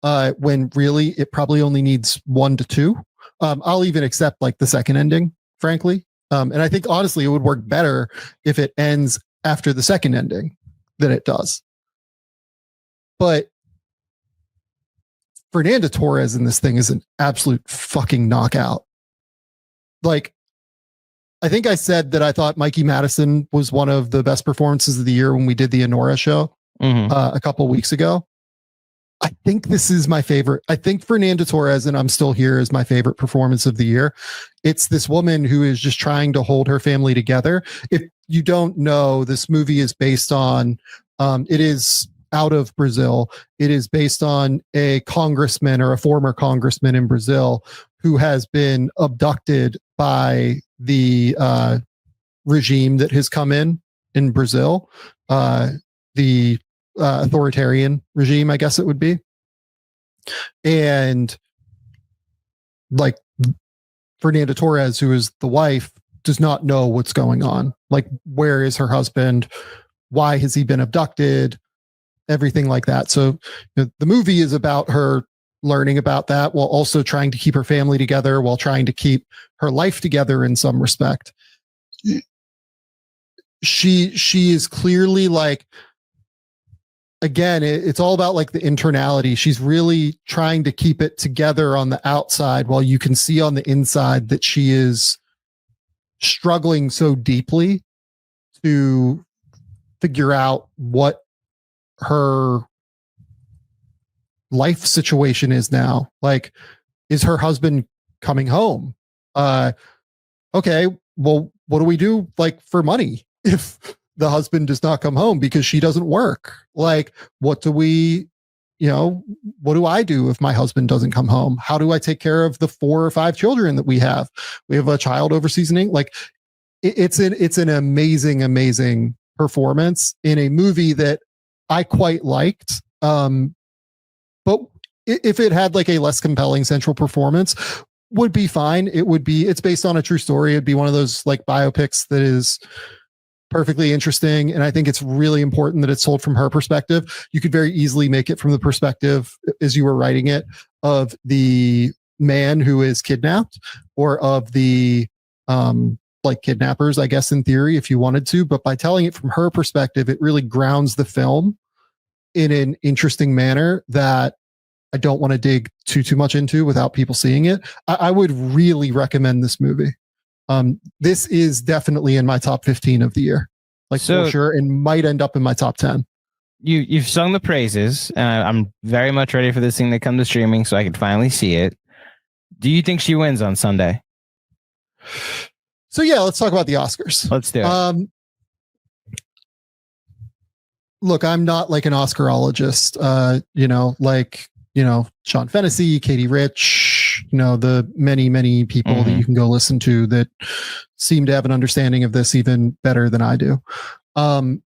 when really it probably only needs 1 to 2. I'll even accept like the second ending, frankly. And I think honestly, it would work better if it ends after the second ending than it does. But Fernando Torres in this thing is an absolute fucking knockout. Like, I think I said that I thought Mikey Madison was one of the best performances of the year when we did the Honora show a couple weeks ago. I think this is my favorite. I think Fernando Torres and I'm Still Here is my favorite performance of the year. It's this woman who is just trying to hold her family together. If you don't know, this movie is based on, it is out of Brazil. It is based on a congressman or a former congressman in Brazil who has been abducted by the regime that has come in Brazil, the authoritarian regime, I guess it would be. And like, Fernando Torres, who is the wife, does not know what's going on. Like, where is her husband? Why has he been abducted? Everything like that. So, you know, the movie is about her learning about that while also trying to keep her family together, while trying to keep her life together in some respect. She is clearly like again, it's all about like the internality. She's really trying to keep it together on the outside while you can see on the inside that she is struggling so deeply to figure out what her life situation is now. Like, is her husband coming home? Okay, well, what do we do like for money if the husband does not come home because she doesn't work? Like, what do I do if my husband doesn't come home? How do I take care of the 4 or 5 children that we have? We have a child overseasoning. Like, it's an amazing performance in a movie that I quite liked. But if it had like a less compelling central performance, would be fine. It's based on a true story. It'd be one of those like biopics that is perfectly interesting. And I think it's really important that it's told from her perspective. You could very easily make it from the perspective, as you were writing it, of the man who is kidnapped, or of the like kidnappers, I guess, in theory, if you wanted to. But by telling it from her perspective, it really grounds the film in an interesting manner that I don't want to dig too much into without people seeing it. I would really recommend this movie. This is definitely in my top 15 of the year, like, for sure, and might end up in my top 10. You've sung the praises. I'm very much ready for this thing to come to streaming so I can finally see it. Do you think she wins on Sunday? So yeah, let's talk about the Oscars. Let's do it. Look, I'm not like an Oscarologist. Sean Fennessy, Katie Rich, the many people that you can go listen to that seem to have an understanding of this even better than I do. My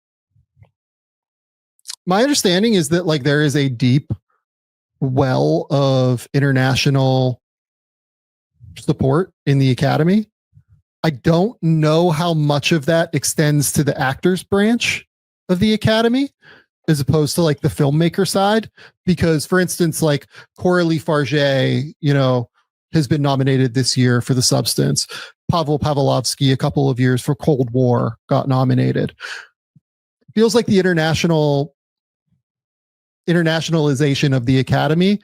understanding is that like there is a deep well of international support in the Academy. I don't know how much of that extends to the actors branch of the Academy as opposed to like the filmmaker side, because for instance, like Coralie Farge, has been nominated this year for The Substance. Pavel Pavlovsky, a couple of years for Cold War, got nominated. Feels like the internationalization of the Academy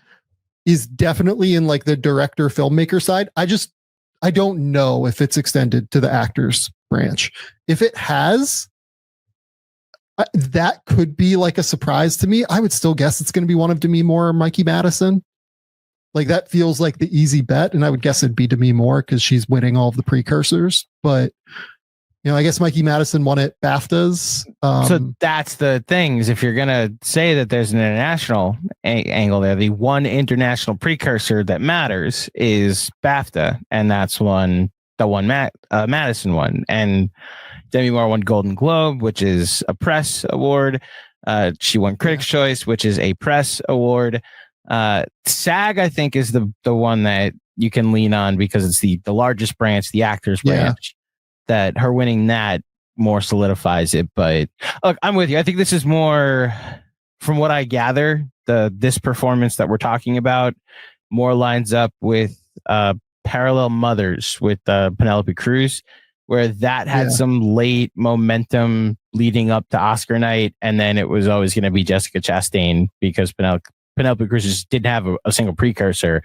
is definitely in like the director filmmaker side. I don't know if it's extended to the actors branch. If it has, that could be like a surprise to me. I would still guess it's going to be one of Demi Moore or Mikey Madison. Like, that feels like the easy bet, and I would guess it'd be Demi Moore because she's winning all of the precursors. But I guess Mikey Madison won at BAFTAs. So that's the thing, is if you're gonna say that there's an international angle there, the one international precursor that matters is BAFTA, and that's the one Madison won, and Demi Moore won Golden Globe, which is a press award. She won Critics' Choice, which is a press award. SAG, I think, is the one that you can lean on because it's the largest branch, the actors branch. That her winning that more solidifies it. But look, I'm with you. I think this is more, from what I gather, this performance that we're talking about more lines up with Parallel Mothers with Penelope Cruz, where that had some late momentum leading up to Oscar night, and then it was always going to be Jessica Chastain because Penelope Cruz just didn't have a single precursor.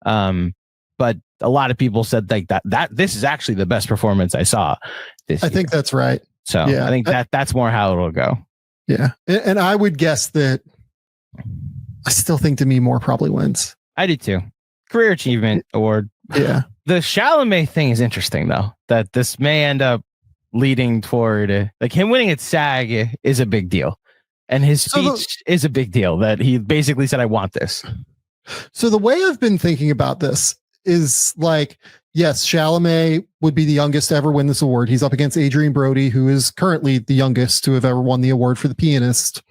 But a lot of people said like that this is actually the best performance I saw this year. Think that's right. So I think that's more how it'll go. Yeah. And I would guess that I still think Demi Moore probably wins. I do too. Career Achievement Award. Yeah. The Chalamet thing is interesting though, that this may end up leading toward like him winning at SAG is a big deal. And his speech is a big deal, that he basically said, I want this. So the way I've been thinking about this is like, yes, Chalamet would be the youngest to ever win this award. He's up against Adrian Brody, who is currently the youngest to have ever won the award for The Pianist.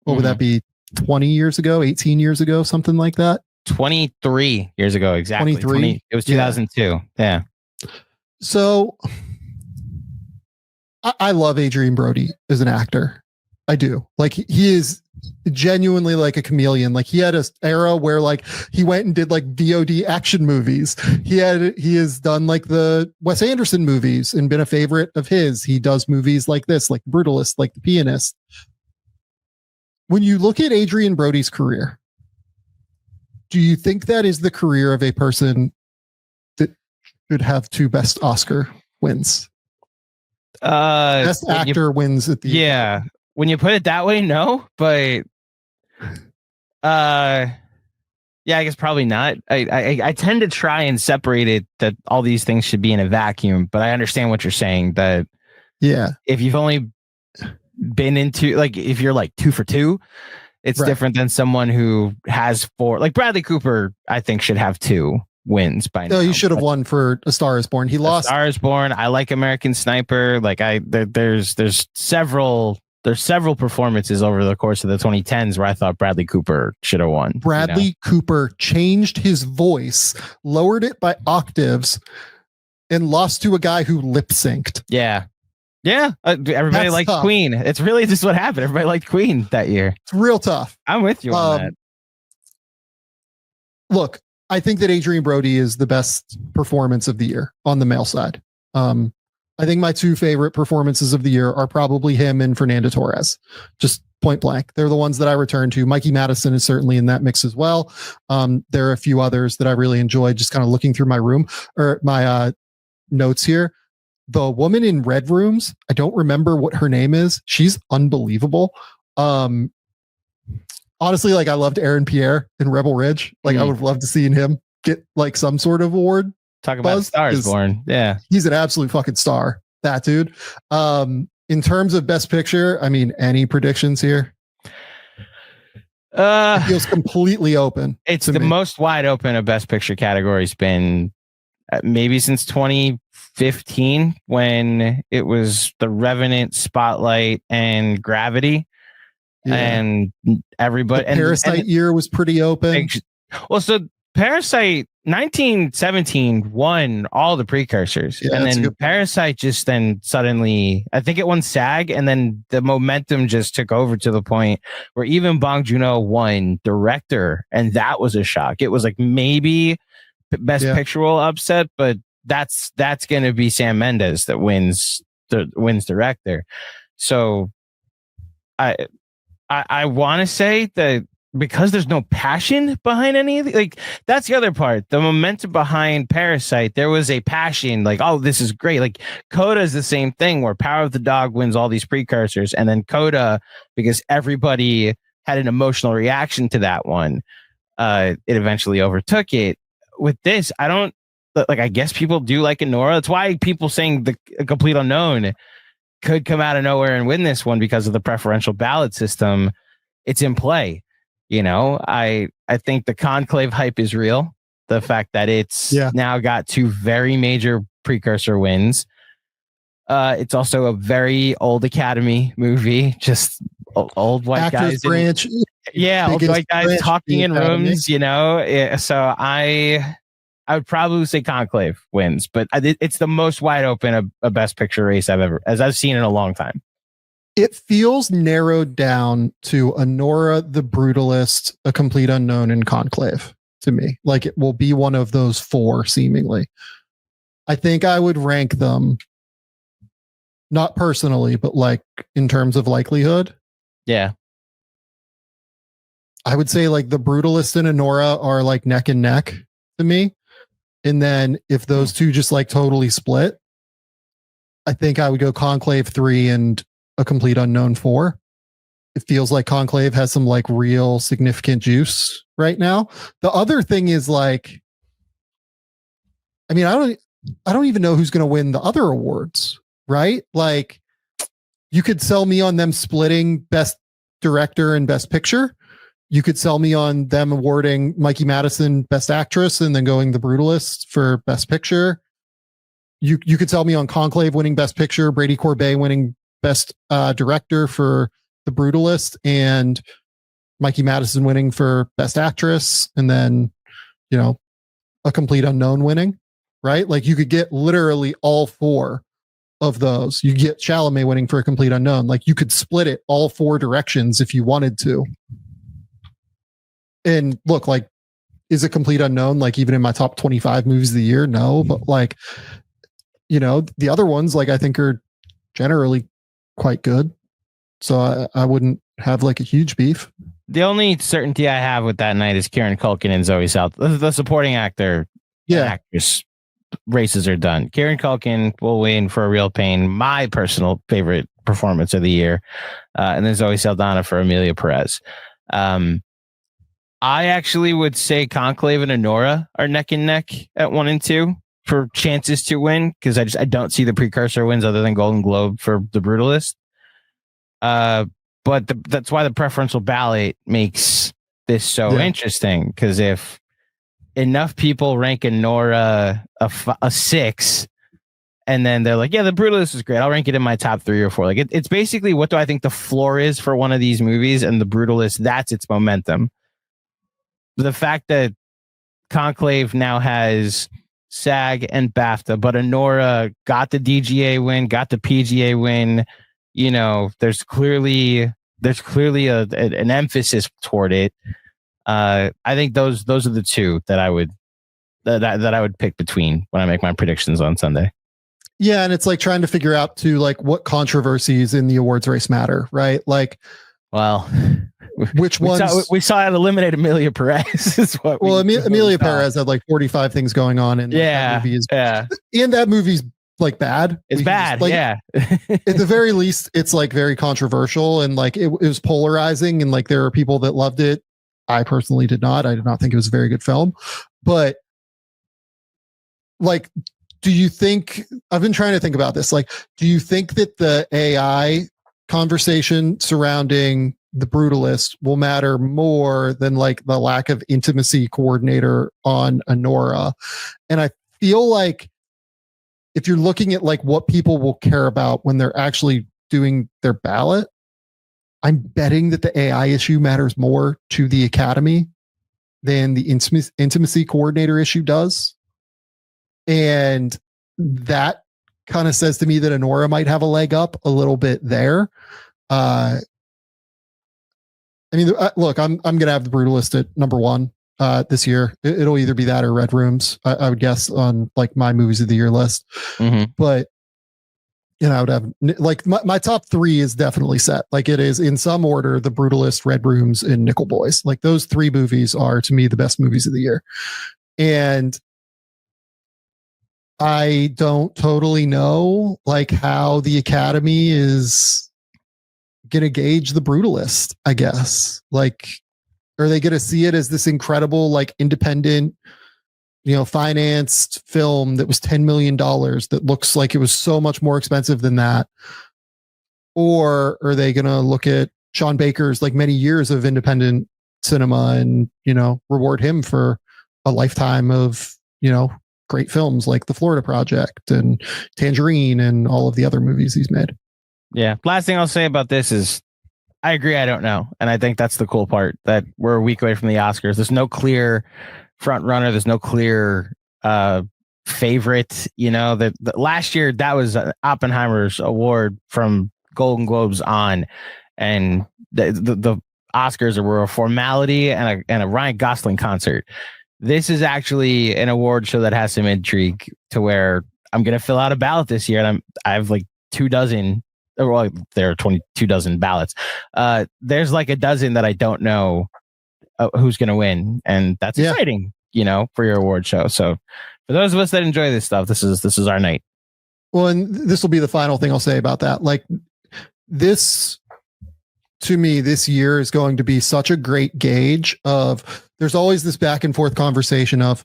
What would that be? 20 years ago, 18 years ago, something like that? 23 years ago, exactly. 23? It was 2002. Yeah. So I love Adrian Brody as an actor. I do. Like, he is genuinely like a chameleon. Like, he had an era where like he went and did like VOD action movies. He has done like the Wes Anderson movies and been a favorite of his. He does movies like this, like Brutalist, like The Pianist. When you look at Adrian Brody's career, do you think that is the career of a person that should have 2 best Oscar wins? Best actor wins at the Academy. When you put it that way, no, but I guess probably not. I tend to try and separate it that all these things should be in a vacuum, but I understand what you're saying that if you've only been into like if you're like 2 for 2, it's different than someone who has 4. Like Bradley Cooper, I think should have 2 wins by now. No, you should have won for A Star Is Born. He lost. A Star Is Born. I like American Sniper. Like there's several performances over the course of the 2010s where I thought Bradley Cooper should have won. Bradley Cooper changed his voice, lowered it by octaves, and lost to a guy who lip synced. Yeah. Everybody liked tough. Queen. It's really just what happened. Everybody liked Queen that year. It's real tough. I'm with you on that. Look, I think that Adrian Brody is the best performance of the year on the male side. I think my 2 favorite performances of the year are probably him and Fernando Torres. Just point blank. They're the ones that I return to. Mikey Madison is certainly in that mix as well. There are a few others that I really enjoyed just kind of looking through my room or my notes here. The woman in Red Rooms, I don't remember what her name is. She's unbelievable. Honestly, like I loved Aaron Pierre in Rebel Ridge. Like I would have loved to see him get like some sort of award. Talk about Stars Born. Yeah. He's an absolute fucking star. That dude. In terms of best picture, I mean, any predictions here? It feels completely open. It's the most wide open of best picture categories been maybe since 2015 when it was The Revenant, Spotlight, and Gravity. Yeah. And everybody. The Parasite year was pretty open. Well, so Parasite 1917 won all the precursors, and then Parasite just then suddenly, I think it won SAG, and then the momentum just took over to the point where even Bong Joon-ho won director, and that was a shock. It was like maybe best picture will upset, but that's going to be Sam Mendes that wins director. So I want to say that because there's no passion behind any of the, like, that's the other part. The momentum behind Parasite, there was a passion, like, oh, this is great. Like Coda is the same thing where Power of the Dog wins all these precursors, and then Coda, because everybody had an emotional reaction to that one, it eventually overtook it. With this, I don't like. I guess people do like Anora. That's why people saying the Complete Unknown could come out of nowhere and win this one because of the preferential ballot system. It's in play. You know, I think the Conclave hype is real. The fact that it's now got 2 very major precursor wins. It's also a very old Academy movie, just old white Actors guys. Branch, old white guys talking in rooms, you know. So I would probably say Conclave wins, but it's the most wide open a best picture race I've seen in a long time. It feels narrowed down to Anora, The Brutalist, A Complete Unknown, and Conclave to me. Like it will be one of those 4 seemingly. I think I would rank them, not personally, but like in terms of likelihood. Yeah. I would say like The Brutalist and Anora are like neck and neck to me. And then if those 2 just like totally split, I think I would go Conclave 3 and A Complete Unknown 4. It feels like Conclave has some like real significant juice right now. The other thing is like, I mean, I don't even know who's going to win the other awards, right? Like you could sell me on them splitting best director and best picture. You could sell me on them awarding Mikey Madison best actress and then going The Brutalist for best picture. You could sell me on Conclave winning best picture, Brady Corbet winning best director for The Brutalist, and Mikey Madison winning for best actress, and then, you know, A Complete Unknown winning, right? Like you could get literally all 4 of those. You get Chalamet winning for A Complete Unknown. Like you could split it all 4 directions if you wanted to. And look, like, is A Complete Unknown like even in my top 25 movies of the year? No, but like, you know, the other ones like I think are generally quite good. So I wouldn't have like a huge beef. The only certainty I have with that night is Kieran Culkin and Zoe South. The supporting actor, actress races are done. Kieran Culkin will win for A Real Pain, my personal favorite performance of the year, and then Zoe Saldana for Amelia Perez. I actually would say Conclave and Honora are neck and neck at 1 and 2 for chances to win, because I don't see the precursor wins other than Golden Globe for The Brutalist. But that's why the preferential ballot makes this so interesting, because if enough people rank Honora a 6, and then they're like, yeah, The Brutalist is great, I'll rank it in my top 3 or 4. Like it's basically, what do I think the floor is for one of these movies, and The Brutalist, that's its momentum. The fact that Conclave now has SAG and BAFTA, but Honora got the DGA win, got the PGA win. You know, there's clearly an emphasis toward it. I think those are the two that I would pick between when I make my predictions on Sunday. Yeah, and it's like trying to figure out too, like, what controversies in the awards race matter, right? Like, well, which ones we saw it eliminate Amelia Perez. Is what Amelia Perez had like 45 things going on, and that movie's like bad. It's bad. Like, at the very least, it's like very controversial, and like it was polarizing, and like there are people that loved it. I personally did not. I did not think it was a very good film. But like, do you think, I've been trying to think about this, like, do you think that the AI conversation surrounding The Brutalist will matter more than like the lack of intimacy coordinator on Honora? And I feel like if you're looking at like what people will care about when they're actually doing their ballot, I'm betting that the AI issue matters more to the Academy than the intimacy coordinator issue does. And that kind of says to me that Honora might have a leg up a little bit there. I mean, look, I'm going to have The Brutalist at number 1 this year. It'll either be that or Red Rooms, I would guess, on like my movies of the year list. Mm-hmm. But you know, I would have like my top 3 is definitely set. Like it is in some order: The Brutalist, Red Rooms, and Nickel Boys. Like those 3 movies are to me the best movies of the year. And I don't totally know like how the Academy is going to gauge The Brutalist, I guess. Like, are they going to see it as this incredible, like independent, you know, financed film that was $10 million that looks like it was so much more expensive than that? Or are they going to look at Sean Baker's like many years of independent cinema and, you know, reward him for a lifetime of, you know, great films like The Florida Project and Tangerine and all of the other movies he's made? Yeah. Last thing I'll say about this is I agree. I don't know. And I think that's the cool part, that we're a week away from the Oscars. There's no clear front runner. There's no clear favorite. You know, that last year that was Oppenheimer's award from Golden Globes on, and the Oscars were a formality and a Ryan Gosling concert. This is actually an award show that has some intrigue, to where I'm going to fill out a ballot this year, and I have like 24, well, there are 22 dozen ballots. There's like a dozen that I don't know who's going to win, and that's exciting, you know, for your award show. So for those of us that enjoy this stuff, this is our night. Well, and this will be the final thing I'll say about that. Like this, to me, this year is going to be such a great gauge of, there's always this back and forth conversation of,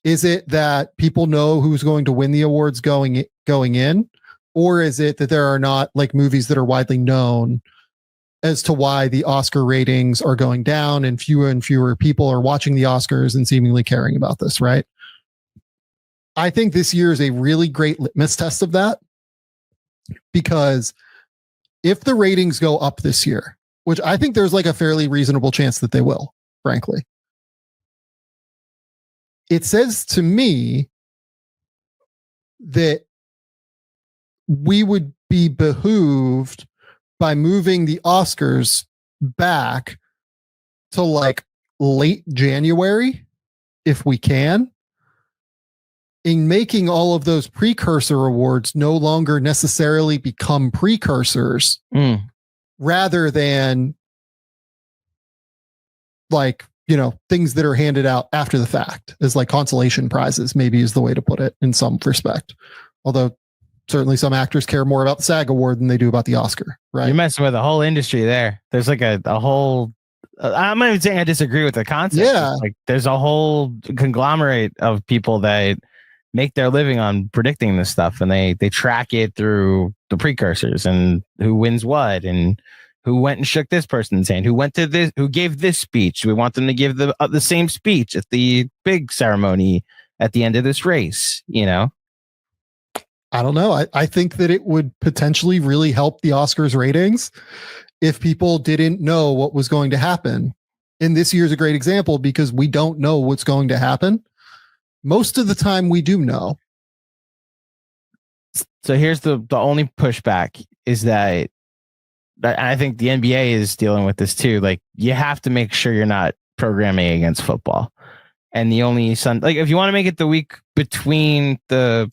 is it that people know who's going to win the awards going in? Or is it that there are not like movies that are widely known as to why the Oscar ratings are going down and fewer people are watching the Oscars and seemingly caring about this, right? I think this year is a really great litmus test of that, because if the ratings go up this year, which I think there's like a fairly reasonable chance that they will, frankly, it says to me that we would be behooved by moving the Oscars back to like late January, if we can, in making all of those precursor awards no longer necessarily become precursors, rather than like, things that are handed out after the fact as like consolation prizes, maybe is the way to put it in some respect. Although certainly some actors care more about the SAG award than they do about the Oscar, right? You're messing with a whole industry there. There's like a whole, I'm not even saying I disagree with the concept. Yeah. Like there's a whole conglomerate of people that make their living on predicting this stuff, and they track it through the precursors and who wins what and who went and shook this person's hand, who went to this, who gave this speech. We want them to give the same speech at the big ceremony at the end of this race, I don't know. I think that it would potentially really help the Oscars ratings if people didn't know what was going to happen. And this year's a great example because we don't know what's going to happen. Most of the time we do know. So here's the only pushback is that I think the NBA is dealing with this too. Like you have to make sure you're not programming against football. And the only if you want to make it the week between that's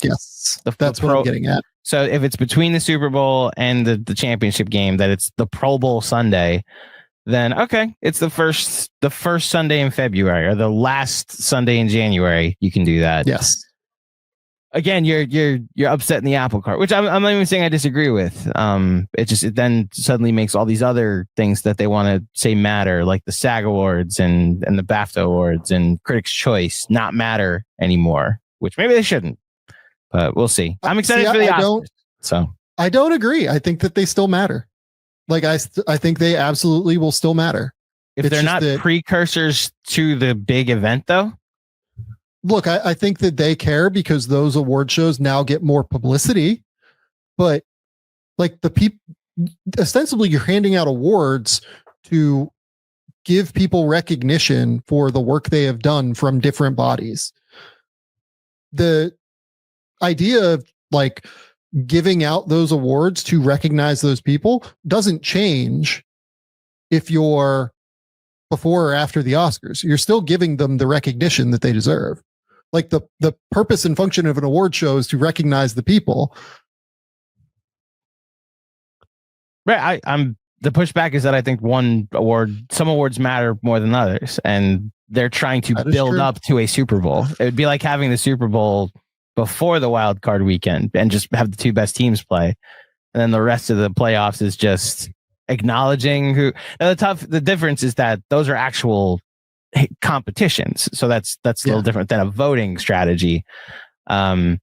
what I'm getting at. So if it's between the Super Bowl and the championship game, that it's the Pro Bowl Sunday, then okay, it's the first Sunday in February or the last Sunday in January. You can do that. Yes. Again, you're upsetting the apple cart, which I'm not even saying I disagree with. It then suddenly makes all these other things that they want to say matter, like the SAG Awards and the BAFTA Awards and Critics' Choice, not matter anymore. Which maybe they shouldn't, but we'll see. I'm excited for the Oscars. I don't agree. I think that they still matter. Like I think they absolutely will still matter. If they're not precursors to the big event, though. Look, I think that they care because those award shows now get more publicity, but like the people, ostensibly you're handing out awards to give people recognition for the work they have done from different bodies. The idea of like giving out those awards to recognize those people doesn't change if you're before or after the Oscars. You're still giving them the recognition that they deserve. Like the purpose and function of an award show is to recognize the people. Right. The pushback is that I think some awards matter more than others, and they're trying to build up to a Super Bowl. It would be like having the Super Bowl before the wild card weekend and just have the two best teams play. And then the rest of the playoffs is just acknowledging who. Now the difference is that those are actual competitions, so that's a little different than a voting strategy. I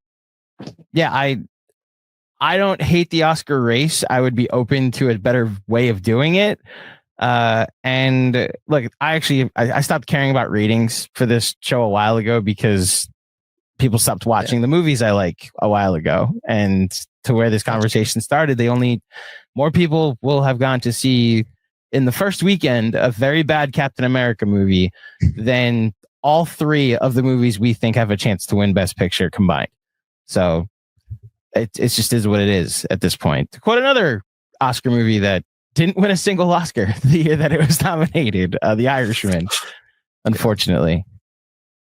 don't hate the Oscar race. I would be open to a better way of doing it. And look, I stopped caring about ratings for this show a while ago because people stopped watching the movies I like a while ago. And to where this conversation started, more people will have gone to see in the first weekend a very bad Captain America movie than all three of the movies we think have a chance to win Best Picture combined. So it just is what it is at this point. To quote another Oscar movie that didn't win a single Oscar the year that it was nominated, The Irishman, unfortunately.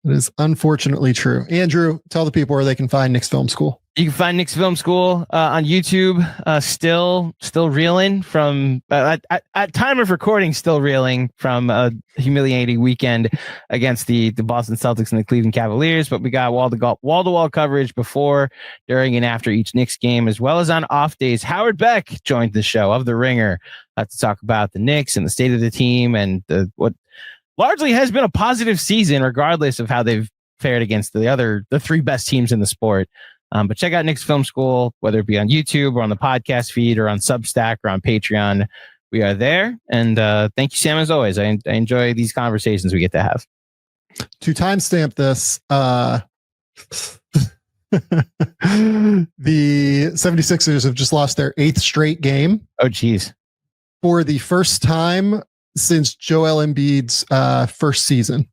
It is unfortunately true. Andrew, tell the people where they can find Knicks Film School. You can find Knicks Film School on YouTube. Still reeling from at time of recording. Still reeling from a humiliating weekend against the Boston Celtics and the Cleveland Cavaliers. But we got wall to wall coverage before, during, and after each Knicks game, as well as on off days. Howard Beck joined the show of The Ringer to talk about the Knicks and the state of the team and what largely has been a positive season, regardless of how they've fared against the three best teams in the sport. But check out Knicks Film School, whether it be on YouTube or on the podcast feed or on Substack or on Patreon. We are there. And thank you, Sam, as always. I enjoy these conversations we get to have. To timestamp this, the 76ers have just lost their 8th straight game. Oh, geez. For the first time since Joel Embiid's first season.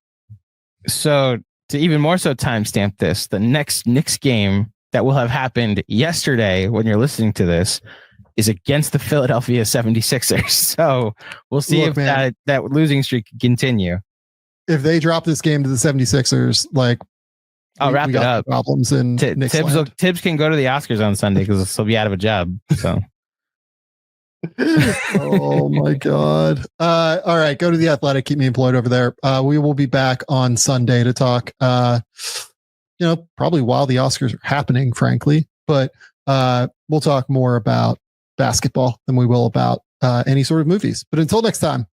So to even more so timestamp this, the next Knicks game that will have happened yesterday when you're listening to this is against the Philadelphia 76ers. So we'll see if that losing streak can continue. If they drop this game to the 76ers, wrap it up. Problems in Tibbs can go to the Oscars on Sunday because he'll be out of a job. So Oh my God. All right. Go to The Athletic. Keep me employed over there. We will be back on Sunday to talk, probably while the Oscars are happening, frankly, but we'll talk more about basketball than we will about any sort of movies. But until next time,